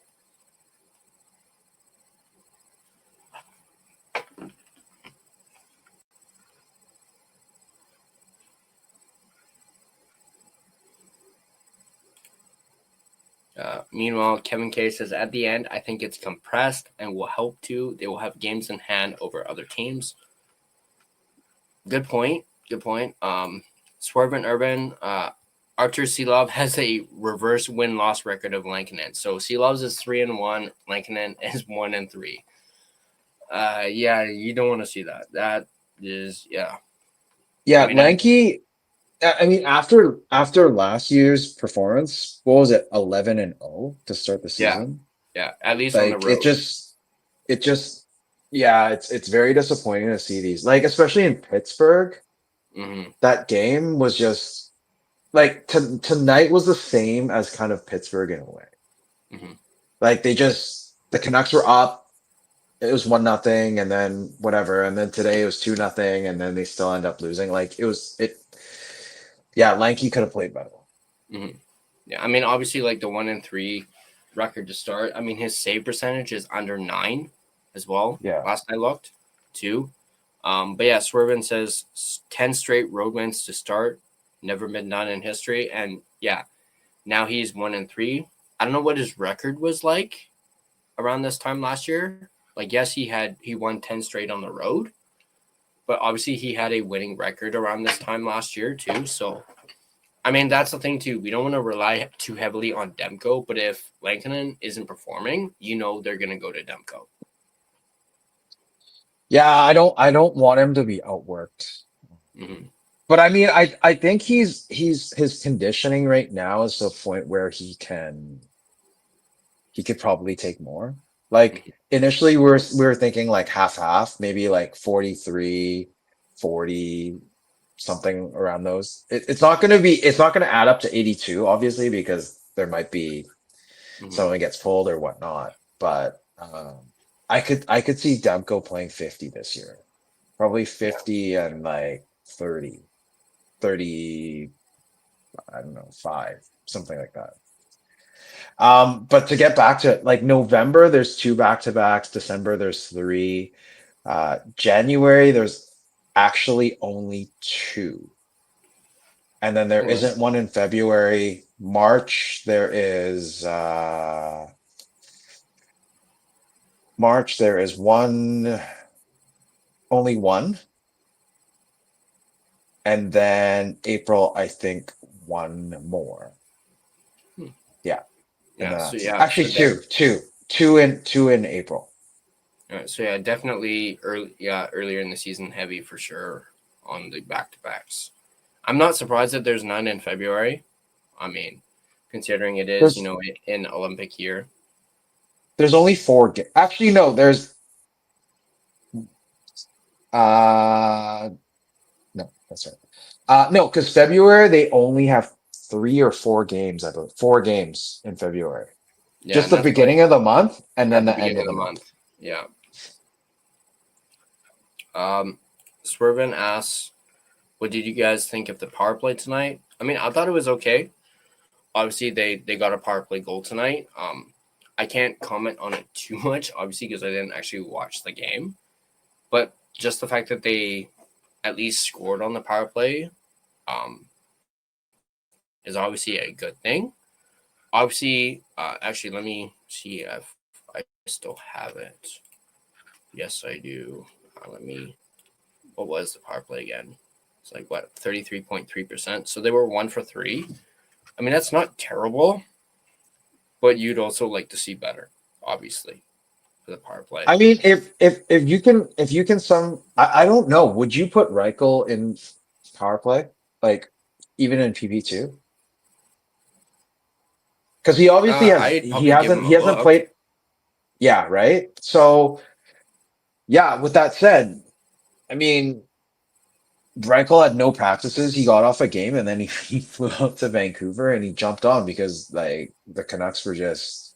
Meanwhile, Kevin K says at the end, I think it's compressed and will help too. They will have games in hand over other teams. Good point. Good point. Swerve and Urban, Archer Seelov has a reverse win-loss record of Lankinen. So Seelov's is 3-1, Lankinen is 1-3. Yeah, you don't want to see that. That is, yeah. Yeah, I mean, Lanky. I mean, after last year's performance, what was it, 11-0 to start the Yeah. season? Yeah, at least on the Like road. it just, yeah, it's very disappointing to see these. Like, especially in Pittsburgh, Mm-hmm. that game was just like tonight was the same as kind of Pittsburgh in a way. Mm-hmm. Like the Canucks were up. It was 1-0, and then whatever, and then today it was 2-0, and then they still end up losing. Like it. Yeah, Lanky could have played better. Mm-hmm. Yeah, I mean, obviously, like the 1-3 record to start. I mean, his save percentage is under 9 as well. Yeah. Last I looked, too. But yeah, Swervin says 10 straight road wins to start. Never been done in history. And yeah, now he's 1-3. I don't know what his record was like around this time last year. Like, yes, he won 10 straight on the road, but obviously he had a winning record around this time last year too. So, I mean, that's the thing too. We don't want to rely too heavily on Demko, but if Lankinen isn't performing, they're going to go to Demko. Yeah, I don't want him to be outworked. Mm-hmm. But I mean, I think he's his conditioning right now is to a point where he could probably take more. Like initially we were thinking like half, maybe like 43, 40, something around those. It's not going to add up to 82, obviously, because there might be someone gets pulled or whatnot. But I could see Demko playing 50 this year, probably 50 and like 30, I don't know, 5, something like that. But to get back to it, like November, there's 2 back-to-backs. December, there's 3. January, there's actually only 2. And then there isn't one in February. March, there is one, only one. And then April, I think one more. Yeah. Yeah. Actually, two in April. All right, so yeah, definitely earlier in the season, heavy for sure on the back-to-backs. I'm not surprised that there's none in February. I mean, considering it is, an Olympic year. There's only 4 games. Actually, no, there's no, that's right. No, because February they only have 3 or 4 games, I believe. 4 games in February. Yeah, just the beginning of the month and then the end of the month. Yeah. Swervin asks, what did you guys think of the power play tonight? I mean, I thought it was okay. Obviously, they got a power play goal tonight. I can't comment on it too much, obviously, because I didn't actually watch the game. But just the fact that they at least scored on the power play is obviously a good thing. Obviously, actually, let me see if I still have it. Yes, I do. What was the power play again? It's like, 33.3%. So they were 1 for 3. I mean, that's not terrible, but you'd also like to see better, obviously, for the power play. I mean, if you can I don't know, would you put Reichel in power play? Like even in PP2? Because he obviously I'd probably give him he hasn't look. played. Yeah, right. So yeah, with that said, I mean, Reichel had no practices. He got off a game and then he flew out to Vancouver and he jumped on because like the Canucks were just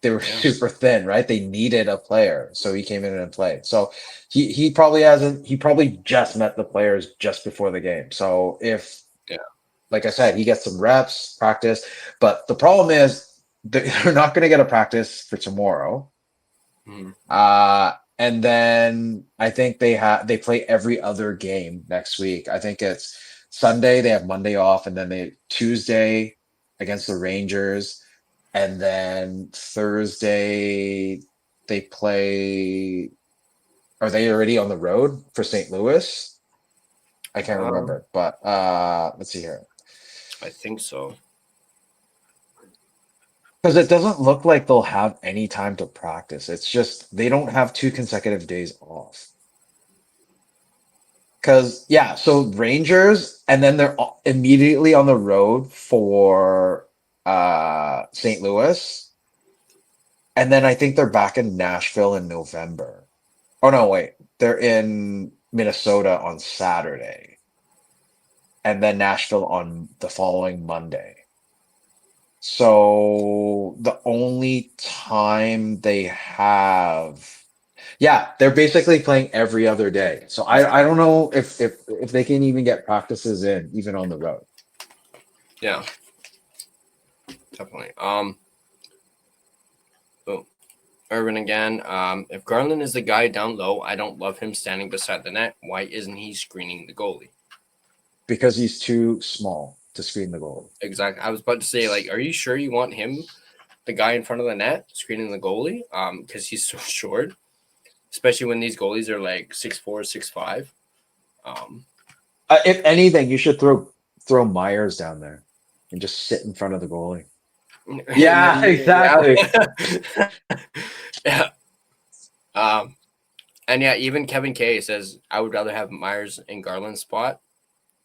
they were super thin, right? They needed a player, so he came in and played. So he probably just met the players just before the game. So if like I said, he gets some reps, practice, but the problem is they're not going to get a practice for tomorrow. And then I think they play every other game next week. I think it's Sunday, they have Monday off, and then Tuesday against the Rangers, and then Thursday they play. Are they already on the road for St. Louis? I can't remember, but let's see here. I think so. Because it doesn't look like they'll have any time to practice. It's just they don't have 2 consecutive days off. Because yeah, so Rangers, and then they're immediately on the road for St. Louis, and then I think they're back in Nashville in November. Oh no, wait, they're in Minnesota on Saturday, and then Nashville on the following Monday. So the only time they have, yeah, they're basically playing every other day. So I don't know if they can even get practices in even on the road. Yeah, definitely. Boom. Irvin again. If Garland is the guy down low, I don't love him standing beside the net. Why isn't he screening the goalie? Because he's too small to screen the goal. Exactly. I was about to say, like, are you sure you want him, the guy in front of the net, screening the goalie? Because he's so short, especially when these goalies are like 6'4", 6'5". If anything, you should throw Myers down there and just sit in front of the goalie. Yeah, exactly. Yeah. And yeah, even Kevin Kay says I would rather have Myers and Garland's spot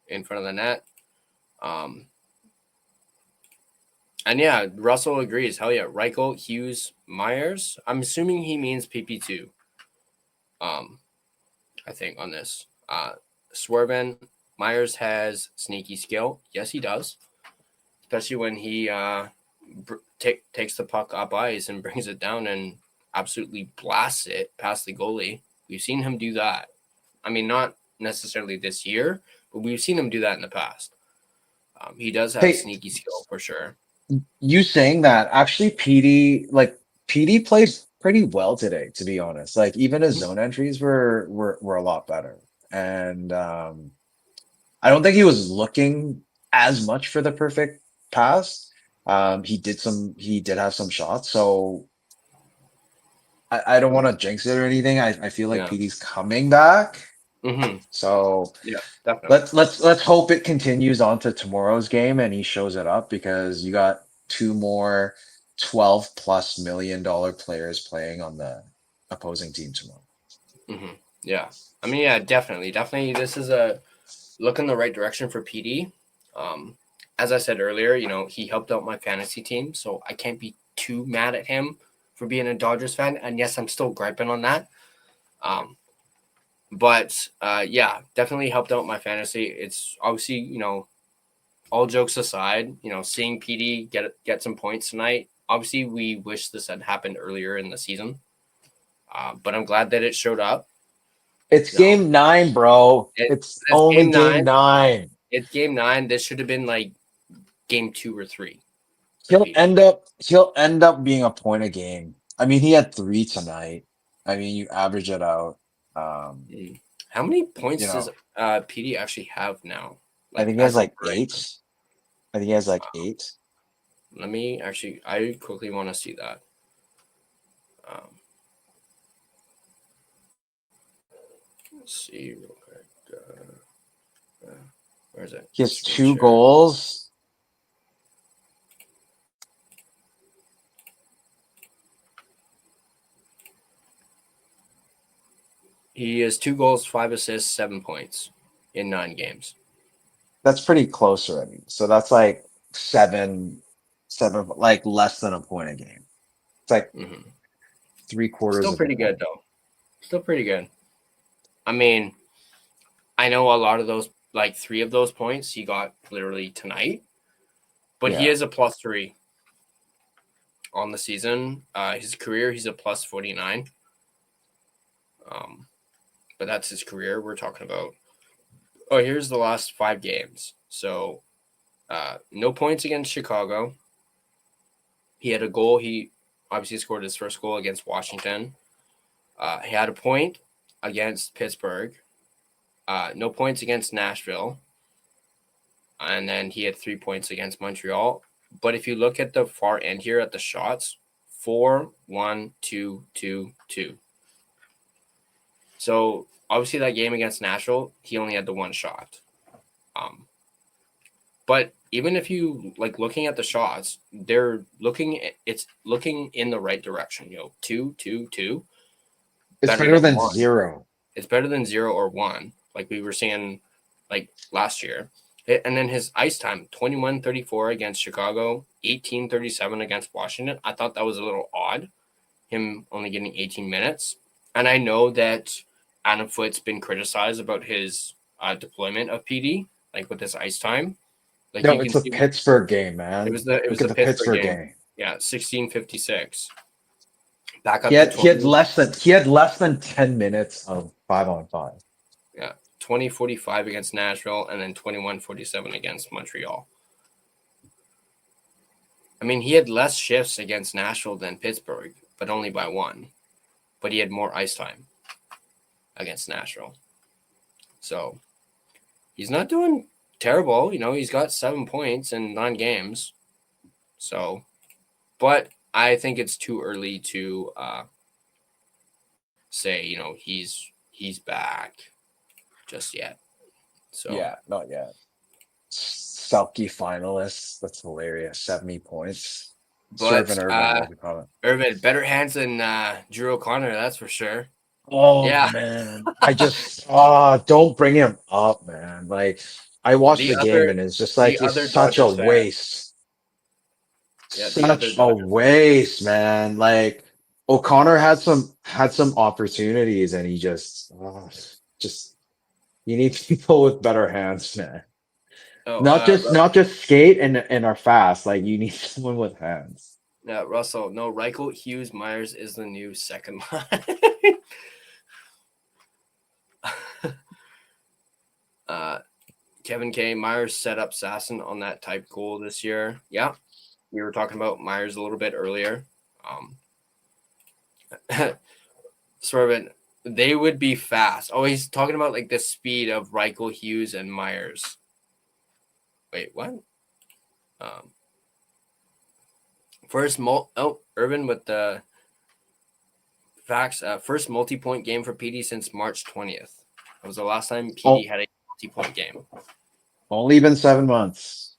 in front of the net. And yeah, Russell agrees. Hell yeah, Reichel, Hughes, Myers. I'm assuming he means PP2. I think on this. Swerven, Myers has sneaky skill. Yes, he does. Especially when he takes the puck up ice and brings it down and absolutely blasts it past the goalie. We've seen him do that. I mean, not necessarily this year, but we've seen him do that in the past. He does have Hey, sneaky skill for sure. you saying that actually PD played pretty well today, to be honest. Like even his zone entries were a lot better. And I don't think he was looking as much for the perfect pass. He did have some shots, so I don't want to jinx it or anything. I feel like Yeah. PD's coming back. Mm-hmm. So Yeah, definitely. let's hope it continues on to tomorrow's game and he shows it up, because you got two more 12+ million players playing on the opposing team tomorrow. Mm-hmm. Yeah. I mean, yeah, definitely. This is a look in the right direction for PD. As I said earlier, he helped out my fantasy team, so I can't be too mad at him for being a Dodgers fan. And yes, I'm still griping on that. But yeah, definitely helped out my fantasy. It's obviously, all jokes aside, seeing PD get some points tonight. Obviously, we wish this had happened earlier in the season, but I'm glad that it showed up. It's game 9, bro. It's only game 9. It's game 9. This should have been like game 2 or 3. He'll end up being a point a game. I mean, he had 3 tonight. I mean, you average it out. How many points does PD actually have now? I think he has like 8. I think he has like 8. Let me actually, I quickly want to see that. Let's see real quick. Where is it? He has 2 goals. He has 2 goals, 5 assists, 7 points in 9 games. That's pretty close already. So that's like 7, like less than a point a game. It's like 3/4. Still pretty good though. Still pretty good. I mean, I know a lot of those, like 3 of those points he got literally tonight, but he is a +3 on the season. His career, he's a +49. But that's his career we're talking about. Oh, here's the last 5 games. So, no points against Chicago. He had a goal. He obviously scored his first goal against Washington. He had a point against Pittsburgh. No points against Nashville. And then he had 3 points against Montreal. But if you look at the far end here at the shots, 4, 1, 2, 2, 2. So obviously that game against Nashville, he only had the one shot. But even if you like looking at the shots, it's looking in the right direction. 2, 2, 2. It's better than one. 0. It's better than 0 or 1, like we were seeing like last year. And then his ice time, 21:34 against Chicago, 18:37 against Washington. I thought that was a little odd, him only getting 18 minutes. And I know that Adam Foote's been criticized about his deployment of PD, like with his ice time. Like No, you it's can a see, Pittsburgh game, man. it was the Look at the Pittsburgh Pittsburgh game. game. Yeah, 16:56. Back up He to had 20. less than 10 minutes of 5-on-5. Yeah, 20:45 against Nashville, and then 21:47 against Montreal. I mean, he had less shifts against Nashville than Pittsburgh, but only by 1. But he had more ice time against Nashville. So he's not doing terrible. He's got 7 points in 9 games. So, but I think it's too early to say, he's back just yet. So Yeah, not yet. Selke finalists. That's hilarious. 70 points. But Serving Urban was the comment. Irvin, better hands than Drew O'Connor, that's for sure. Oh Yeah. man, I just don't bring him up, man. Like I watched the game and it's just like the he's other such a Dodgers fan. waste. Yeah, the other Such a Dodgers fan. waste, man. Like O'Connor had some opportunities and he just you need people with better hands, man. Oh, Not just skate and are fast. Like you need someone with hands. Yeah, Russell. No, Reichel, Hughes, Myers is the new second line. Kevin K. Myers set up Sasson on that type goal this year. Yeah, we were talking about Myers a little bit earlier. Sort of they would be fast. Oh, he's talking about like the speed of Reichel, Hughes, and Myers. Wait, what? Urban with the facts. First multi-point game for PD since March 20th. That was the last time PD had a multi-point game. Only been 7 months.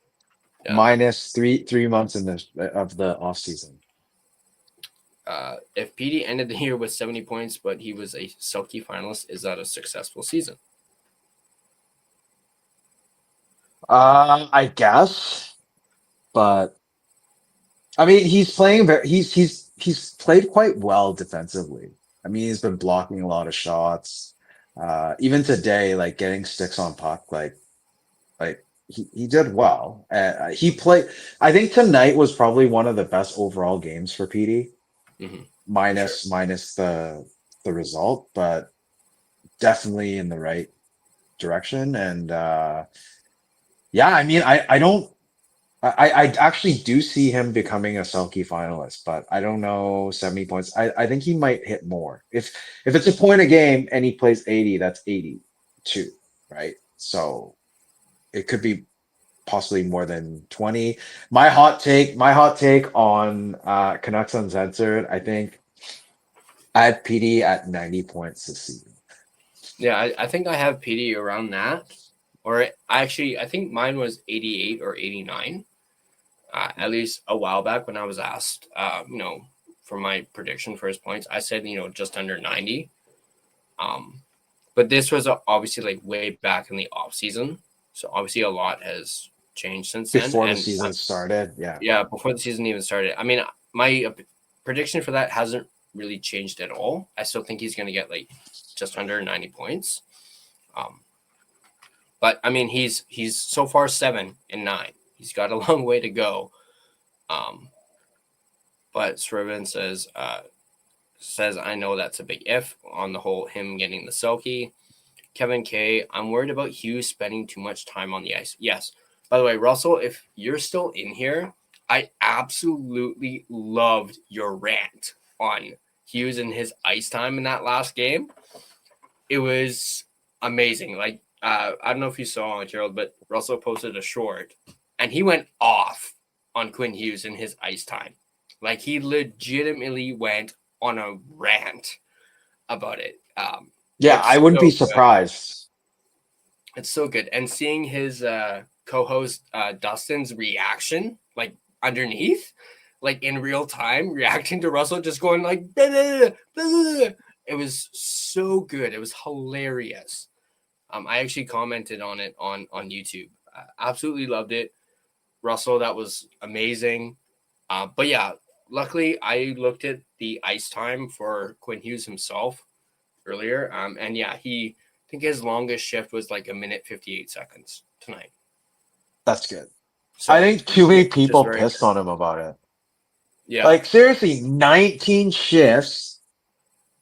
Yeah. Minus three months of the off season. If PD ended the year with 70 points, but he was a Selke finalist, is that a successful season? I guess, but I mean, he's playing he's played quite well defensively. I mean, he's been blocking a lot of shots. Even today, like getting sticks on puck, like he did well. He played. I think tonight was probably one of the best overall games for PD. Mm-hmm. Minus the result, but definitely in the right direction. And yeah, I mean, I actually do see him becoming a Selke finalist, but I don't know 70 points. I think he might hit more. If it's a point a game and he plays 80, that's 82, right? So it could be possibly more than 20. My hot take on Canucks Uncensored, I think I had PD at 90 points this season. Yeah, I think I have PD around that. Or I think mine was 88 or 89. At least a while back when I was asked, for my prediction for his points, I said, just under 90. But this was obviously like way back in the off season. So obviously a lot has changed since then. Before the season started. Yeah. Yeah. Before the season even started. I mean, my prediction for that hasn't really changed at all. I still think he's going to get like just under 90 points. But I mean, he's so far 7 and 9. He's got a long way to go. But Srivan says, I know that's a big if on the whole, him getting the Selke. Kevin K, I'm worried about Hughes spending too much time on the ice. Yes. By the way, Russell, if you're still in here, I absolutely loved your rant on Hughes and his ice time in that last game. It was amazing. Like, I don't know if you saw it, Gerald, but Russell posted a short and he went off on Quinn Hughes in his ice time. Like, he legitimately went on a rant about it. Yeah, It's I wouldn't so be good. surprised. It's so good. And seeing his co-host Dustin's reaction, like underneath, like in real time, reacting to Russell, just going like, "Blah, blah, blah, blah." It was so good. It was hilarious. I actually commented on it on YouTube. Absolutely loved it. Russell, that was amazing. But yeah, luckily I looked at the ice time for Quinn Hughes himself earlier. And yeah, I think his longest shift was like 1 minute 58 seconds tonight. That's good. So I think too many just people very pissed on him about it. yeah. Like seriously, 19 shifts,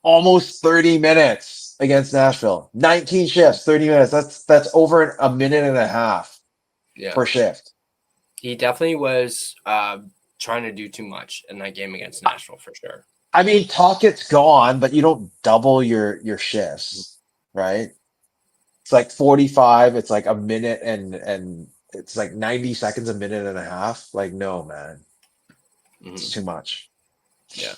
almost 30 minutes against Nashville. 19 shifts, 30 minutes. That's over a minute and a half Yeah. per shift. He definitely was trying to do too much in that game against Nashville for sure. I mean, Talkett's gone, but you don't double your shifts, right? It's like 45, it's like a minute and it's like 90 seconds, a minute and a half. Like, no, man. It's too much. Yeah.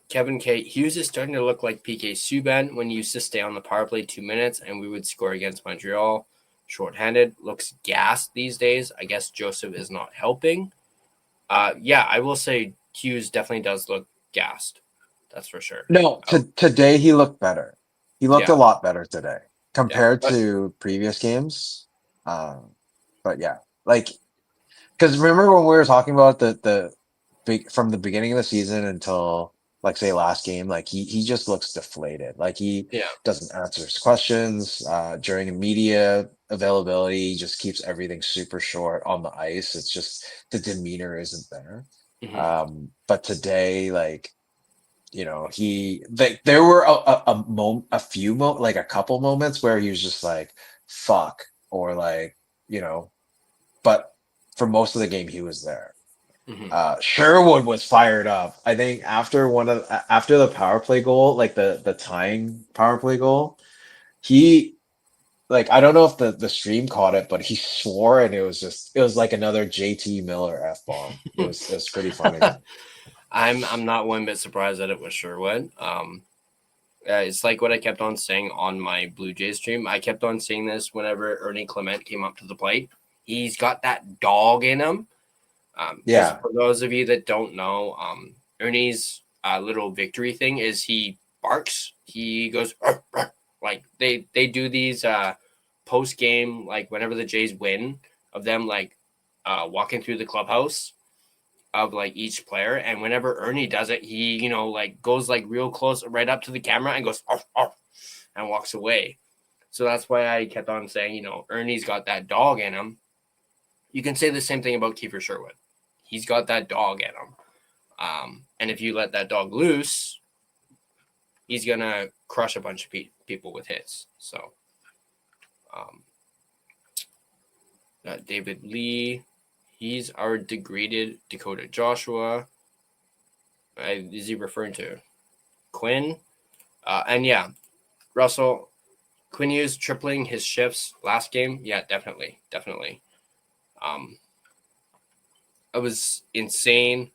Kevin K. Hughes is starting to look like PK Subban when he used to stay on the power play 2 minutes and we would score against Montreal. Shorthanded, looks gassed these days. I guess Joseph is not helping. Yeah, I will say Hughes definitely does look gassed. That's for sure. No, today he looked better. He looked a Yeah. lot better today compared but- to previous games. But yeah, like, because remember when we were talking about the big from the beginning of the season until like say last game, like he just looks deflated. Like he Yeah. doesn't answer his questions during media availability. He just keeps everything super short on the ice. It's just the demeanor isn't there. Mhm. But today, like, you know, there were a few like a couple moments where he was just like, fuck, or like, you know, but for most of the game he was there. Sherwood was fired up. I think after the power play goal, like the tying power play goal, he like, I don't know if the stream caught it, but he swore and it was like another JT Miller F bomb. It was pretty funny. I'm not one bit surprised that it was Sherwood. It's like what I kept on saying on my Blue Jays stream. I kept on saying this whenever Ernie Clement came up to the plate. He's got that dog in him. Yeah. For those of you that don't know, Ernie's little victory thing is he barks. He goes "Arr, arr." Like they do these post game, like whenever the Jays win, of them like walking through the clubhouse of like each player, and whenever Ernie does it, he like goes like real close right up to the camera and goes "Arr, arr," and walks away. So that's why I kept on saying, Ernie's got that dog in him. You can say the same thing about Kiefer Sherwood. He's got that dog in him. And if you let that dog loose, he's going to crush a bunch of people with hits. So, David Lee, he's our degraded Dakota Joshua. Is he referring to Quinn? And yeah, Russell, Quinn Hughes tripling his shifts last game. Yeah, definitely. It was insane.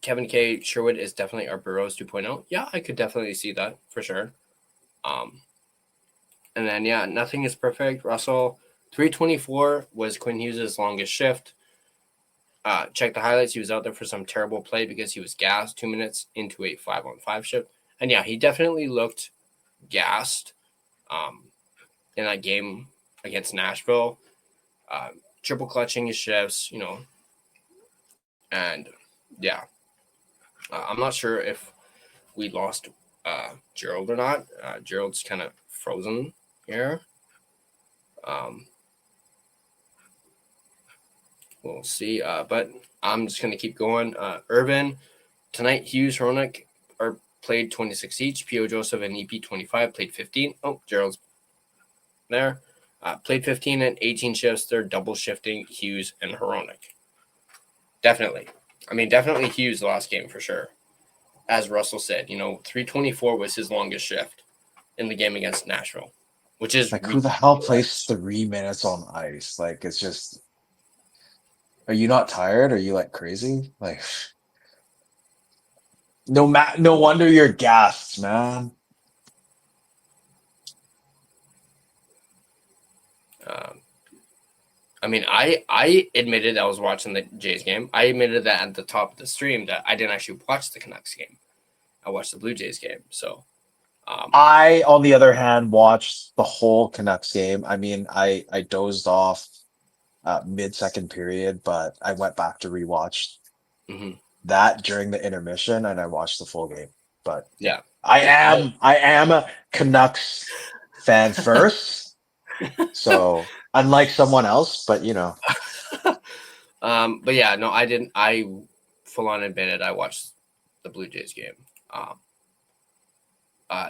Kevin K. Sherwood is definitely our Burrows 2.0. Yeah, I could definitely see that for sure. And then, yeah, nothing is perfect. Russell, 324 was Quinn Hughes' longest shift. Check the highlights. He was out there for some terrible play because he was gassed 2 minutes into a 5-on-5 shift. And yeah, he definitely looked gassed in that game against Nashville. Triple clutching his shifts, and yeah. I'm not sure if we lost Gerald or not. Gerald's kind of frozen here. We'll see. But I'm just going to keep going. Urban, tonight, Hughes, Hronik are played 26 each. P.O. Joseph and EP 25 played 15. Oh, Gerald's there. Played 15 and 18 shifts. They're double shifting Hughes and Hronik. Definitely. Definitely Hughes last game for sure. As Russell said, 324 was his longest shift in the game against Nashville, which is Like, who the hell plays 3 minutes on ice? Like, it's just, are you not tired? Are you like crazy? Like, No wonder you're gassed, man. I mean, I admitted I was watching the Jays game. I admitted that at the top of the stream that I didn't actually watch the Canucks game. I watched the Blue Jays game. So, I, on the other hand, watched the whole Canucks game. I mean, I dozed off mid-second period, but I went back to rewatch mhm. that during the intermission, and I watched the full game. But Yeah, I am a Canucks fan first, so unlike someone else, but you know, but yeah, no, I didn't. I full on admitted I watched the Blue Jays game.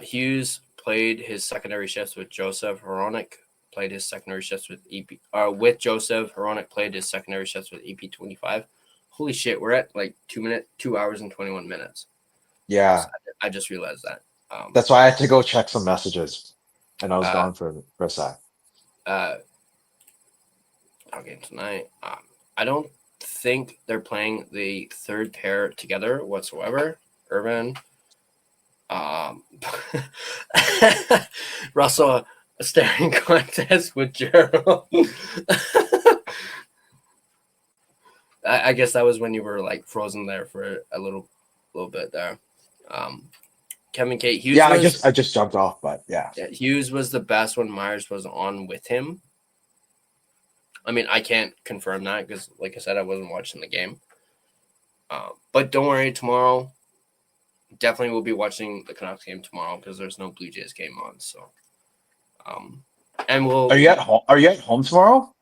Hughes played his secondary shifts with Joseph. Hronek played his secondary shifts with EP. With Joseph, Hronek played his secondary shifts with EP25. Holy shit, we're at like 2 hours and 21 minutes. yeah, So I just realized that. that's why I had to go check some messages, and I was gone for a sec. Okay, tonight. I don't think they're playing the third pair together whatsoever. Irvin. Russell, a staring contest with Gerald. I guess that was when you were like frozen there for a little bit there. Kevin Kate Hughes. Yeah, I just jumped off, but yeah. Hughes was the best when Myers was on with him. I mean, I can't confirm that because, like I said, I wasn't watching the game. But don't worry, tomorrow definitely we'll be watching the Canucks game tomorrow because there's no Blue Jays game on. So, and we'll. Are you at home? Are you at home tomorrow?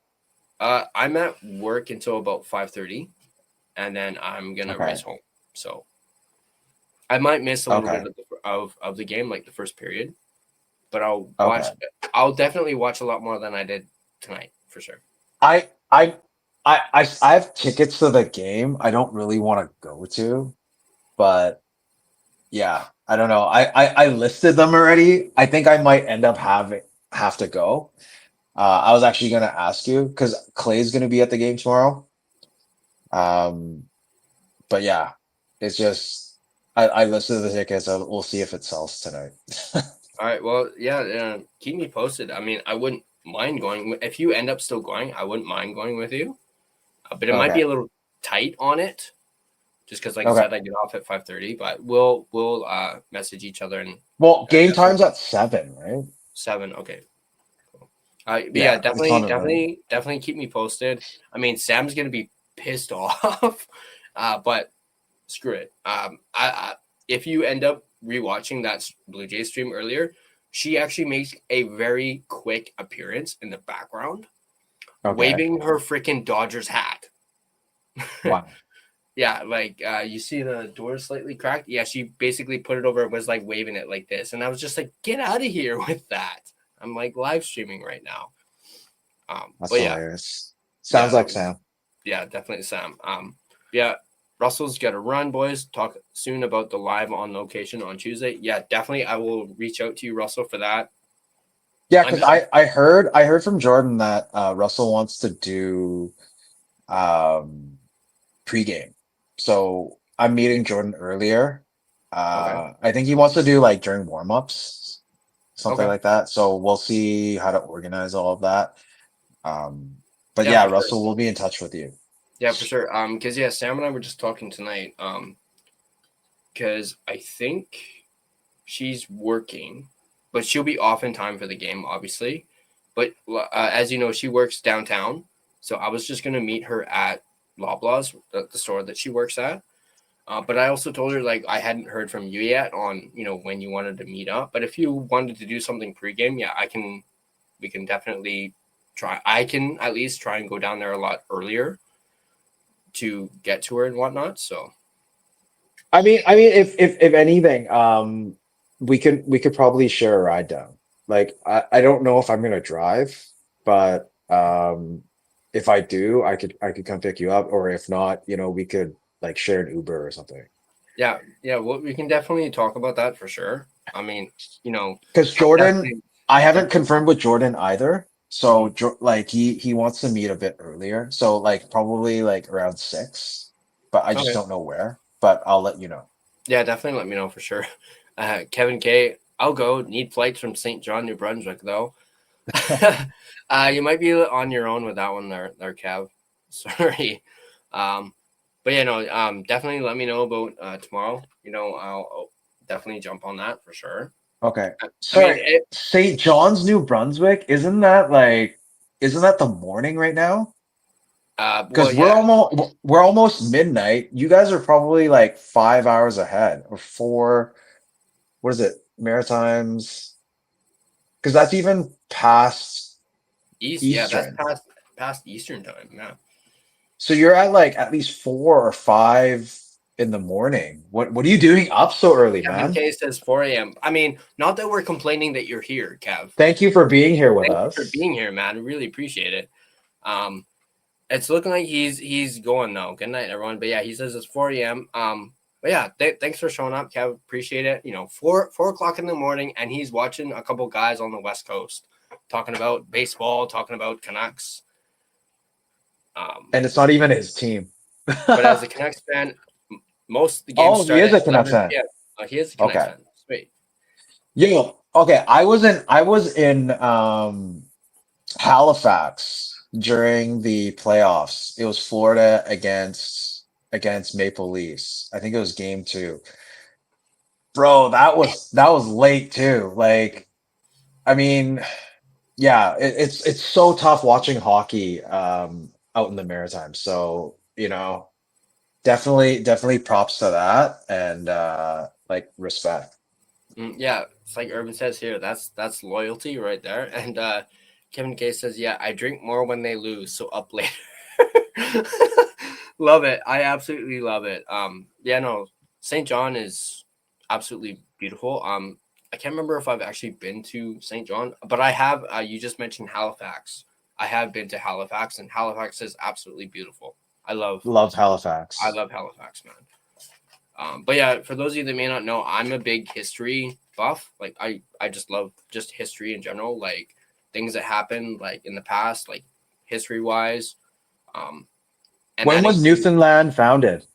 I'm at work until about 5:30, and then I'm gonna Okay. race home. So, I might miss a little Okay. bit of the game, like the first period, but I'll watch. I'll definitely watch a lot more than I did tonight for sure. I have tickets to the game. I don't really want to go to, but yeah, I don't know. I listed them already. I think I might end up have to go. I was actually gonna ask you because Clay's gonna be at the game tomorrow. But yeah, it's just I listed the tickets. We'll see if it sells tonight. All right. Well, yeah. Keep me posted. I mean, I wouldn't mind going if you end up still going. I wouldn't mind going with you, but it might be a little tight on it, just because, like I said, I get off at 5:30. But we'll message each other and. Well, game time's at 7, right? 7. Okay. Yeah, definitely keep me posted. I mean, Sam's gonna be pissed off, but screw it. If you end up rewatching that Blue Jays stream earlier, she actually makes a very quick appearance in the background, waving her freaking Dodgers hat. Wow. Yeah, like you see the door slightly cracked. Yeah, she basically put it over and was like waving it like this, and I was just like, "Get out of here with that!" I'm like live streaming right now. That's but hilarious. Sounds like Sam. Yeah, definitely Sam. Yeah, Russell's got to run, boys. Talk soon about the live on location on Tuesday. Yeah, definitely. I will reach out to you, Russell, for that. Yeah, because I heard from Jordan that Russell wants to do pregame. So I'm meeting Jordan earlier. I think he wants to do like during warmups, something like that. So we'll see how to organize all of that. But yeah, Russell will be in touch with you. Yeah, for sure. Because Sam and I were just talking tonight. Because I think she's working, but she'll be off in time for the game, obviously. But as you know, she works downtown, so I was just gonna meet her at Loblaws, the store that she works at. But I also told her like I hadn't heard from you yet on when you wanted to meet up. But if you wanted to do something pregame, we can definitely try. I can at least try and go down there a lot earlier to get to her and whatnot. So, I mean, if anything, we could probably share a ride down. Like, I don't know if I'm gonna drive, but if I do, I could come pick you up, or if not, we could like share an Uber or something. Yeah. Well, we can definitely talk about that for sure. I mean, because Jordan, I haven't confirmed with Jordan either. So like he wants to meet a bit earlier. So like probably like around 6, but I just don't know where. But I'll let you know. Yeah, definitely let me know for sure. Kevin K, I'll go. Need flights from St. John, New Brunswick, though. You might be on your own with that one there, Kev. Sorry. But yeah, no, definitely let me know about tomorrow. I'll definitely jump on that for sure. Okay. I mean, Sorry, St. John's, New Brunswick, isn't that the morning right now? well, Because yeah, we're almost midnight. You guys are probably like 5 hours ahead or four. What is it? Maritimes? Because that's even past yeah, that's Eastern. past Eastern time. Yeah. So you're at like at least 4 or 5 in the morning. What are you doing up so early, Kevin man? K says 4 a.m. I mean, not that we're complaining that you're here, Kev. Thank you for being here with Thank you for us. being here, man. Really appreciate it. It's looking like he's going though. Good night, everyone. But yeah, he says it's 4 a.m. But yeah, thanks for showing up, Kev. Appreciate it. 4 o'clock in the morning, and he's watching a couple guys on the West Coast talking about baseball, talking about Canucks. And it's not even his team. But as a Canucks fan, most of the games Oh, he start is at a Canucks 11 fan. p.m. He is a Canucks Okay. fan. Sweet. Yeah. Okay. I was in Halifax during the playoffs. It was Florida against Maple Leafs. I think it was game 2. Bro, that was late too. Like, I mean, yeah, it's so tough watching hockey out in the Maritimes. So, definitely props to that and like respect. Yeah, it's like Urban says here. That's loyalty right there. And Kevin K says, "Yeah, I drink more when they lose, so up later." Love it. I absolutely love it. Yeah, no, St. John is absolutely beautiful. I can't remember if I've actually been to St. John, but I have. You just mentioned Halifax. I have been to Halifax, and Halifax is absolutely beautiful. I love Love Halifax. Halifax, man. But yeah, for those of you that may not know, I'm a big history buff. Like I just love just history in general, like things that happened like in the past, like history wise. Um, and When that was includes Newfoundland founded?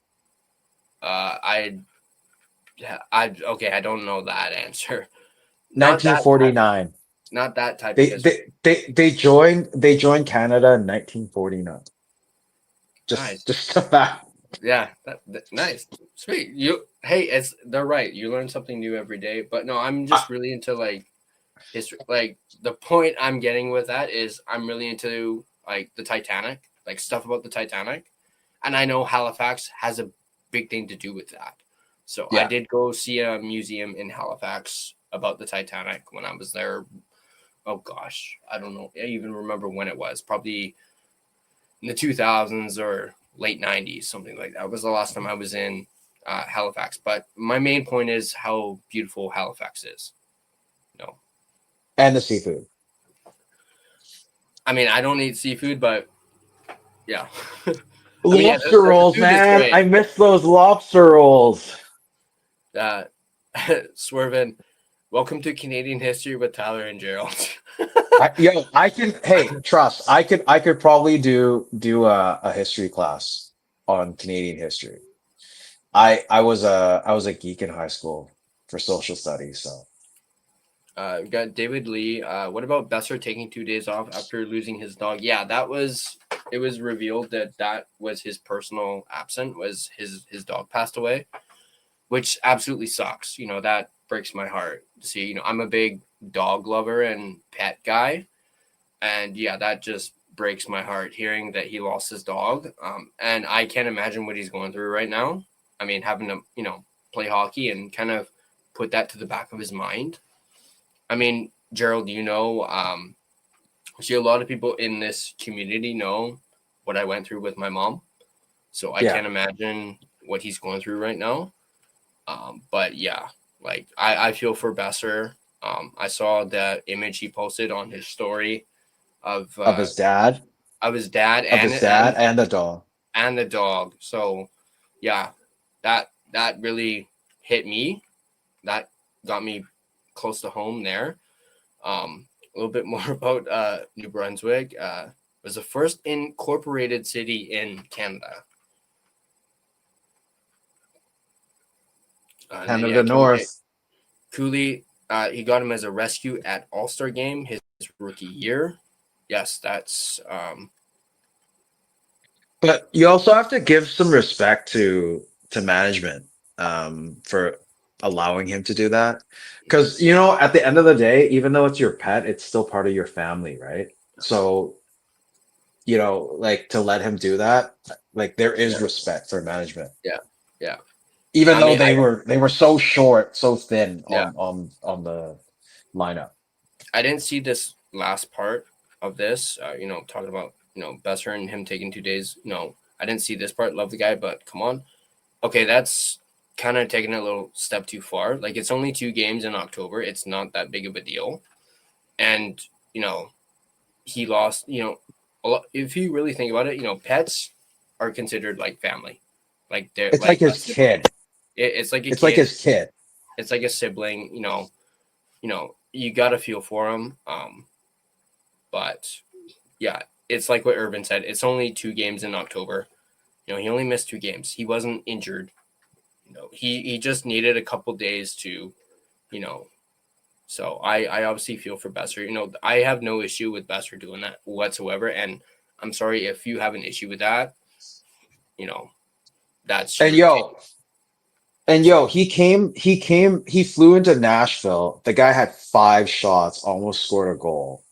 uh, I I okay, I don't know that answer. Not that type, 1949. not that type of They history. they they they joined Canada in 1949. Just Nice. just a fact. Yeah, nice, sweet. Hey, they're right. You learn something new every day. But no, I'm Uh, just really into like history. Like the point I'm getting with that is I'm really into like the Titanic, like stuff about the Titanic, and I know Halifax has a big thing to do with that. So I yeah. did go see a museum in Halifax about the Titanic when I was there. Oh gosh, I don't know. I even remember when it was. Probably in the 2000s or late 90s, something like that was the last time I was in Halifax. But my main point is how beautiful Halifax is. No, And the seafood. I mean I don't eat seafood, but yeah. I mean, yeah, Lobster the rolls, food is man. great. I miss those lobster rolls. Uh, Swervin, welcome to Canadian history with Tyler and Gerald. I can. Hey, trust. I could probably do a history class on Canadian history. I was a geek in high school for social studies. So We got David Lee. What about Besser taking 2 days off after losing his dog? Yeah, it was revealed that was his personal absent, was his dog passed away, which absolutely sucks. That breaks my heart to see. I'm a big dog lover and pet guy, and yeah, that just breaks my heart hearing that he lost his dog. And I can't imagine what he's going through right now. I mean, having to play hockey and kind of put that to the back of his mind. I mean, Gerald, see, a lot of people in this community know what I went through with my mom, so I yeah. can't imagine what he's going through right now. But yeah, like I feel for Besser. I saw that image he posted on his story of Of his dad, his dad of and his dad and the dog. the dog. So yeah, that really hit me. That got me close to home there. A little bit more about New Brunswick. It was the first incorporated city in Canada. And then, Canada North. Cooley, he got him as a rescue at All-Star game his rookie year. Yes, that's But you also have to give some respect to management for allowing him to do that. Because at the end of the day, even though it's your pet, it's still part of your family, right? So, like to let him do that, like there is yeah, respect for management. yeah, yeah. Even I though mean, they were so short, so thin yeah, on the lineup. I didn't see this last part of this. Talking about Besser and him taking 2 days. No, I didn't see this part. Love the guy, but come on. Okay, that's kind of taking it a little step too far. Like it's only 2 games in October. It's not that big of a deal, and he lost. A lot, if you really think about it, pets are considered like family. Like they're It's like like a his sibling. kid. It's like a It's like kid. his kid. It's like a sibling. You gotta feel for him. But yeah, it's like what Irvin said. It's only 2 games in October. He only missed 2 games. He wasn't injured. He just needed a couple days to, you know. So I obviously feel for Besser. I have no issue with Besser doing that whatsoever. And I'm sorry if you have an issue with that. You know, that's And your opinion. he flew into Nashville. The guy had 5 shots, almost scored a goal.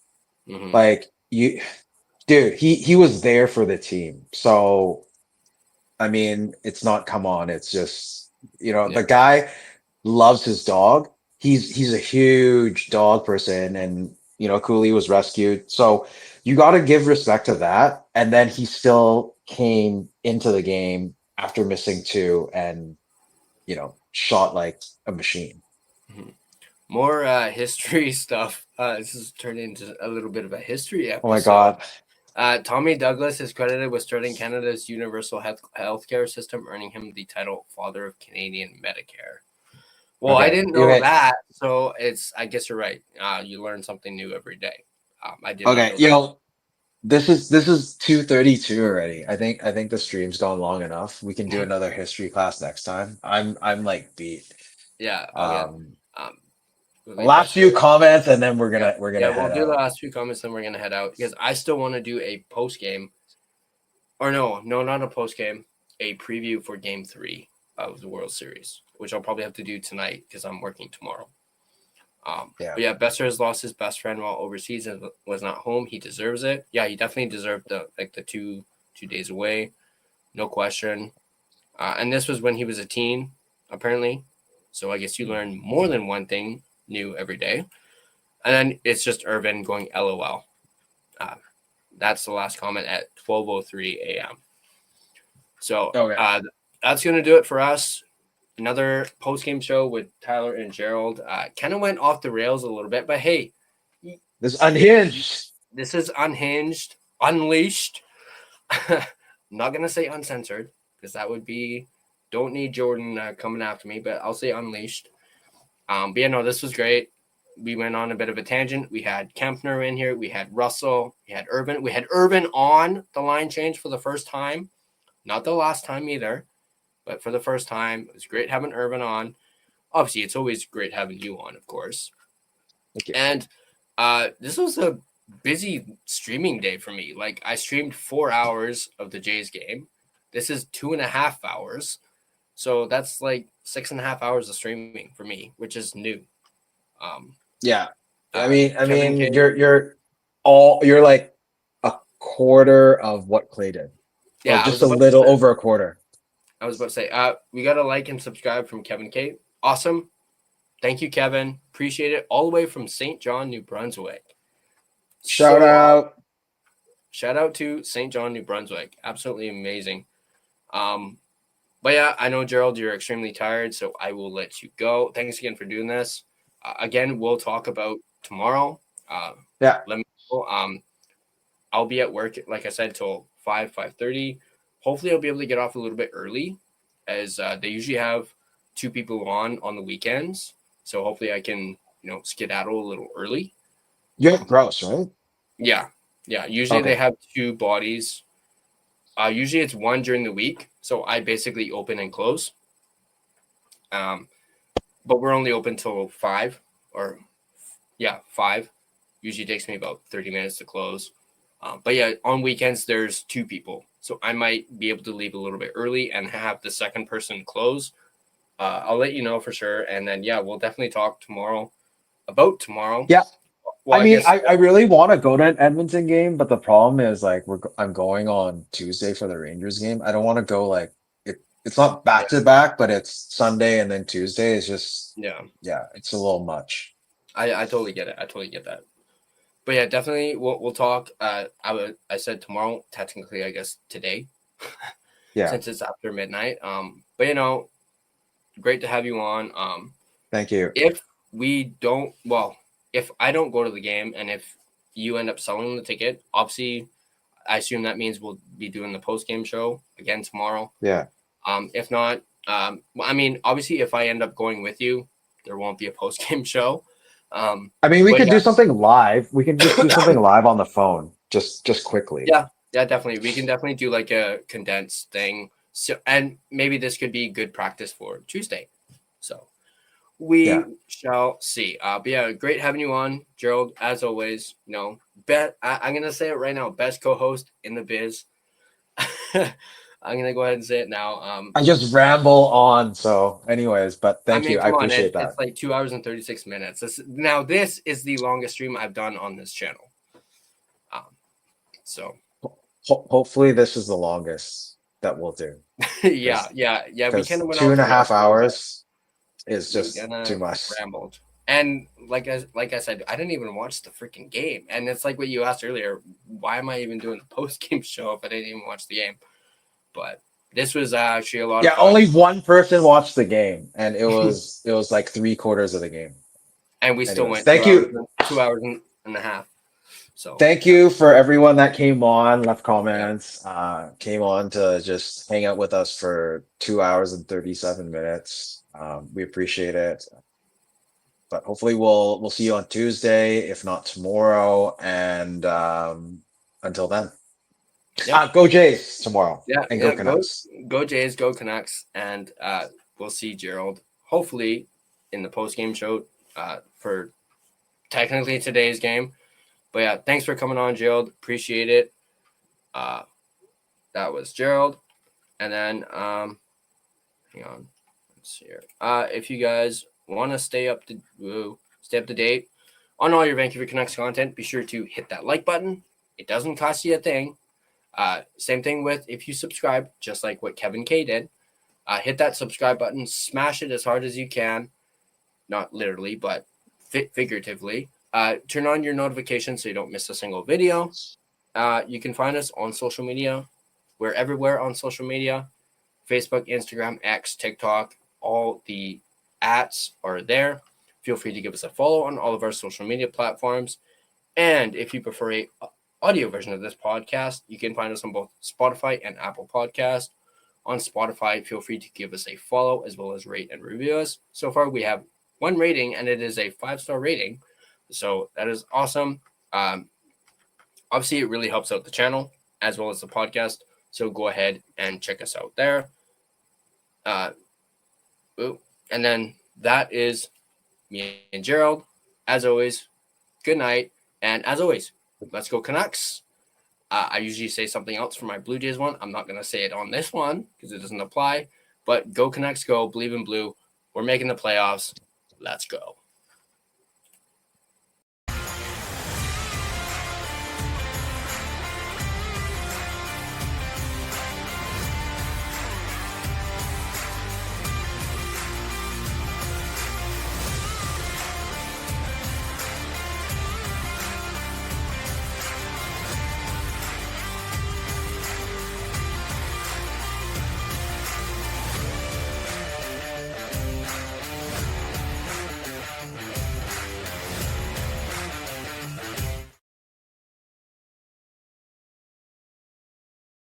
Mm-hmm. Like dude, he was there for the team. So I mean, it's not come on. It's just, Yeah. the guy loves his dog. He's a huge dog person, and Cooley was rescued. So you got to give respect to that. And then he still came into the game after missing 2 and shot like a machine. Mm-hmm. More history stuff. This has turned into a little bit of a history Oh my episode. God. Tommy Douglas is credited with starting Canada's universal healthcare system, earning him the title Father of Canadian Medicare. Well, I Okay. didn't know Okay. that, so I guess you're right. You learn something new every day. I did not Okay. know that. This is 2:32 already. I think the stream's gone long enough. We can do another history class next time. I'm like beat. Yeah, okay. Um, Um, we'll leave last Besser. few comments, and then we're Yeah, gonna we're yeah. gonna We'll head do the out. last few comments, then we're gonna head out because I still want to do a post game, or no, not a post game, a preview for Game 3 of the World Series, which I'll probably have to do tonight because I'm working tomorrow. Yeah. But yeah, Besser has lost his best friend while overseas and was not home. He deserves it. Yeah, he definitely deserved the 2 days away, no question. And this was when he was a teen, apparently. So I guess you learn more than one thing new every day. And then it's just Irvin going LOL. That's the last comment at 12:03 a.m. So Okay. that's gonna do it for us. Another post game show with Tyler and Gerald. Kind of went off the rails a little bit, but hey, This unhinged. this is unhinged, unleashed. I'm not gonna say uncensored because that would be. Don't need Jordan coming after me, but I'll say unleashed. But yeah, no, this was great. We went on a bit of a tangent. We had Kempner in here. We had Russell. We had Irvin. We had Irvin on the line change for the first time. Not the last time either, but for the first time. It was great having Irvin on. Obviously, it's always great having you on, of course. Thank you. And this was a busy streaming day for me. Like, I streamed 4 hours of the Jays game. This is 2.5 hours. So that's like 6.5 hours of streaming for me, which is new. Yeah. I Kevin K. mean, you're like a quarter of what Clay did, or Yeah, just a little over a quarter. I was about to say, we got a like and subscribe from Kevin K. Awesome. Thank you, Kevin. Appreciate it. All the way from St. John, New Brunswick. Shout out. Shout out to St. John, New Brunswick. Absolutely amazing. But yeah, I know, Gerald, you're extremely tired, so I will let you go. Thanks again for doing this. Again, we'll talk about tomorrow. Yeah. Let me know. I'll be at work, like I said, till 5:30. Hopefully, I'll be able to get off a little bit early, as they usually have 2 people on the weekends. So hopefully, I can skedaddle a little early. You're gross, right? Yeah. Usually Okay. they have 2 bodies. Usually it's one during the week, so I basically open and close. but we're only open till 5 or 5. Usually takes me about 30 minutes to close. But yeah, on weekends there's 2 people, so I might be able to leave a little bit early and have the second person close. I'll let you know for sure, and then we'll definitely talk tomorrow about tomorrow. Yeah. Well, I mean, guess, I really want to go to an Edmonton game, but the problem is like I'm going on Tuesday for the Rangers game. I don't want to go like it's not back to back, but it's Sunday and then Tuesday. It's just it's a little much. I totally get it. I totally get that. But yeah, definitely we'll talk. I said tomorrow, technically I guess today. Yeah. Since it's after midnight. But great to have you on. Thank you. If I don't go to the game and if you end up selling the ticket, obviously I assume that means we'll be doing the post game show again tomorrow. Yeah. If not, I mean, obviously if I end up going with you, there won't be a post game show. I mean, we can do something live. We can just do something live on the phone, just quickly. Yeah, definitely. We can definitely do like a condensed thing. So, and maybe this could be good practice for Tuesday. So we shall see. But yeah, great having you on, Gerald. As always, I'm gonna say it right now. Best co-host in the biz. I'm gonna go ahead and say it now. I just ramble on. So, anyways, but thank you. I appreciate that. It's like 2 hours and 36 minutes. This is the longest stream I've done on this channel. So hopefully this is the longest that we'll do. yeah. We kind of went 2.5 hours is just too much. Rambled. And like I said, I didn't even watch the freaking game. And it's like what you asked earlier. Why am I even doing the post game show if I didn't even watch the game? But this was actually a lot of fun. Only one person watched the game, and it was like 3/4 of the game. And we still went. Thank you. 2 hours and a half. So thank you for everyone that came on, left comments, came on to just hang out with us for 2 hours and 37 minutes. We appreciate it. But hopefully we'll see you on Tuesday, if not tomorrow. And until then. Go Jays tomorrow. And go Canucks. Go Jays, go Canucks, and we'll see Gerald hopefully in the post game show for technically today's game. But yeah, thanks for coming on, Gerald. Appreciate it. That was Gerald, and then hang on, let's see here. If you guys want to stay up to date on all your Vancouver Canucks content, be sure to hit that like button. It doesn't cost you a thing. Same thing with if you subscribe, just like what Kevin K did. Hit that subscribe button, smash it as hard as you can. Not literally, but figuratively. Turn on your notifications so you don't miss a single video. You can find us on social media. We're everywhere on social media. Facebook, Instagram, X, TikTok. All the @ are there. Feel free to give us a follow on all of our social media platforms. And if you prefer a audio version of this podcast, you can find us on both Spotify and Apple Podcast. On Spotify, feel free to give us a follow as well as rate and review us. So far, we have 1 rating, and it is a 5-star rating. So that is awesome. Obviously, it really helps out the channel as well as the podcast. So go ahead and check us out there. And then that is me and Gerald. As always, good night. And as always, let's go Canucks. I usually say something else for my Blue Jays one. I'm not going to say it on this one because it doesn't apply. But go Canucks, go. Believe in blue. We're making the playoffs. Let's go.